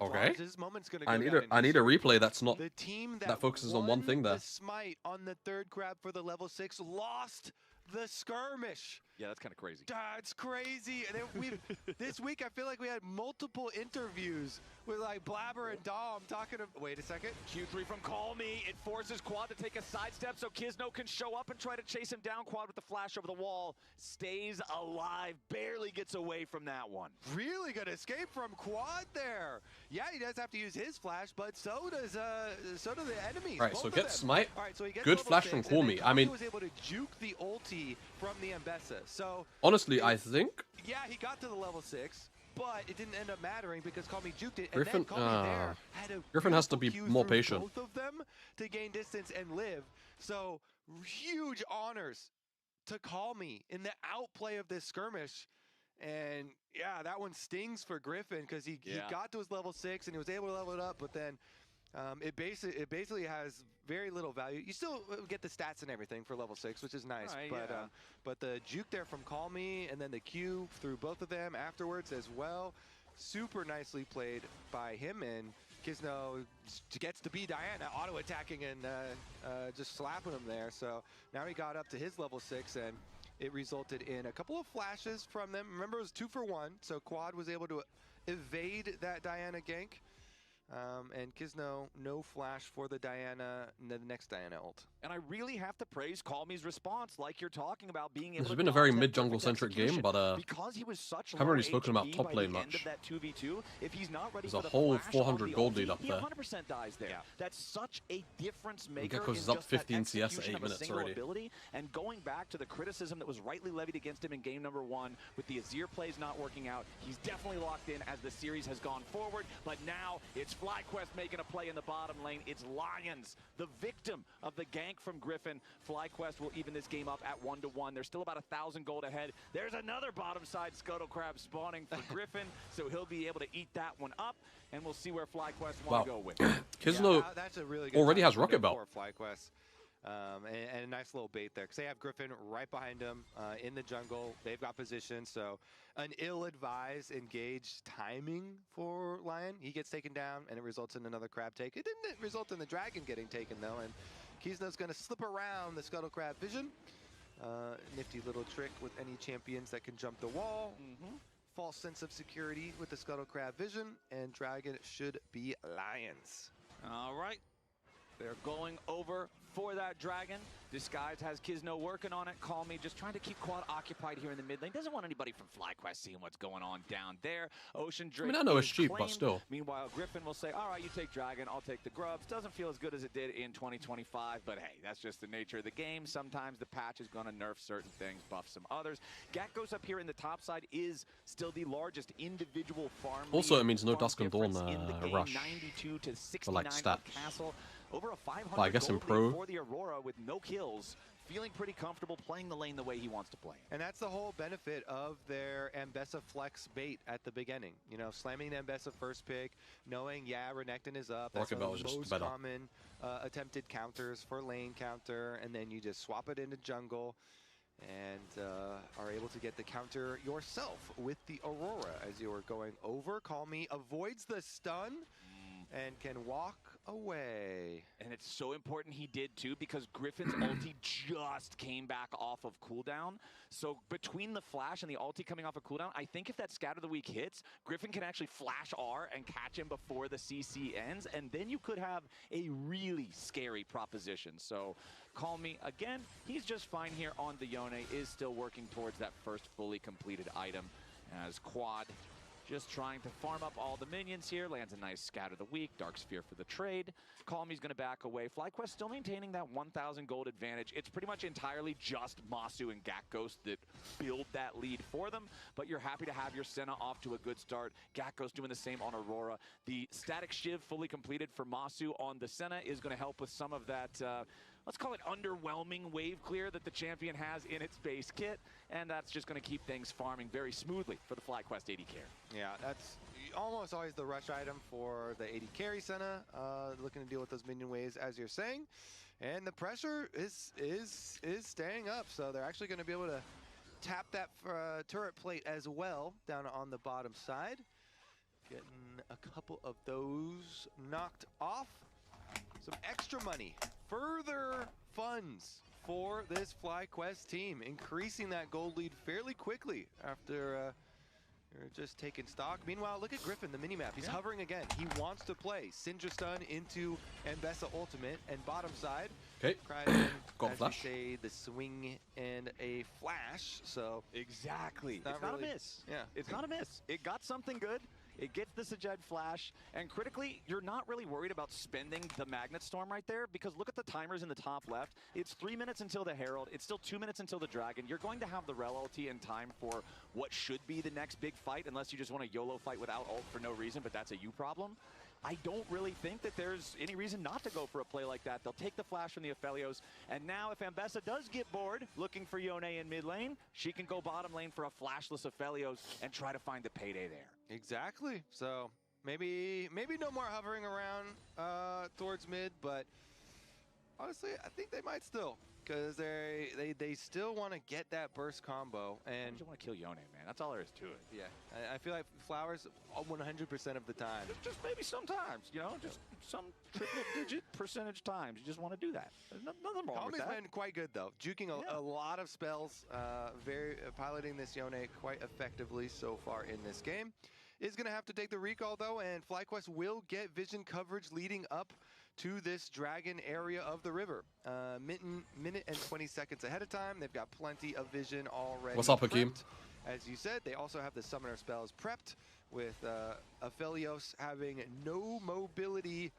Okay. This moment's gonna I go need down a in I need a history. replay that's not. The team that focuses on one won thing there. The smite on the third grab for the level 6 lost the skirmish. Yeah, that's kind of crazy. That's crazy. And then this week, I feel like we had multiple interviews with like Blabber and Dom talking to. Wait a second. Q3 from Call Me. It forces Quad to take a sidestep so Kisno can show up and try to chase him down. Quad with the flash over the wall. Stays alive. Barely gets away from that one. Really good escape from Quad there. Yeah, he does have to use his flash, but so do the enemies. Right, both so of get them. Smite. All right, so he gets Good level flash 6, from and Call then Me. I Kami mean- was able to juke the ulti from the Ambessa. So Honestly, I think yeah, he got to the level 6, but it didn't end up mattering because Call Me juked it. Griffin- and then Call Me there had a Griffin has to beautiful be Q more through patient. both of them to gain distance and live. So huge honors to Call Me in the outplay of this skirmish. And yeah, that one stings for Griffin because he got to his level 6 and he was able to level it up, but then it basically has very little value. You still get the stats and everything for level 6, which is nice. Right, but yeah. but the juke there from Call Me and then the Q through both of them afterwards as well, super nicely played by him. And Kisno gets to be Diana auto attacking and just slapping him there. So now he got up to his level 6 and it resulted in a couple of flashes from them. Remember, it was 2 for 1, so Quad was able to evade that Diana gank. And Kisno, no flash for the Diana, the next Diana ult. And I really have to praise Call Me's response, like you're talking about, being able This to has been a very dodge that mid-jungle perfect centric game, execution. but because he was such haven't low really spoken about HP top by lane the end much. of that 2v2, if he's not ready There's for a the whole flash 400 on the gold ulti, lead up he there. 100% dies there. Yeah. That's such a difference maker Gekkos in is up just that 15 CS at execution 8 of a minutes single already. ability. And going back to the criticism that was rightly levied against him in game number 1, with the Azir plays not working out, he's definitely locked in as the series has gone forward. But now it's FlyQuest making a play in the bottom lane. It's Lions, the victim of the gank from Griffin. FlyQuest will even this game up at 1-1. They're still about 1,000 gold ahead. There's another bottom side Scuttle Crab spawning for Griffin, so he'll be able to eat that one up, and we'll see where FlyQuest want to go with it. Kisno that's a really good already time has Rocket Belt. for FlyQuest. And a nice little bait there because they have Griffin right behind him in the jungle. They've got position, so an ill-advised engaged timing for Lion. He gets taken down, and it results in another crab take. It didn't result in the dragon getting taken, though, and Kisno's going to slip around the Scuttle Crab vision. Nifty little trick with any champions that can jump the wall. False sense of security with the Scuttle Crab vision, and dragon should be Lions. All right. They're going over for that dragon. Disguise has Kisno working on it. Call Me just trying to keep Quad occupied here in the mid lane. Doesn't want anybody from FlyQuest seeing what's going on down there. Ocean Drake. I mean, I know is it's cheap, but claimed. still. Meanwhile, Griffin will say, all right, you take dragon, I'll take the grubs. Doesn't feel as good as it did in 2025, but hey, that's just the nature of the game. Sometimes the patch is going to nerf certain things, buff some others. Gakkos up here in the top side is still the largest individual farm. Also, lead, it means no farm Dusk and Dawn difference in the game, rush 92 to 69 for, like, with stats. Castle. Over a 500 Well, I guess in gold pro. lead for the Aurora with no kills, feeling pretty comfortable playing the lane the way he wants to play. And that's the whole benefit of their Ambessa flex bait at the beginning. You know, slamming the Ambessa first pick, knowing, yeah, Renekton is up. That's Rocket Belt one of was the just most better. common attempted counters for lane counter, and then you just swap it into jungle. and are able to get the counter yourself with the Aurora as you are going over. Call Me avoids the stun and can walk away. And it's so important he did too, because Griffin's ulti just came back off of cooldown. So between the flash and the ulti coming off of cooldown, I think if that Scatter the Weak hits, Griffin can actually flash R and catch him before the CC ends, and then you could have a really scary proposition. So Call Me, again, he's just fine here on the Yone, is still working towards that first fully completed item as Quad just trying to farm up all the minions here. Lands a nice Scatter the Weak, Dark Sphere for the trade. Call Me's gonna back away. FlyQuest still maintaining that 1,000 gold advantage. It's pretty much entirely just Masu and Gakghost that build that lead for them, but you're happy to have your Senna off to a good start. Gakghost doing the same on Aurora. The Static Shiv fully completed for Masu on the Senna is gonna help with some of that, let's call it underwhelming wave clear that the champion has in its base kit, and that's just going to keep things farming very smoothly for the FlyQuest AD carry. Yeah, that's almost always the rush item for the AD carry Senna, looking to deal with those minion waves, as you're saying. And the pressure is staying up, so they're actually going to be able to tap that turret plate as well down on the bottom side. Getting a couple of those knocked off. Some extra money, further funds for this FlyQuest team, increasing that gold lead fairly quickly after just taking stock. Meanwhile, look at Griffin, the minimap. He's hovering again. He wants to play Syndra Stun into Ambessa Ultimate and bottom side. Okay, got flash. Say the swing and a flash. So exactly, it's not a miss. Yeah, it's not a miss. It got something good. It gets the Sajed flash, and critically, you're not really worried about spending the Magnet Storm right there, because look at the timers in the top left. It's 3 minutes until the Herald. It's still 2 minutes until the Dragon. You're going to have the Rel ulti in time for what should be the next big fight, unless you just want to YOLO fight without ult for no reason, but that's a you problem. I don't really think that there's any reason not to go for a play like that. They'll take the flash from the Aphelios, and now if Ambessa does get bored looking for Yone in mid lane, she can go bottom lane for a flashless Aphelios and try to find the payday there. Exactly. So maybe no more hovering around towards mid, but honestly, I think they might still, because they still want to get that burst combo. And you want to kill Yone, man. That's all there is to it. Yeah, I feel like Flowers 100% of the time. Just maybe sometimes, you know, just some triple-digit percentage times. You just want to do that. There's nothing wrong with that. Kami's been quite good though, juking a lot of spells, piloting this Yone quite effectively so far in this game. Is going to have to take the recall though, and FlyQuest will get vision coverage leading up to this dragon area of the river. Minute and 20 seconds ahead of time. They've got plenty of vision already. What's up, Hakeem? As you said, they also have the summoner spells prepped, with Aphelios having no mobility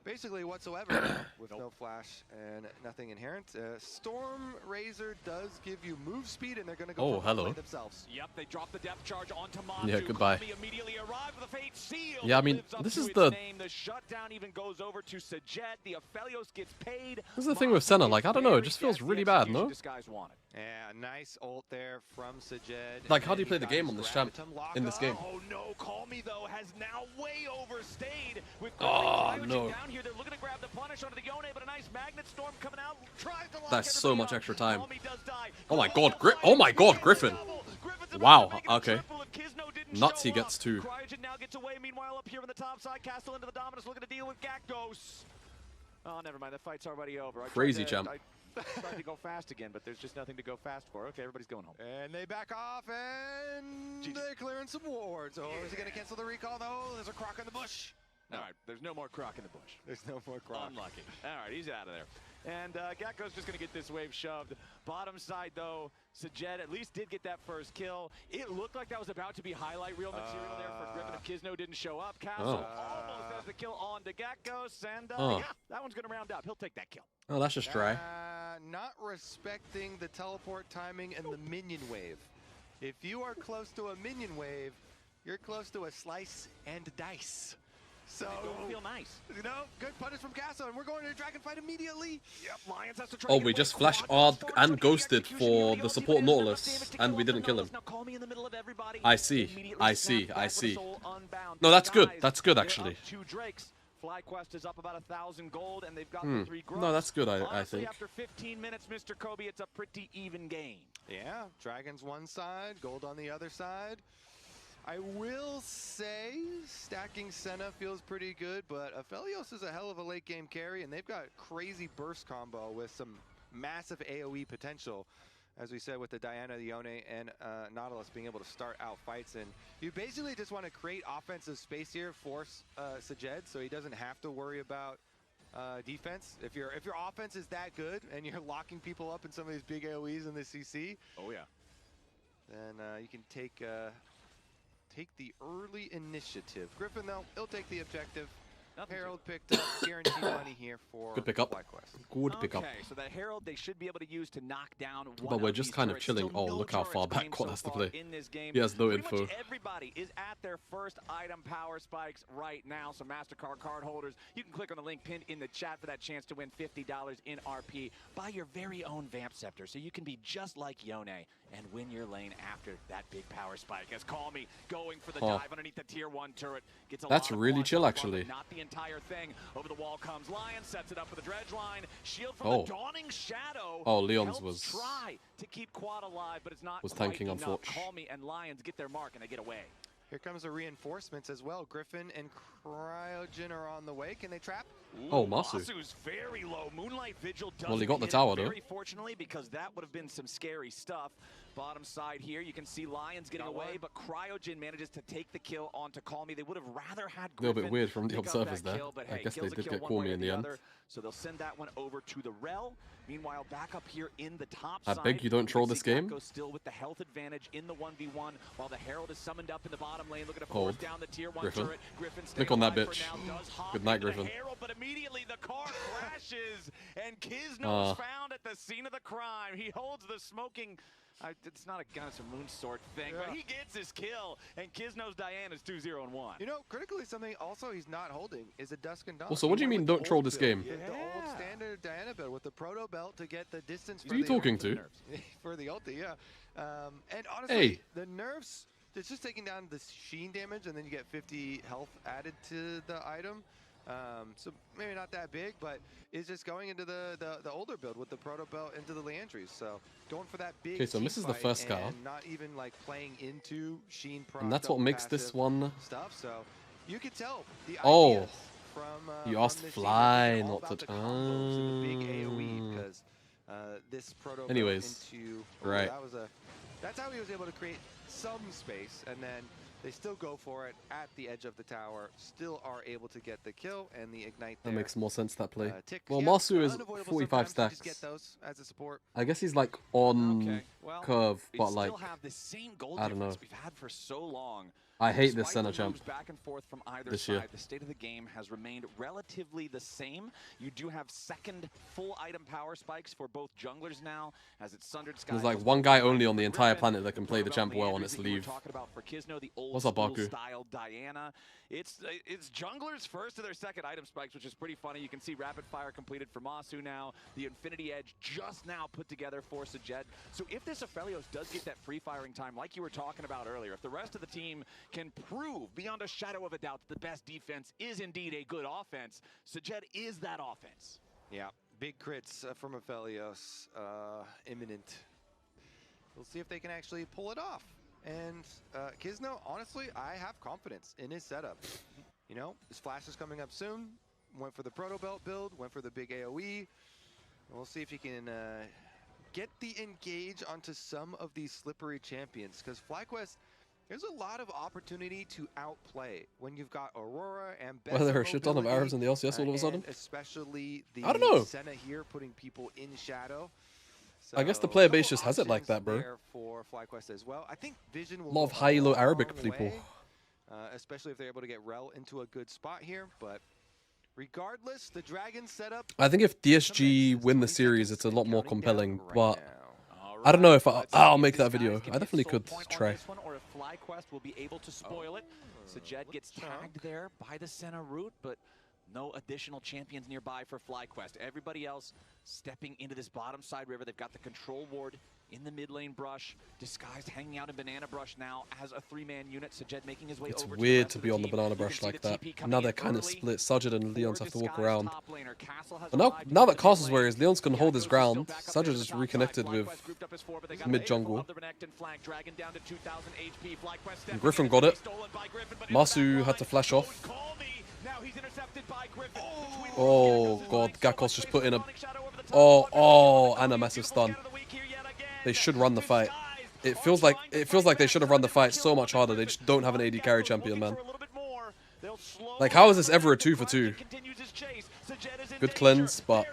basically whatsoever now, with no flash and nothing inherent. Storm Razor does give you move speed, and they're going to go for themselves. Yep, they drop the depth charge onto Masu. Yeah, goodbye. Immediately arrive with a fate seal. Yeah, I mean, this is the name. The shutdown even goes over to Sajed. The Aphelios gets paid. This is the thing with Senna. Like, I don't know, it just feels really bad, no? Yeah, nice ult there from Sajed. Like, how do you play the game on this champ in this game? Oh no, Call Me though has now way overstayed with no. down here. They're looking to grab the punish onto the Yone, but a nice Magnet Storm coming out. Tries to lock That's so much extra time. Oh my god, Griffin. Wow, okay. Nuts, he gets two. Cryogen now gets away. Meanwhile, up here on the top side, Castle into the Dominus looking to deal with Gakghost. Oh, never mind. The fight's already over. Crazy champ. I tried to go fast again, but there's just nothing to go fast for. Okay, everybody's going home. And they back off, and they're clearing some wards. Oh, is he going to cancel the recall, though? There's a croc in the bush. No. All right, there's no more croc in the bush. There's no more croc. Unlucky. All right, he's out of there. And Gakko's just going to get this wave shoved. Bottom side, though, Sajed at least did get that first kill. It looked like that was about to be highlight reel material there for Griffin if Kizno didn't show up. Castle almost has the kill on to Gakkos, and yeah, that one's going to round up. He'll take that kill. Oh, that's just dry. Not respecting the teleport timing and the minion wave. If you are close to a minion wave, you're close to a slice and dice. So, don't feel nice. You know, good punish from Castle, and we're going to a dragon fight immediately. Yep, Lions has to try. Oh, we just flashed Ard and ghosted for the support Nautilus, and we didn't kill him. I see. No, that's good. That's good, actually. FlyQuest is up about 1,000 gold, and they've got the 3 grubs. No, that's good, I Honestly, think. after 15 minutes, Mr. Kobe, it's a pretty even game. Yeah, Dragons one side, gold on the other side. I will say stacking Senna feels pretty good, but Aphelios is a hell of a late game carry, and they've got crazy burst combo with some massive AoE potential. As we said, with the Diana, the Yone, and Nautilus being able to start out fights. And you basically just want to create offensive space here for Sajed, so he doesn't have to worry about defense. If your offense is that good and you're locking people up in some of these big AoEs in the CC, oh yeah, then you can take the early initiative. Griffin, though, he'll take the objective. Herald picked up guaranteed money here for Good pickup. FlyQuest. Good pickup. Okay, so the Herald they should be able to use to knock down one But we're of just these kind of turrets. chilling. Still Oh, no look how far turrets claimed back one so has to far play. in this game. He has no Pretty info. much everybody is at their first item power spikes right now. So MasterCard card holders, you can click on the link pinned in the chat for that chance to win $50 in RP. Buy your very own Vamp Scepter so you can be just like Yone and win your lane after that big power spike. As Call Me going for the dive underneath the tier 1 turret. Gets a That's lot of really points chill, on actually. Not the entire thing. Over the wall comes Lion, sets it up for the dredge line. Shield from Oh. the Dawning Shadow. Oh, Leon's helps was try to keep Quad alive, but it's not was quite tanking, enough. unfortunately. Call Me and Lions get their mark and they get away. Here comes the reinforcements as well. Griffin and Cryogen are on the way. Can they trap? Oh, Masu. Masu's very low. Moonlight Vigil does. Well, he got the tower, though. Very fortunately, because that would have been some scary stuff. Bottom side here, you can see Lions getting away, but Cryogen manages to take the kill onto Call Me. They would have rather had A little Griffin bit weird from the pick up observers that there. kill, but I hey, guess they kill's a did kill get one Call way Me or in the end. other. So they'll send that one over to the Rel. Meanwhile, back up here in the top I side, beg you don't troll this game. still with the health advantage in the 1v1, while the Herald is summoned up in the bottom lane, looking to Hold. force down the tier 1 Griffin. turret. Griffin Click on that staying alive bitch. for now, does hop Good night, into the Griffin. Herald, but immediately the car crashes, and Kizno's found at the scene of the crime. He holds the smoking. It's not a gun, it's a moonsword thing, but he gets his kill, and Kizno's Diane is 2-0-1. You know, critically something also he's not holding is a Dusk and Dawn. Also, what do you mean don't troll this game? The old standard Diana build with the proto belt to get the distance. Who are you talking to? For the ulti, yeah. And honestly, Hey. the nerfs, it's just taking down the sheen damage, and then you get 50 health added to the item. So maybe not that big, but it's just going into the older build with the proto belt into the Leandries. So going for that big. Okay, so this is the first car. And not even like playing into sheen proc. And that's what makes this one. Stuff. So you can tell the Oh. ideas from. You asked from this Fly, season, all not about to. the combos and the big AOE, because this proto. Anyways, into, right. That's how he was able to create some space, and then they still go for it at the edge of the tower, still are able to get the kill and the ignite there. That makes more sense, that play. Ticks, Well, yeah, Masu is unavoidable 45 sometimes, you just stacks. get those as a support. I guess he's like on Okay, well, curve, we but still like have the same goal I don't know. difference we've had for so long. I hate this Despite center the champ. moves back and forth from either this side, year. the state of the game has remained relatively the same. You do have second full item power spikes for both junglers now, as it's Sundered Sky. There's like one guy only on the entire planet that can play the champ well on its sleeve. Talking about for Kizno, the old What's up, school Baku? style Diana. It's junglers first to their second item spikes, which is pretty funny. You can see rapid fire completed for Masu now. The Infinity Edge just now put together for Sajed. So if this Aphelios does get that free firing time, like you were talking about earlier, if the rest of the team can prove beyond a shadow of a doubt that the best defense is indeed a good offense, Sajed is that offense. Yeah, big crits from Aphelios, imminent. We'll see if they can actually pull it off. And Kizno, honestly, I have confidence in his setup. You know, his flash is coming up soon. Went for the proto belt build, went for the big AoE. We'll see if he can get the engage onto some of these slippery champions, because FlyQuest, there's a lot of opportunity to outplay when you've got Aurora and Why are there a shit ton of Arabs in the LCS all of a sudden? Especially the I don't know. Senna here putting people in shadow. I guess the So, player base couple just has it like that, options bro. there for FlyQuest as well. I think Vision will A lot of go high-elo long Arabic people. way, especially if they're able to get Rel into a good spot here. But regardless, the Dragon setup. I think if DSG win the series, it's a lot more compelling, but I don't know if I'll make that video. I definitely could try. Or if FlyQuest will be able to spoil it. Sajed gets tagged there by the center route, but no additional champions nearby for FlyQuest. Everybody else stepping into this bottom side river. They've got the control ward in the mid lane brush. Disguised hanging out in banana brush now as a 3-man unit. Sajed making his way It's over weird to to the be on the team. banana You can brush see like the that. TP And coming now in they're kind of early split. Sajid and for Leons have to walk Disguised around. top laner. Castle has But now arrived that into the Castle's mid where lane. is, Leons can hold his Gakkos is still ground. back up there Sajid in the is top reconnected side. with FlyQuest grouped up his four, but they got mid away jungle. of the Renekton flank. Dragon down to 2,000 HP. FlyQuest stepping Griffin in, got it. stolen by Griffin, but Masu had to flash off. now he's intercepted by Griffin. Oh god, Gakkos just put in a... Oh, and a massive stun. They should run the fight. It feels like they should have run the fight so much harder. They just don't have an AD carry champion, man. Like, how is this ever a 2 for 2? Good cleanse, but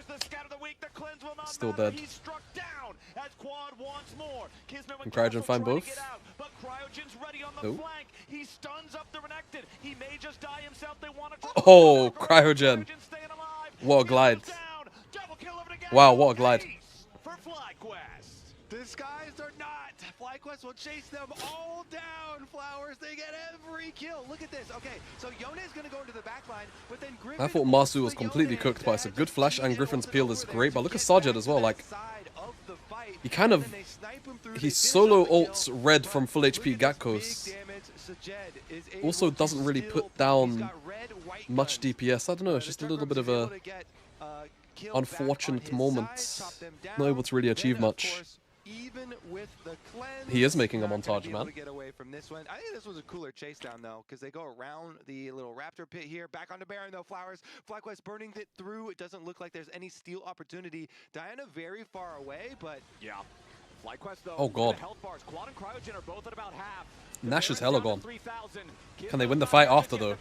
still dead. Can Cryogen find both? No. Oh, Cryogen. What a glide. Wow, what a glide. Disguised or not, FlyQuest will chase them all down. Flowers, they get every kill. Look at this. Okay, so Yone is going to go into the back line, but then Griffin... I thought Masu was completely cooked, but it's a good flash, and Griffin's peel is great. But look at Sajid as well. Like, he kind of... He solo ults red from full HP Gakkos. Also doesn't really put down much DPS. I don't know, it's just a little bit of a unfortunate moment. Not able to really achieve much. Even with the cleanse, He is making a montage, man. get away from this one. I think this was a cooler chase down though, because they go around the little raptor pit here. Back onto Baron though. Flowers, FlyQuest burning it through. It doesn't look like there's any steal opportunity. Diana very far away, but yeah. FlyQuest though. Oh god. Health bars. Quad and Cryogen are both at about half. Nash is hella gone. Can they win the fight after though?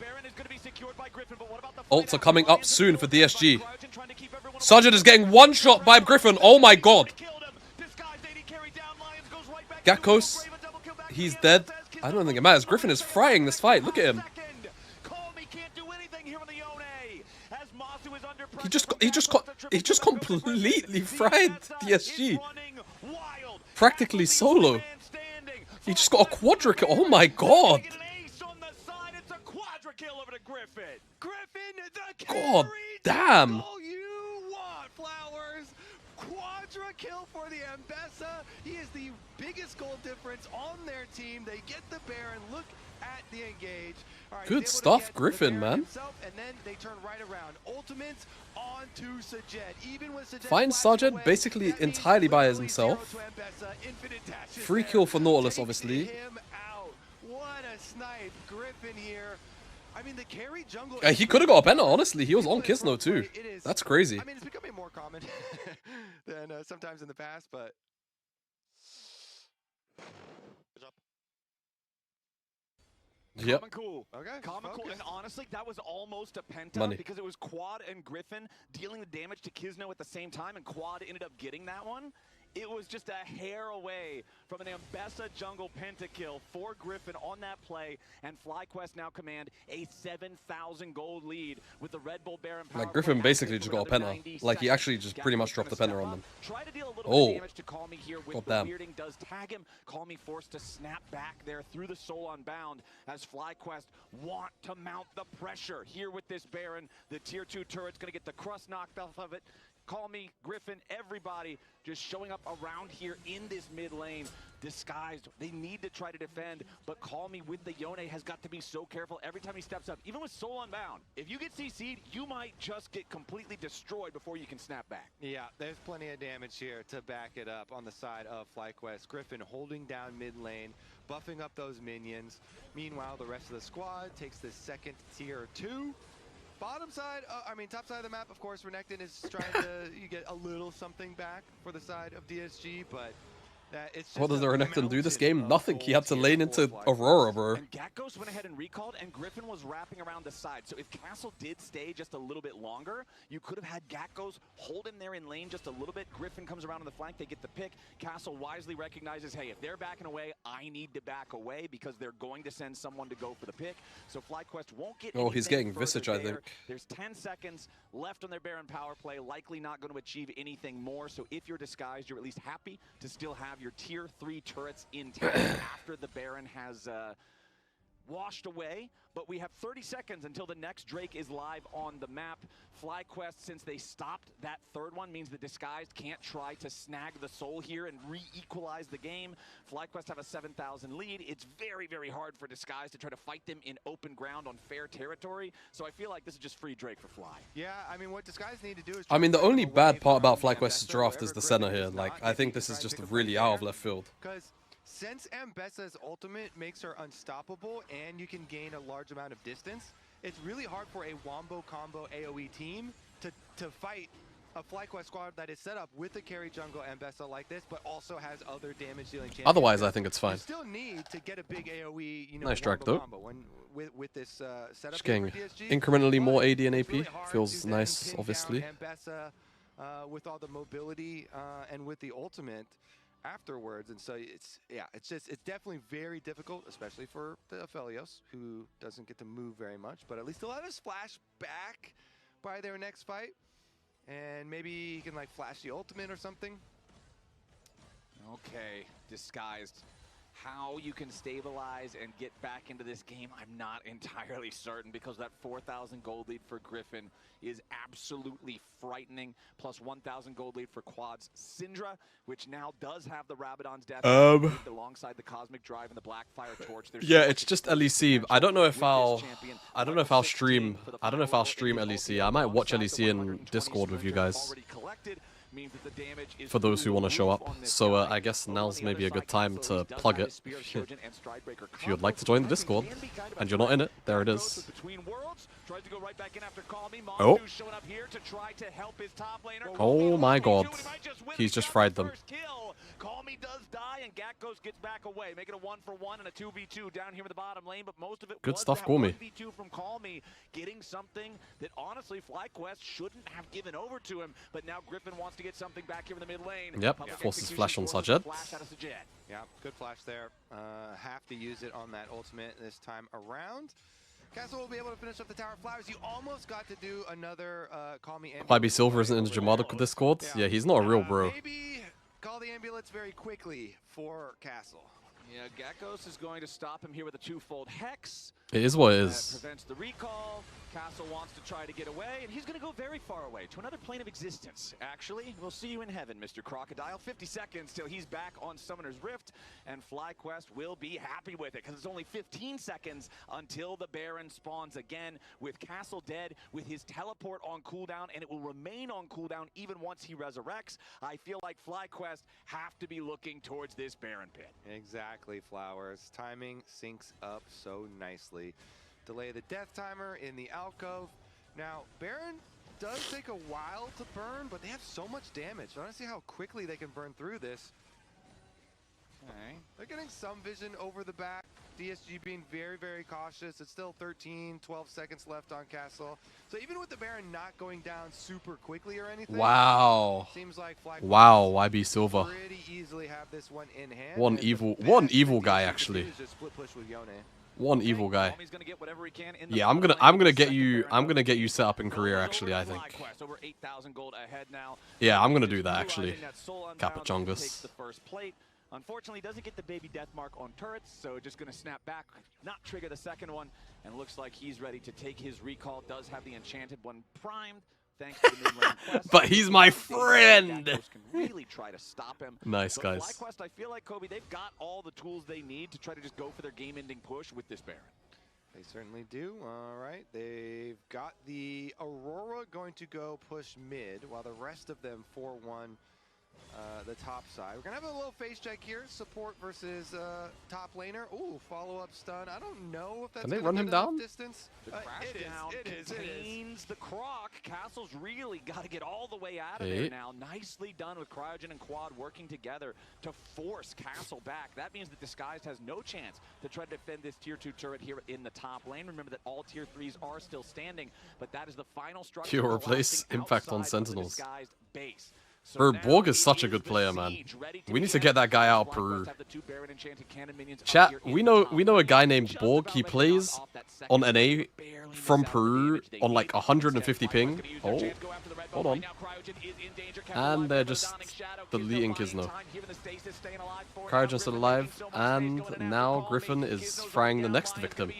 Ults are coming up soon for DSG. Sajid is getting one shot by Griffin. Oh my god. Gakkos, he's dead. I don't think it matters. Griffin is frying this fight. Look at him. He just completely fried DSG. Practically solo. He just got a quadra kill. Oh my god. God damn. Quadra kill for the Ambessa. He is the biggest goal difference on their team. They get the Baron. Look at the engage. All right, good stuff, Griffin, man. Himself, and then they turn right around. Ultimates onto Sajed. Even with Sajed finds Sajid basically entirely by himself. Free kill for Nautilus, obviously. What a snipe, Griffin here. I mean, the carry jungle. He could have got a penalty, honestly. He was on Kisno too. That's crazy. I mean, it's becoming more common than sometimes in the past, but. Good job. Yep. Calm and cool. Okay. Calm and cool. And honestly, that was almost a penta Money. because it was Quad and Griffin dealing the damage to Kisno at the same time, and Quad ended up getting that one. It was just a hair away from an Ambessa jungle pentakill for Griffin on that play, and FlyQuest now command a 7,000 gold lead with the Red Bull Baron power. Like, Griffin basically just got a penta. Like, he actually just pretty much dropped the penta on them. Try to deal a little Oh. bit of damage to Call Me here with the damn. weirding does tag him. Call Me forced to snap back there through the soul unbound as FlyQuest want to mount the pressure here with this Baron. The tier 2 turret's gonna get the crust knocked off of it. Call Me, Griffin, everybody just showing up around here in this mid lane, disguised. They need to try to defend, but Call Me with the Yone has got to be so careful every time he steps up. Even with Soul Unbound, if you get CC'd, you might just get completely destroyed before you can snap back. Yeah, there's plenty of damage here to back it up on the side of FlyQuest. Griffin holding down mid lane, buffing up those minions. Meanwhile, the rest of the squad takes the second tier 2. Bottom side, top side of the map, of course, Renekton is trying to get a little something back for the side of DSG, but it's just What does the Renekton do this game? of Nothing. He had to goals lane here into for Aurora, FlyQuest. bro. And Gakkos went ahead and recalled, and Griffin was wrapping around the side. So if Castle did stay just a little bit longer, you could have had Gakkos hold him there in lane just a little bit. Griffin comes around on the flank, they get the pick. Castle wisely recognizes, hey, if they're backing away, I need to back away because they're going to send someone to go for the pick. So FlyQuest won't get Oh, he's anything getting further Visage, I there. think. There's 10 seconds left on their Baron power play, likely not going to achieve anything more. So if you're disguised, you're at least happy to still have your tier 3 turrets intact after the Baron has washed away, but we have 30 seconds until the next Drake is live on the map. FlyQuest, since they stopped that third one, means the Disguised can't try to snag the soul here and re-equalize the game. FlyQuest have a 7,000 lead. It's very, very hard for Disguised to try to fight them in open ground on fair territory, so I feel like this is just free Drake for Fly. Yeah, I mean, what Disguised need to do is... I mean, the only bad part about FlyQuest's draft is the center here. Like, I think this is just really out of left field. Because since Ambessa's ultimate makes her unstoppable and you can gain a large amount of distance, it's really hard for a Wombo combo AoE team to fight a FlyQuest squad that is set up with a carry jungle Ambessa like this, but also has other damage dealing champions. Otherwise, I think it's fine. You still need to get a big AoE, you know, Nice track, though. combo with this setup. Just getting for DSG. incrementally more AD and AP. It's really hard Feels to nice, then pin obviously. down Ambessa with all the mobility and with the ultimate afterwards, and so it's definitely very difficult, especially for the Aphelios, who doesn't get to move very much, but at least he'll have his flash back by their next fight, and maybe he can like flash the ultimate or something. Okay, Disguised. How you can stabilize and get back into this game, I'm not entirely certain, because that 4,000 gold lead for Griffin is absolutely frightening. Plus 1,000 gold lead for Quad's Syndra, which now does have the Rabadon's Death alongside the Cosmic Drive and the Blackfire Torch. Yeah, it's just LEC. I don't know if I'll stream LEC. I might watch LEC in Discord with you guys, for those who want to show up. So I guess now's maybe a good time to plug it. If you would like to join the Discord and you're not in it, there it is. Oh. Oh my god. He's just fried them. Calmy does die, and Gatkos gets back away. Make it a 1-for-1 and a 2v2 down here in the bottom lane, but most of it good was stuff, that Calmy. 1v2 from Calmy, getting something that honestly FlyQuest shouldn't have given over to him, but now Griffin wants to get something back here in the mid lane. Yep, forces flash on Sajed. Yeah, good flash there. Have to use it on that ultimate this time around. Castle will be able to finish up the Tower of Flowers. You almost got to do another Call Me Ambulance. YB Silver isn't in the Jamada Discord? Yeah, he's not a real bro. Maybe call the ambulance very quickly for Castle. Yeah, Gatkos is going to stop him here with a twofold Hex. It is what it is. Prevents the recall. Castle wants to try to get away, and he's going to go very far away to another plane of existence. Actually, we'll see you in heaven, Mr. Crocodile. 50 seconds till he's back on Summoner's Rift, and FlyQuest will be happy with it, because it's only 15 seconds until the Baron spawns again, with Castle dead, with his teleport on cooldown, and it will remain on cooldown even once he resurrects. I feel like FlyQuest have to be looking towards this Baron pit. Exactly, Flowers. Timing syncs up so nicely. Delay the death timer in the alcove. Now, Baron does take a while to burn, but they have so much damage. I want to see how quickly they can burn through this. Okay. They're getting some vision over the back. DSG being very, very cautious. It's still 13, 12 seconds left on Castle. So even with the Baron not going down super quickly or anything, wow. Seems like wow, YB Silver. Pretty easily have this one in hand. One evil guy actually. One evil guy. Yeah, I'm gonna get you set up in career actually, I think. Yeah, I'm gonna do that actually. Capachongus. Unfortunately, doesn't get the baby death mark on turrets, so just gonna snap back, not trigger the second one, and looks like he's ready to take his recall. Does have the enchanted one primed. Thanks to the mid-lane quest. But he's my friend. Can really try to stop him. Nice, guys. FlyQuest, I feel like, Kobe, they've got all the tools they need to try to just go for their game-ending push with this Baron. They certainly do. All right, they've got the Aurora going to go push mid, while the rest of them 4-1 the top side. We're gonna have a little face check here. Support versus top laner. Ooh, follow-up stun. I don't know if that's Can they run him down? Distance. The crash down contains the Croc. Castle's really got to get all the way out of there now. Nicely done with Cryogen and Quad working together to force Castle back. That means that Disguised has no chance to try to defend this tier 2 turret here in the top lane. Remember that all tier 3s are still standing, but that is the final structure. He'll replace Impact on Sentinels. Disguised base. Bro, Borg is such a good player, man. We need to get that guy out of Peru. Chat, we know a guy named Borg. He plays on NA from Peru on like 150 ping. Oh, hold on. And they're just deleting Kizno. Cryogen's still alive, and now Griffin is frying the next victim.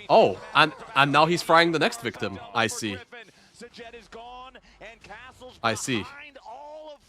Oh, and now he's frying the next victim. I see. I see.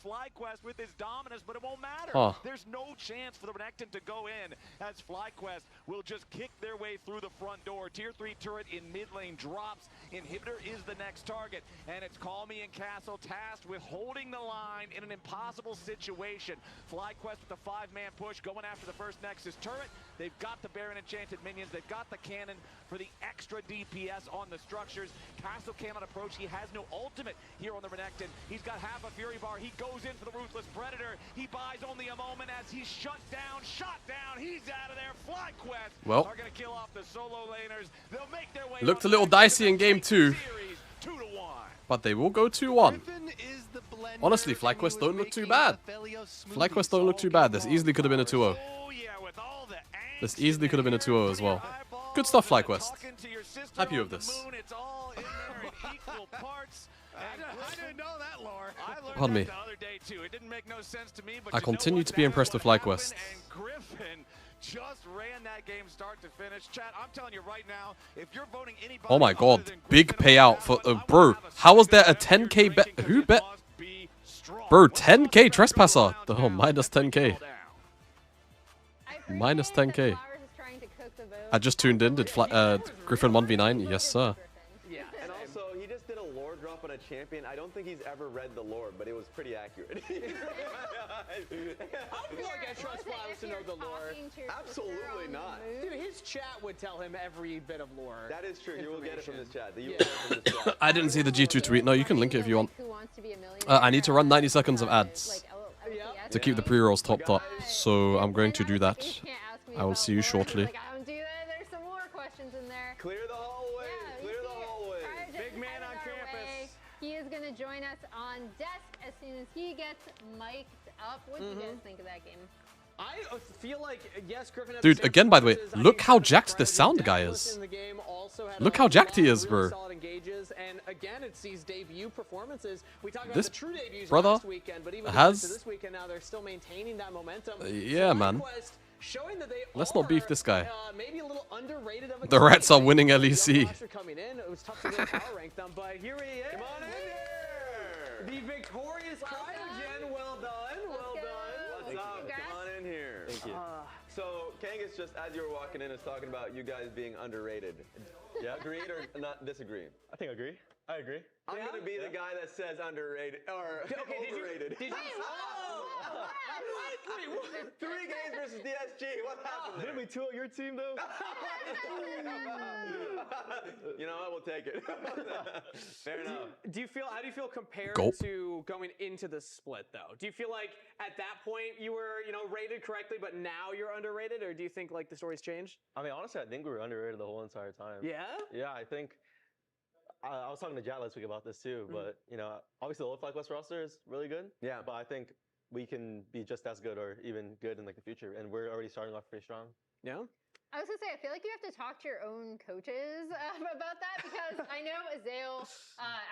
FlyQuest with his dominance, but it won't matter. Huh. There's no chance for the Renekton to go in, as FlyQuest will just kick their way through the front door. Tier 3 turret in mid lane drops. Inhibitor is the next target, and it's Calmy and Castle tasked with holding the line in an impossible situation. FlyQuest with the 5-man push going after the first Nexus turret. They've got the Baron Enchanted minions. They've got the cannon for the extra DPS on the structures. Castle cannot approach. He has no ultimate here on the Renekton. He's got half a Fury Bar. He goes in for the Ruthless Predator. He buys only a moment as he's shot down. He's out of there. FlyQuest are going to kill off the solo laners. They'll make their way. Looked a little dicey in game 2, but they will go 2-1. Honestly, FlyQuest don't look too bad. FlyQuest don't look too bad. This easily could have been a 2-0. This easily could have been a 2-0 as well. Good stuff, FlyQuest. Happy with this. I didn't know that lore. Pardon me. I continue to be impressed with FlyQuest. Griffin just ran that game start to finish. Chat, I'm telling you right now, if you're voting anybody, Oh my god, big payout for bro. How was there a 10k bet? Who bet? Bro, 10k trespasser. Oh, minus 10k. Minus 10k. I just tuned in. Did Griffin 1v9? Yes, sir. Yeah, and also he just did a lore drop on a champion. I don't think he's ever read the lore, but it was pretty accurate. I feel like I trust Flowers to know the lore. Absolutely not. Dude, his chat would tell him every bit of lore. That is true. You will get it from this chat. I didn't see the G2 tweet. No, you can link it if you want. I need to run 90 seconds of ads to keep the pre-rolls topped up, so I'm going to do that. I will see you shortly. Clear the hallway. Clear the hallway. Big man on campus. He is going to join us on desk as soon as he gets mic'd up. What do you guys think of that game? I feel like, yes, Griffin. Dude, again, by the way, look how jacked this sound guy is. Look how jacked he is, bro. And again, it's these debut performances. We talked about this the true debuts brother last weekend, but even has this weekend now they're still maintaining that momentum. Yeah, man. Showing that they Let's not beef this guy. Maybe a little underrated of a the Rats are winning LEC. Coming in, it was tough to power rank them, but here he is. Come on in here. The victorious Cryogen. Well done. Well done. What's up? Come on in here. Thank you. So Kangas, just as you were walking in, is talking about you guys being underrated. Yeah, agreed or not disagree? I think I agree. I agree. I'm gonna be the guy that says underrated or overrated. Did you? Three games versus DSG. What happened there? Didn't we 2-0 your team though? You know, I will take it. Fair enough. How do you feel compared Gulp. to going into the split though? Do you feel like at that point you were, rated correctly, but now you're underrated, or do you think like the story's changed? I mean, honestly, I think we were underrated the whole entire time. Yeah? Yeah, I think. I was talking to Jat last week about this too, but obviously the old FlyQuest roster is really good. Yeah. But I think we can be just as good or even good in like the future, and we're already starting off pretty strong. Yeah. I was gonna say, I feel like you have to talk to your own coaches about that, because I know Azale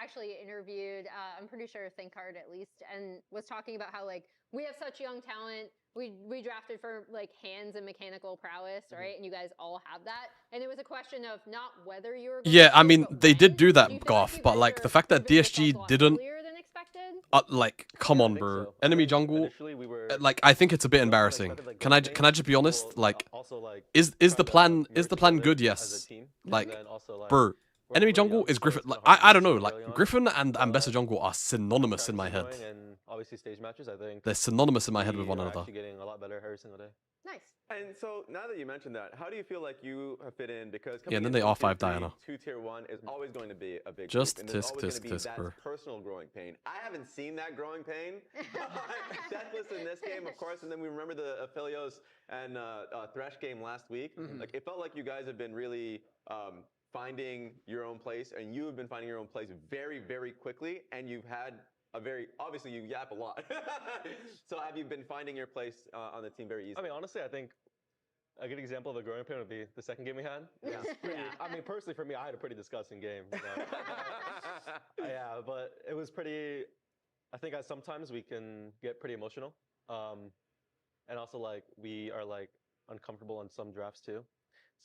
actually interviewed, I'm pretty sure Thankard at least, and was talking about how like we have such young talent. We drafted for like hands and mechanical prowess, right? And you guys all have that. And it was a question of not whether you were. Yeah, I mean, they did do that, Goff, but like the fact that DSG didn't. Like, come on, bro. So. Enemy jungle. Like, I think it's a bit embarrassing. Can I just be honest? Like, is the plan good? Yes. Like, bro. Enemy jungle is Griffin. Like, I don't know. Like, Griffin and Ambessa jungle are synonymous in my head. Obviously, stage matches, I think they're synonymous in my head with one another. Actually getting a lot better every single day. Nice. And so now that you mentioned that, how do you feel like you have fit in? Because yeah, and then they R5 Diana. 2 tier 1 is always going to be a big. Just tisk, bro. Personal growing pain. I haven't seen that growing pain. Deathless in this game, of course, and then we remember the Aphelios and Thresh game last week. Like it felt like you guys have been really. Finding your own place, and you have been finding your own place very, very quickly, and you've had obviously you yap a lot. So have you been finding your place on the team very easily? I mean, honestly, I think a good example of a growing pain would be the second game we had. Yeah. I mean, personally for me, I had a pretty disgusting game. You know? Yeah, but it was pretty. I think sometimes we can get pretty emotional, and also like we are like uncomfortable in some drafts too.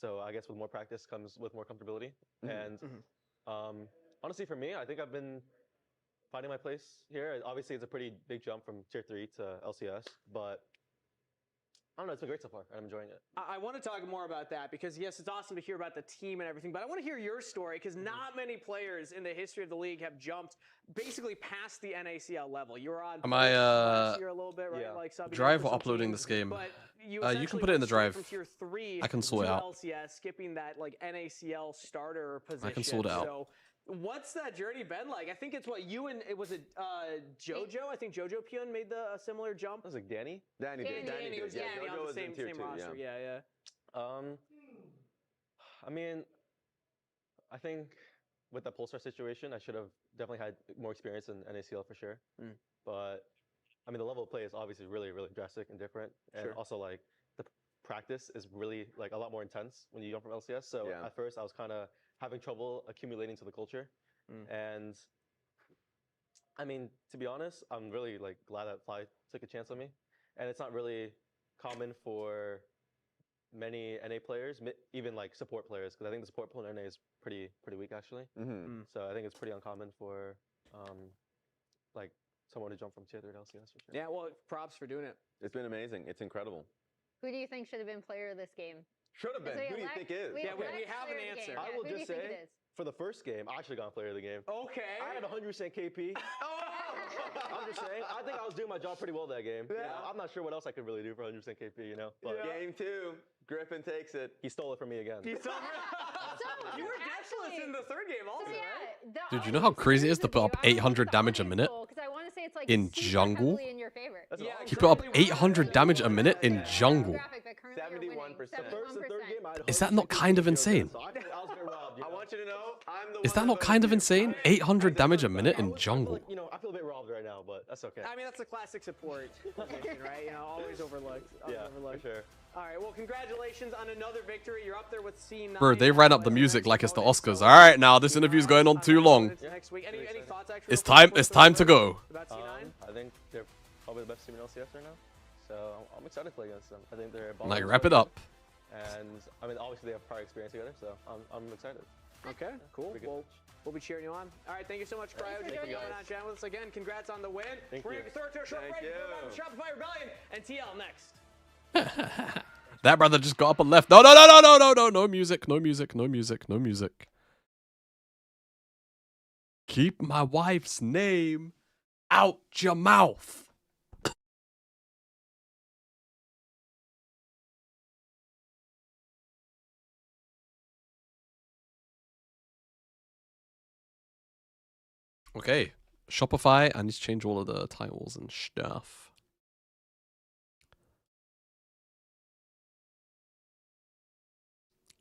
So I guess with more practice comes with more comfortability. And honestly, for me, I think I've been finding my place here. Obviously, it's a pretty big jump from tier 3 to LCS, but I don't know, it's been great so far, and I'm enjoying it. I want to talk more about that because, yes, it's awesome to hear about the team and everything, but I want to hear your story because not many players in the history of the league have jumped basically past the NACL level. You were on last year a little bit, right? Yeah. Like Drive or uploading this game? But you can put it in the drive. From tier 3 I can sort it out. LCS, skipping that like NACL starter position. I can sort it out. So what's that journey been like? I think it's what you and it was a Jojo. I think Jojo Pyun made a similar jump. That was like Danny. Danny did. Danny was Yeah, Danny Jojo on the was in same tier 2, roster. Yeah. I mean, I think with the Pulsar situation, I should have definitely had more experience in NACL for sure. But I mean, the level of play is obviously really, really drastic and different, and also like the practice is really like a lot more intense when you jump from LCS. So at first, I was kind of having trouble accumulating to the culture, and I mean, to be honest, I'm really like glad that Fly took a chance on me, and it's not really common for many NA players, even like support players, because I think the support pool in NA is pretty weak actually. So I think it's pretty uncommon for like someone to jump from tier 3 to LCS for sure. Yeah, well, props for doing it. It's been amazing. It's incredible. Who do you think should have been player of this game? Should have been. Who do you think is? We have an answer. I will just say, for the first game, I should have gone player of the game. Okay. I had 100% KP. I'm just saying, I think I was doing my job pretty well that game. Yeah. You know, I'm not sure what else I could really do for 100% KP, you know? But Game 2, Griffin takes it. he stole it from me again. You were deathless in the third game also, right? Dude, you know how crazy it is to put up 800 damage a minute in jungle? You put up 800 damage a minute in jungle. 71%. First and third game, I had Is that not kind of insane? So I was very robbed. I want you to know, I'm the Is one that not kind of insane? 800 damage a minute in jungle. You know, I feel a bit robbed right now, but that's okay. I mean, that's a classic support position, right? You know, always overlooked. Yeah, for sure. All right, well, congratulations on another victory. You're up there with C9. Bro, they ran up the music like it's the Oscars. All right, now this interview's going on too long. Next week. Any thoughts, actually? It's time to go. About C9? I think they're probably the best team in LCS right now, so I'm excited to play against them. I think they're Like, wrap it up. And I mean, obviously they have prior experience together, so I'm excited. Okay, cool. Well, we'll be cheering you on. All right, thank you so much, Cryo. Thank you for coming on, chatting with us again. Congrats on the win. Thank We're you. going to start to a short Thank break. you. Shopify Rebellion and TL next. That brother just got up and left. No music, no music, no music, no music. Keep my wife's name out your mouth. Okay, Shopify, I need to change all of the titles and stuff.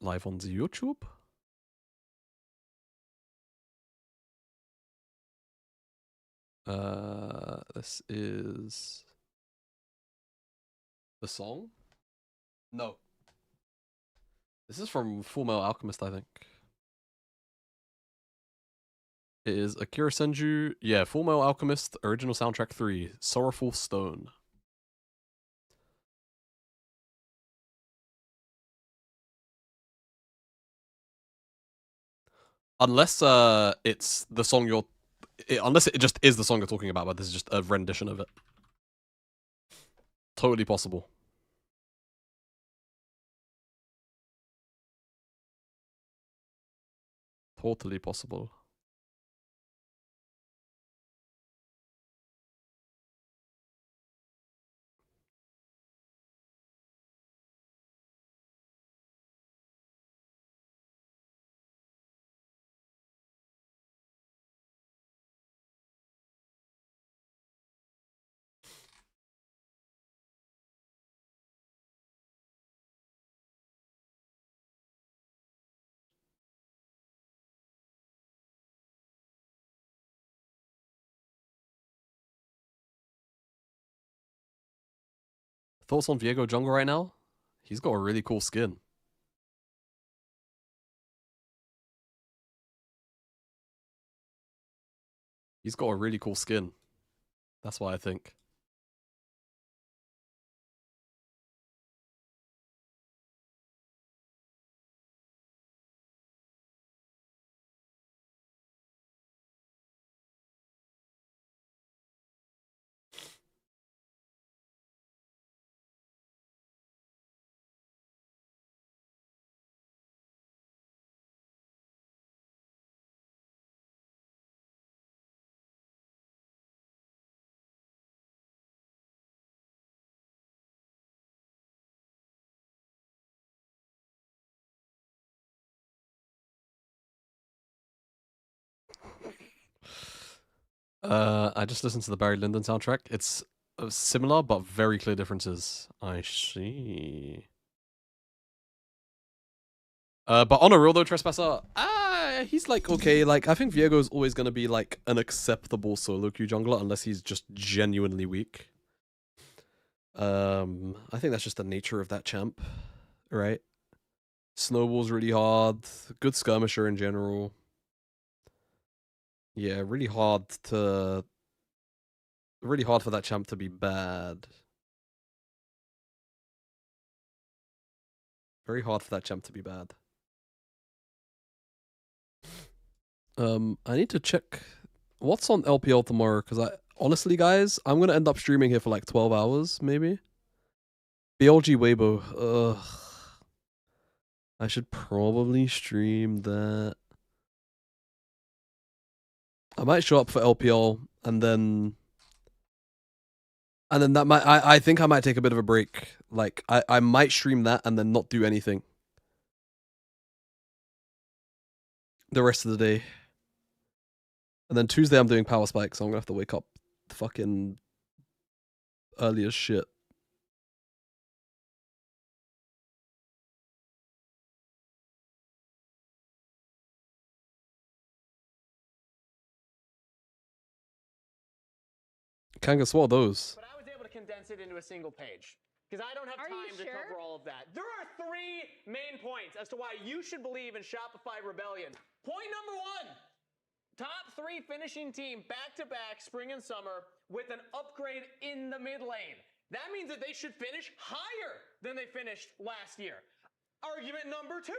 Live on the YouTube. This is the song? No. This is from Fullmetal Alchemist, I think. It is Akira Senju. Yeah, Fullmetal Alchemist, original soundtrack 3, Sorrowful Stone. Unless it's the song you're... unless it just is the song you're talking about, but this is just a rendition of it. Totally possible. Totally possible. Thoughts on Viego jungle right now? He's got a really cool skin. He's got a really cool skin. That's why I think. I just listened to the Barry Lyndon soundtrack. It's similar, but very clear differences. I see. But on a real though, Trespasser, he's like, okay, like, I think Viego's always going to be like an acceptable solo queue jungler unless he's just genuinely weak. I think that's just the nature of that champ, right? Snowball's really hard, good skirmisher in general. Yeah, really hard for that champ to be bad. Very hard for that champ to be bad. I need to check what's on LPL tomorrow, because honestly, guys, I'm gonna end up streaming here for like 12 hours, maybe. BLG Weibo. Ugh. I should probably stream that. I might show up for LPL and then that might I think I might take a bit of a break. Like I might stream that and then not do anything the rest of the day. And then Tuesday I'm doing Power Spike, so I'm gonna have to wake up fucking early as shit. Kangas, what are those? But I was able to condense it into a single page because I don't have time to cover all of that. There are 3 main points as to why you should believe in Shopify Rebellion. Point number 1, top 3 finishing team back-to-back spring and summer with an upgrade in the mid lane. That means that they should finish higher than they finished last year. Argument number 2,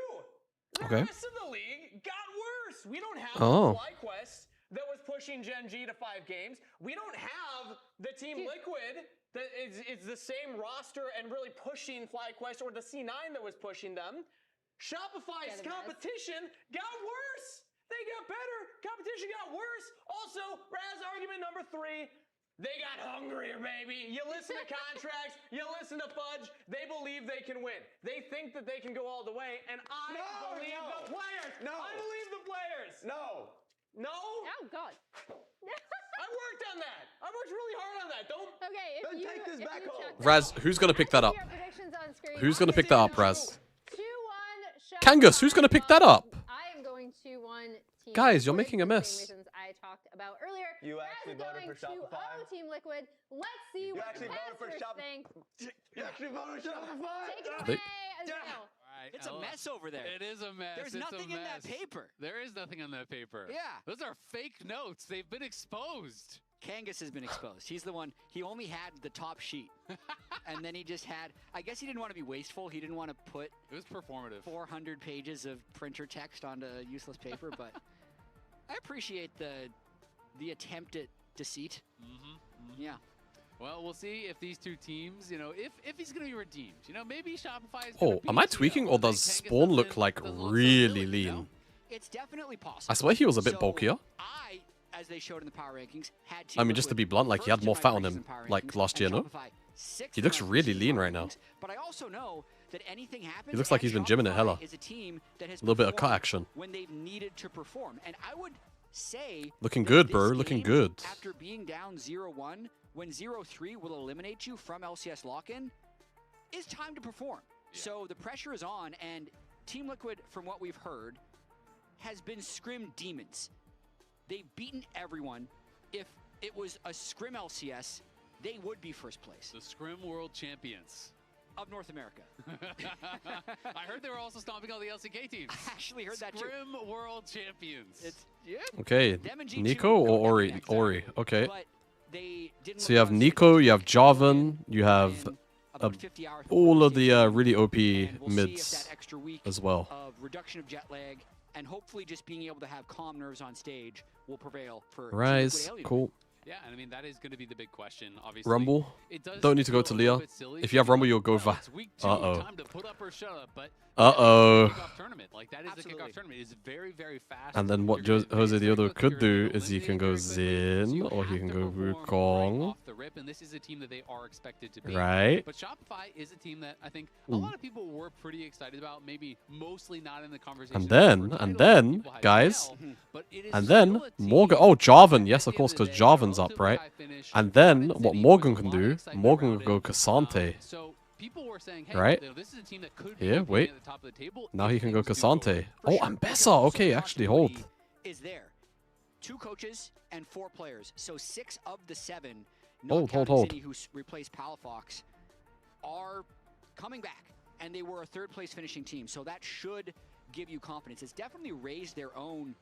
the rest of the league got worse. We don't have FlyQuest that was pushing Gen G to 5 games. We don't have the Team Liquid that is the same roster and really pushing FlyQuest, or the C9 that was pushing them. Shopify's competition got worse. They got better. Competition got worse. Also, Raz, argument number 3, they got hungrier, baby. You listen to contracts, you listen to Fudge, they believe they can win. They think that they can go all the way, and I believe the players. I believe the players. No. Oh, God. I worked on that. I worked really hard on that. Don't take this back home. Raz, who's gonna pick that up? Who's gonna pick that up, Raz? Kangas, who's gonna pick that up? I am going 2-1 Team Guys, you're Liquid making a for the mess. same reasons I talked about earlier. You actually voted for Shopify? Team Liquid. Let's see what the casters think. You actually voted for Shopify? Take it away, Azale. It's a mess over there. It is a mess. There's nothing in that paper. There is nothing on that paper. Yeah. Those are fake notes. They've been exposed. Kangas has been exposed. He's the one, he only had the top sheet. And then he just had, I guess he didn't want to be wasteful. He didn't want to put it was performative. 400 pages of printer text onto useless paper, but I appreciate the attempt at deceit. Yeah. Well, we'll see if these 2 teams, you know, if he's going to be redeemed. You know, maybe Shopify is Oh, am I tweaking, or does Spawn look like really lean? You know? It's definitely possible. I swear he was a bit bulkier. As they showed in the power rankings, had I mean, just to be blunt, like he had more fat on him like last year, no? He looks really lean right now. But I also know that anything happens. He looks like he's been gymming it hella. Is a team that has a little bit of cut action. When they've needed to perform, and I would say looking good, bro. Looking good. After being down 0-1, when 0-3 will eliminate you from LCS lock-in, it's time to perform. Yeah. So the pressure is on, and Team Liquid, from what we've heard, has been scrim demons. They've beaten everyone. If it was a scrim LCS, they would be first place. The Scrim World Champions. Of North America. I heard they were also stomping all the LCK teams. I actually heard that too. Scrim World Champions. Yeah. Okay, Nico or Ori? Ori, okay. But they didn't So you have Nico, you have Jarvan, you have all of the really OP mids as well. Of reduction of jet lag and hopefully just being able to have calm nerves on stage will prevail for Rise, cool. Yeah, and I mean, that is going to be the big question, obviously. Rumble. Don't need to go to Leah. If you have Rumble, you'll go Va. Uh-oh. Time to put up or shut up, but uh-oh. Tournament. Like, that is the kickoff tournament. It's very, very fast. And then what Jose Diodo could do is he can go Xin, or he can go Wukong. Off the rip, and this is a team that they are expected to be. Right. But Shopify is a team that I think a lot of people were pretty excited about, maybe mostly not in the conversation. And then, guys, and then Morgan. Oh, Jarvan. Yes, of course, because Jarvan's up, right? And then what Morgan can do, Morgan can go Cassante. People were saying, hey, right? This is a team that could here, wait. At the top of the table. Now he can go Cassante. Oh, and Bessa. Okay, actually, hold. Is there 2 coaches and 4 players? So 6 of the 7 hold. who replaced Palafox are coming back, and they were a 3rd place finishing team. So that should give you confidence. It's definitely raised their own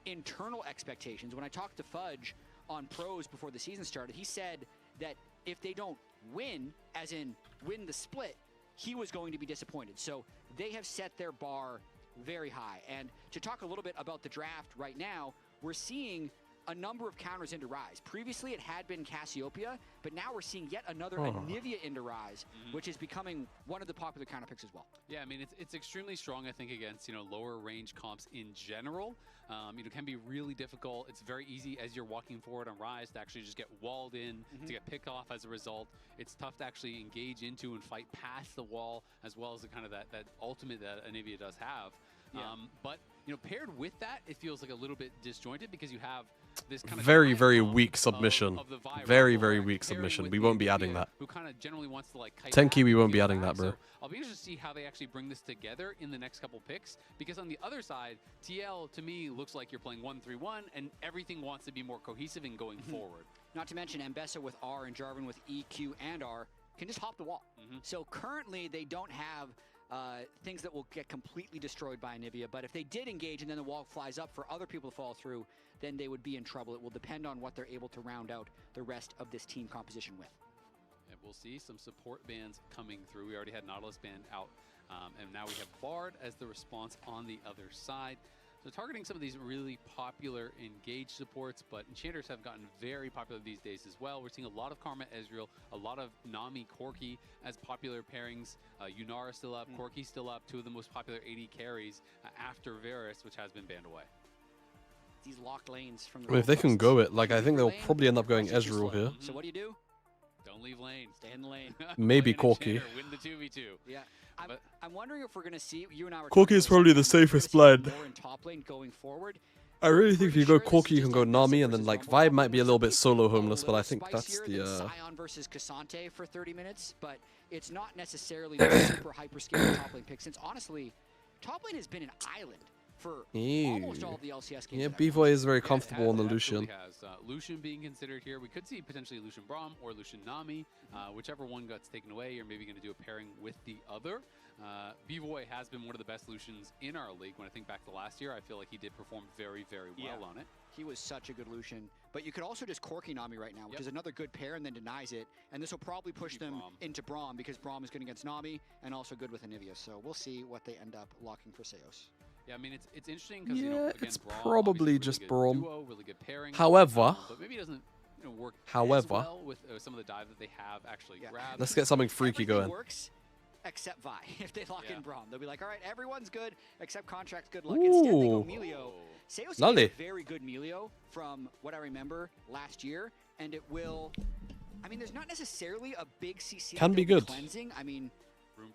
internal expectations. When I talked to Fudge on Pros before the season started, he said that if they don't win, as in win the split, he was going to be disappointed. So they have set their bar very high. And to talk a little bit about the draft right now, we're seeing a number of counters into Rise. Previously, it had been Cassiopeia, but now we're seeing yet another Anivia into Rise, which is becoming one of the popular counter picks as well. Yeah, I mean, it's extremely strong, I think, against, lower range comps in general. It can be really difficult. It's very easy as you're walking forward on Rise to actually just get walled in, to get picked off as a result. It's tough to actually engage into and fight past the wall, as well as the kind of that ultimate that Anivia does have. Yeah. But paired with that, it feels like a little bit disjointed because you have this kind of very weak submission. Very weak submission. We won't be adding that. Who kind of generally wants to like Tenki, we won't be adding that, bro. So I'll be interested to see how they actually bring this together in the next couple picks, because on the other side, TL to me looks like you're playing 1-3-1 and everything wants to be more cohesive and going forward. Not to mention Mbessa with R and Jarvan with EQ and R can just hop the wall. So currently they don't have things that will get completely destroyed by Anivia, but if they did engage and then the wall flies up for other people to fall through, then they would be in trouble. It will depend on what they're able to round out the rest of this team composition with. And we'll see some support bands coming through. We already had Nautilus band out, and now we have Bard as the response on the other side. So targeting some of these really popular engage supports, but enchanters have gotten very popular these days as well. We're seeing a lot of Karma Ezreal, a lot of Nami Corki as popular pairings. Yunara still up, Corki still up, 2 of the most popular AD carries after Varus, which has been banned away. These locked lanes from the I mean, if they can go it, like, I think they'll probably end up going Ezreal here. So what do? Don't leave lane. Stay in the lane. Maybe Corki. Win the 2v2. Yeah. I'm wondering if we're going to see, you and I were Corki is probably the safest blind. More in top lane going forward. I really think if you go Corki, you can go Nami, and then like Vibe might be a little bit solo homeless, but I think that's the Sion versus Cassante for 30 minutes, but it's not necessarily the super hyperscale top lane pick, since honestly, top lane has been an island for almost all of the LCS games. Yeah, B-Boy is very comfortable on the Lucian. Lucian being considered here. We could see potentially Lucian Braum or Lucian Nami, whichever one gets taken away. You're maybe going to do a pairing with the other. B-Boy has been one of the best Lucians in our league. When I think back to last year, I feel like he did perform very well on it. He was such a good Lucian. But you could also just Corki Nami right now, which is another good pair, and then denies it. And this will probably push them into Braum, because Braum is good against Nami and also good with Anivia. So we'll see what they end up locking for Seos. Yeah, I mean, it's interesting because, yeah, again, it's Braum, probably really just good Braum. Duo, really good pairing, However, but maybe it doesn't work as however, well with some of the dive that they have actually grabbed. Let's get something freaky going. Works except Vi. If they lock in Braum, they'll be like, all right, everyone's good except Contract's good luck. Instead, they go Melio. Seos is a very good Melio from what I remember last year, and it will. I mean, there's not necessarily a big CC. Can be good. Cleansing. I mean, Rune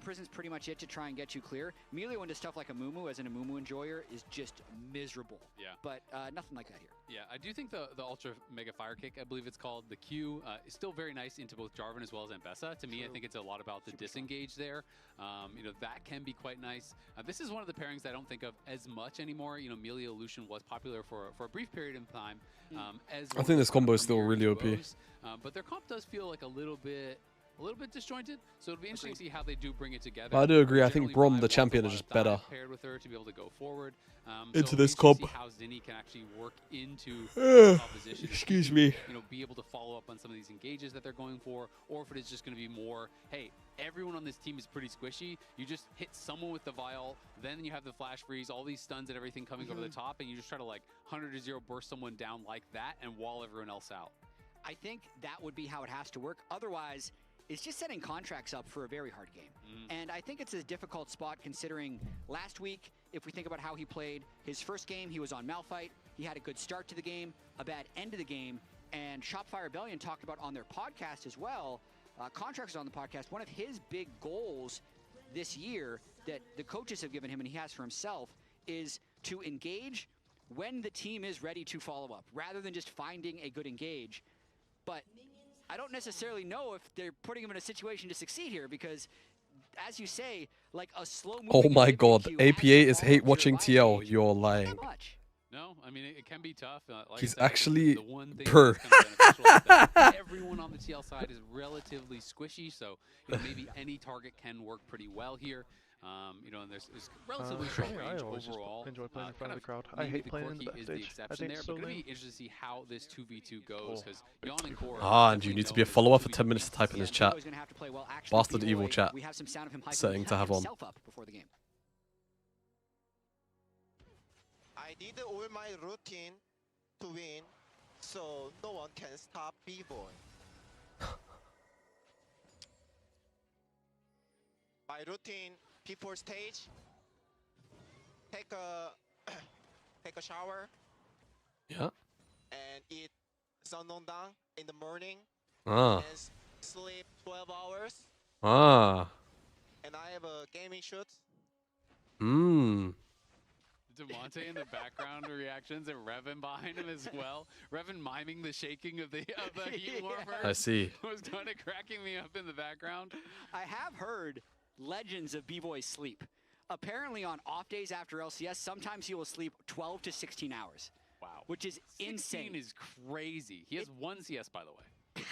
Prison's pretty much it to try and get you clear. Melio into stuff like a Mumu, as an Amumu enjoyer, is just miserable. Yeah. But nothing like that here. Yeah, I do think the Ultra Mega Fire Kick, I believe it's called, the Q, is still very nice into both Jarvan as well as Mbessa. To me, I think it's a lot about the disengage there. That can be quite nice. This is one of the pairings I don't think of as much anymore. Melio Lucian was popular for a brief period of time. I think this combo is still really OP. But their comp does feel like a little bit disjointed, so it'll be interesting to see how they do bring it together. I do agree. I think Generally, Brom, Vibe the wants a champion, lot is just of dive better paired with her to be able to go forward. into So this it'll be interesting comp. to see how Zinni can actually work into the opposition. Excuse me. You know, be able to follow up on some of these engages that they're going for, or if it is just going to be more, hey, everyone on this team is pretty squishy. You just hit someone with the vial, then you have the flash freeze, all these stuns and everything coming over the top, and you just try to like 100-0 burst someone down like that and wall everyone else out. I think that would be how it has to work. Otherwise, it's just setting contracts up for a very hard game. And I think it's a difficult spot considering last week, if we think about how he played, his first game, he was on Malphite. He had a good start to the game, a bad end of the game, and Shopify Rebellion talked about on their podcast as well, Contracts on the podcast, one of his big goals this year that the coaches have given him and he has for himself is to engage when the team is ready to follow up, rather than just finding a good engage. But I don't necessarily know if they're putting him in a situation to succeed here because, as you say, like a slow-moving... Oh my god, APA is hate watching TL. You're lying. No, I mean, it can be tough. Like He's I said, actually the one thing per. that's kind of beneficial is that everyone on the TL side is relatively squishy, so you know, maybe any target can work pretty well here. You know, and there's relatively short range overall. Enjoy playing in front of the crowd. I hate playing in the Quirky is the backstage. exception there, but it's going to be interesting to see how this 2v2 goes because Yon and Core. And you need to be a follower for 10 minutes to type in his chat. Bastard evil chat. Setting to have on. I did all my routine to win, so no one can stop B-Boy. My routine before stage, take a shower, Yeah. and eat Sanondang in the morning, Ah. and sleep 12 hours, Ah. and I have a gaming shoot. Demonte in the background reactions and Revan behind him as well. Revan miming the shaking of the heat warmer. I see. Was kind of cracking me up in the background. I have heard legends of B-Boy's sleep. Apparently on off days after LCS, sometimes he will sleep 12 to 16 hours. Wow. Which is 16 insane. Is crazy. He has one CS, by the way.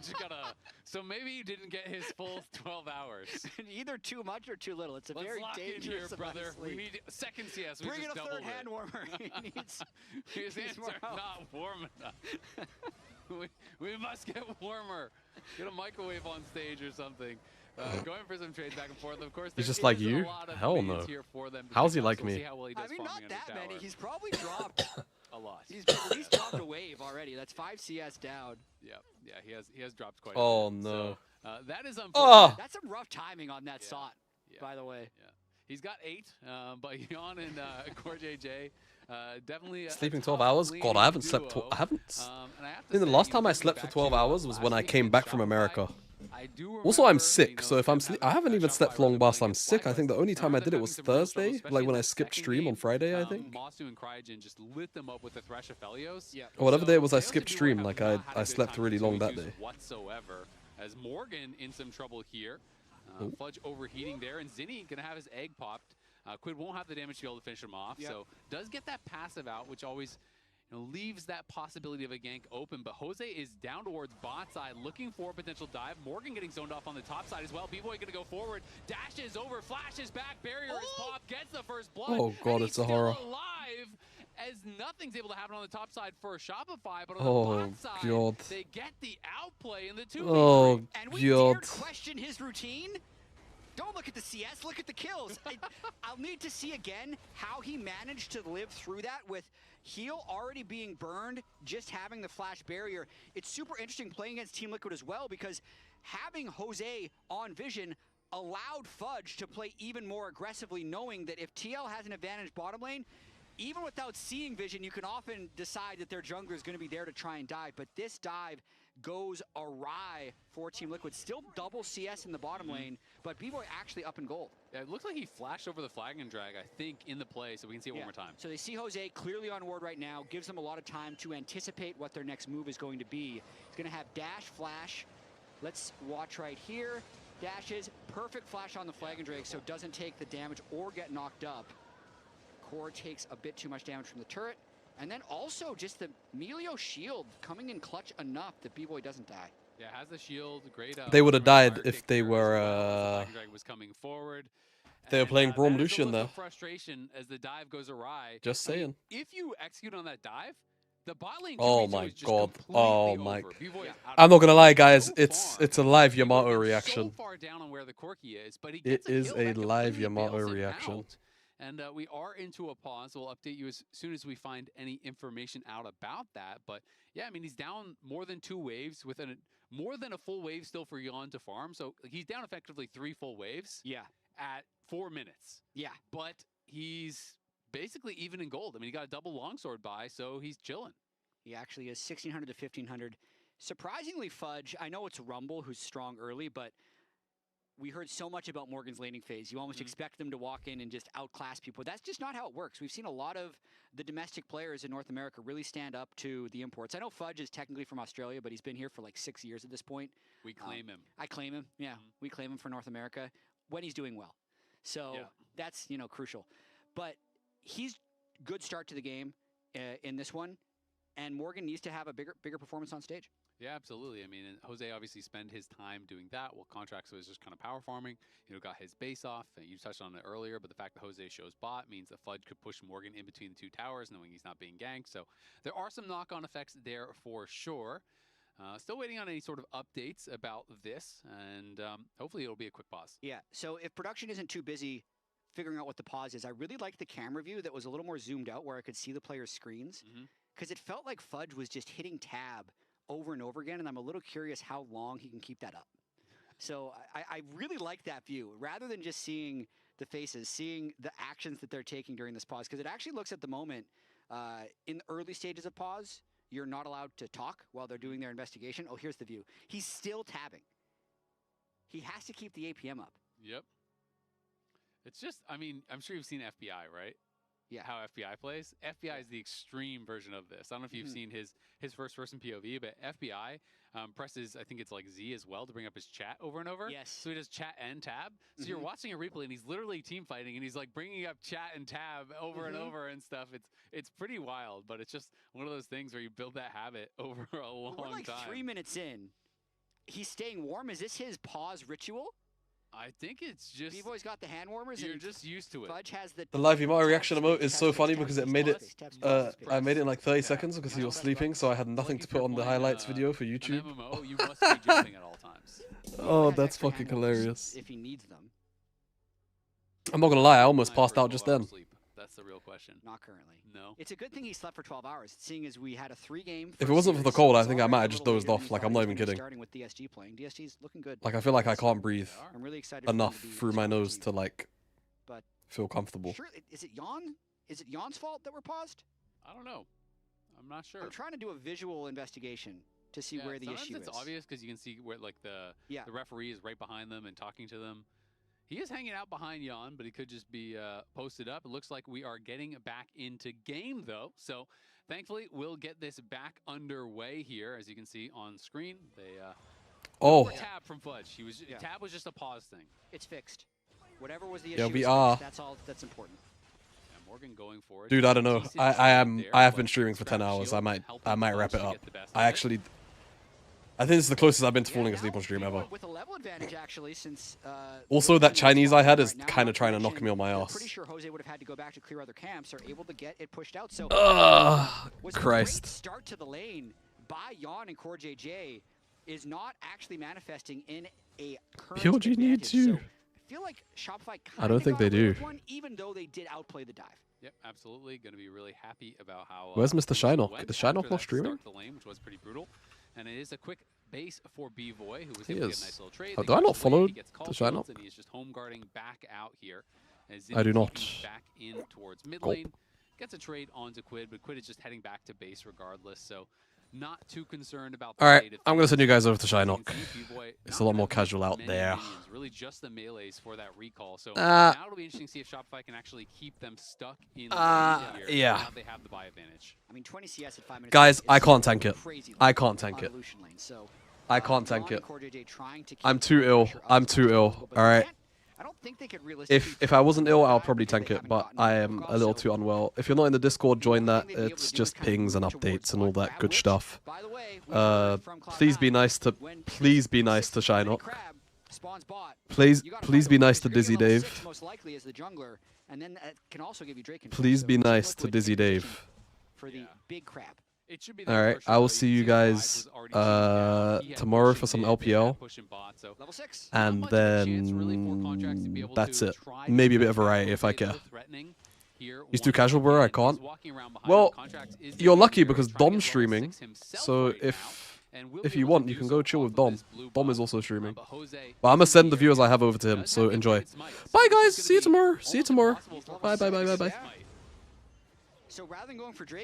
Just gotta, so maybe he didn't get his full 12 hours. Either too much or too little. It's a Let's very lock dangerous in here, amount brother. of sleep. We need second CS. We Bring just in a third doubled hand it. warmer. He needs, His hands more are help. not warm enough. we must get warmer. Get a microwave on stage or something. Going for some trades back and forth. Of course, He's there just like is a you? lot of Hell minions no. here for them to How's he pick up, like so we'll me? see how well he does I mean, not farming that under many. tower. He's probably dropped a lot. He's at least dropped a wave already. That's 5 CS down. Yeah, he has dropped quite Oh a bit. no. So, that is unfortunate. Oh. That's some rough timing on that shot, by the way. Yeah. He's got 8, but Yon and Core JJ definitely Sleeping a 12 tough hours? leading God, I haven't slept. duo. I haven't. And I have to I think the say, last you know, time I thinking slept for back 12 to hours was last when I week came in back from Shopify, America. I do Also, I'm remember, sick, you know, so if I'm them I haven't having even slept Shopify long really whilst playing I'm at sick. I think the only time I did it was Thursday, like when I skipped stream on Friday, I think. Masu and Cryogen just lit them up with the Thresh of Felios. Or whatever day it was I Tails skipped and Duo stream, have like not had I a good slept time really in long that 2v2s day. whatsoever. As Morgan in some trouble here. Fudge overheating there, and Zinni gonna have his egg popped. Quid won't have the damage to be able to finish him off, so does get that passive out, which always leaves that possibility of a gank open. But Jose is down towards bot side, looking for a potential dive. Morgan getting zoned off on the top side as well. B-Boy gonna go forward, dashes over, flashes back, barrier is popped, gets the first blood. Oh god, and it's a he's horror. still alive, as nothing's able to happen on the top side for Shopify, but on Oh the bot side, god. they get the outplay in the 2v3. Oh And we dared god. question his routine. Don't look at the CS, look at the kills. I'll need to see again how he managed to live through that with Heal already being burned, just having the flash barrier. It's super interesting playing against Team Liquid as well because having Jose on Vision allowed Fudge to play even more aggressively, knowing that if TL has an advantage bottom lane, even without seeing Vision, you can often decide that their jungler is going to be there to try and dive. But this dive goes awry for Team Liquid. Still double CS in the bottom lane, but B-Boy actually up in gold. Yeah, it looks like he flashed over the flag and drag, I think, in the play, so we can see it one more time. So they see Jose clearly on ward right now, gives them a lot of time to anticipate what their next move is going to be. He's going to have dash, flash. Let's watch right here. Dashes, perfect flash on the flag and drag, so doesn't take the damage or get knocked up. Core takes a bit too much damage from the turret. And then also just the Melio shield coming in clutch enough that B-Boy doesn't die. Yeah, has the shield. Great. They would have died fire if kick they there as were. well as the Dragon was coming forward. They were playing Braum that is a Lucian look there. of frustration as the dive goes awry. Just I mean, saying. if you execute on that dive, the bot lane. Oh 2v2 my is just god. completely Oh my. over. B-Boy is out I'm of not gonna lie, guys. so It's far. a live B-Boy Yamato is reaction. So far down on where the Corki is, but he It gets a is kill a that live completely Yamato bails him reaction. out. And we are into a pause. We'll update you as soon as we find any information out about that. But yeah, I mean, he's down more than 2 waves with more than a full wave still for Yon to farm. So he's down effectively 3 full waves. Yeah. At 4 minutes. Yeah. But he's basically even in gold. I mean, he got a double longsword buy, so he's chilling. He actually is 1,600 to 1,500. Surprisingly, Fudge, I know it's Rumble who's strong early, but we heard so much about Morgan's laning phase. You almost expect them to walk in and just outclass people. That's just not how it works. We've seen a lot of the domestic players in North America really stand up to the imports. I know Fudge is technically from Australia, but he's been here for like 6 years at this point. We claim him. I claim him. Yeah, we claim him for North America when he's doing well. So that's, you know, crucial. But he's good start to the game in this one, and Morgan needs to have a bigger performance on stage. Yeah, absolutely. I mean, and Jose obviously spent his time doing that while Contrax was just kind of power farming. You know, got his base off. And you touched on it earlier, but the fact that Jose shows bot means that Fudge could push Morgan in between the 2 towers, knowing he's not being ganked. So there are some knock-on effects there for sure. Still waiting on any sort of updates about this, and hopefully it'll be a quick pause. Yeah, so if production isn't too busy figuring out what the pause is, I really liked the camera view that was a little more zoomed out where I could see the players' screens, because it felt like Fudge was just hitting tab over and over again, and I'm a little curious how long he can keep that up. So I really like that view, rather than just seeing the faces, seeing the actions that they're taking during this pause, because it actually looks at the moment, in the early stages of pause, you're not allowed to talk while they're doing their investigation. Oh, here's the view. He's still tabbing. He has to keep the APM up. Yep. It's just, I mean, I'm sure you've seen FBI, right? Yeah. How FBI plays. FBI is the extreme version of this. I don't know if you've seen his first-person POV, but FBI presses, I think it's like Z as well, to bring up his chat over and over. Yes. So he does chat and tab. So you're watching a replay, and he's literally team fighting, and he's like bringing up chat and tab over and over and stuff. It's pretty wild, but it's just one of those things where you build that habit over a long We're like time. 3 minutes in. He's staying warm. Is this his pause ritual? I think it's just... B-Boy's got the hand warmers. You're and just used to it. Fudge has the live Yamato reaction emote is so funny because it made it. I made it in like 30 seconds because he was sleeping, so I had nothing to put on the highlights video for YouTube. MMO, you must be jumping at all times. Oh, has that's extra fucking hand warmers hilarious. if he needs them. I'm not gonna lie, I almost passed out just then. Sleep. That's the real question. Not currently. No. It's a good thing he slept for 12 hours, seeing as we had a 3-game. If it wasn't for the cold, I think I might have just dozed off. Like, I'm not even kidding. Starting with DSG playing. DSG's looking good. Like, I feel like I can't breathe I'm really excited for him enough to be through my strong nose team. to like But feel comfortable. sure, is it Yon? Is it Yon's fault that we're paused? I don't know. I'm not sure. I'm trying to do a visual investigation to see where the issue it's is. obvious because you can see where like the referee is right behind them and talking to them. He is hanging out behind Yon, but he could just be posted up. It looks like we are getting back into game, though. So, thankfully, we'll get this back underway here. As you can see on screen, they tab from Fudge. Tab was just a pause thing. It's fixed. Whatever was the Yeah, issue, we is are. fixed. That's all that's important. Yeah, Morgan going for it. Dude, I don't know. Decent I trade there, have been but streaming for 10 Scrap hours. Shield I might helping wrap Fudge it to up. get the best I of it. actually, I think it's the closest I've been to falling Yeah, asleep now on stream ever. With a level advantage, actually, since Also, that Chinese I had is kind of trying to knock me on my I'm ass. pretty sure Jose would have had to go back to clear other camps. Are able to get it pushed out. So was a great Christ. start to the lane by Yon and Core JJ is not actually manifesting in a current POG need advantage. to. So I feel like Shopify I don't think kinda they got away do. with one, even though they did outplay the dive. Yep, absolutely. Going to be really happy about how. Where's Mr. Shynock? went Is Shynock after not that streaming? start to the lane, which was pretty brutal. And it is a quick base for B-Boy, who was He able to get is. a nice little trade. Oh, They do I use not wave, follow he gets the call Shynock? fields, and he's just home guarding back out here. As I do Zinni not. keeping back in towards mid Gulp. lane. Gets a trade onto Quid, but Quid is just heading back to base regardless. So not too concerned about the All right, state of I'm gonna things. send you guys over to As you can Shynock. see, B-Boy It's not a lot gonna more have casual out many there. minions, really just the melees for that recall. So Uh, now it'll be interesting to see if Shopify can actually keep them stuck in Uh, here. yeah. Now they have the buy advantage. I mean, 20 CS at 5 minutes. Guys, is I can't tank it. crazy I can't tank on it. Lucian lane. So I can't Yon tank and it. Core JJ trying to keep I'm too the ill. pressure up I'm as too much as ill. possible, but All they right. can't. I don't think they could realistically. If I wasn't ill, I'll probably tank it, but I am a little too unwell. If you're not in the Discord, join that. It's just pings and updates and all that good stuff. Please be nice to Shynock. Please be nice to Dizzy Dave. Most likely is the jungler, and then that can also give you Drake control. Please be nice to Dizzy Dave. For the big crab. All right, I will see you guys tomorrow for some LPL, and then that's it. Maybe a bit of variety if I care. He's too casual, bro. I can't. Well, you're lucky because Dom's streaming, so if you want, you can go chill with Dom. Dom is also streaming. But I'm gonna send the viewers I have over to him, so enjoy. Bye, guys. See you tomorrow. See you tomorrow. Bye, bye, bye, bye, bye. So rather than going for Drake.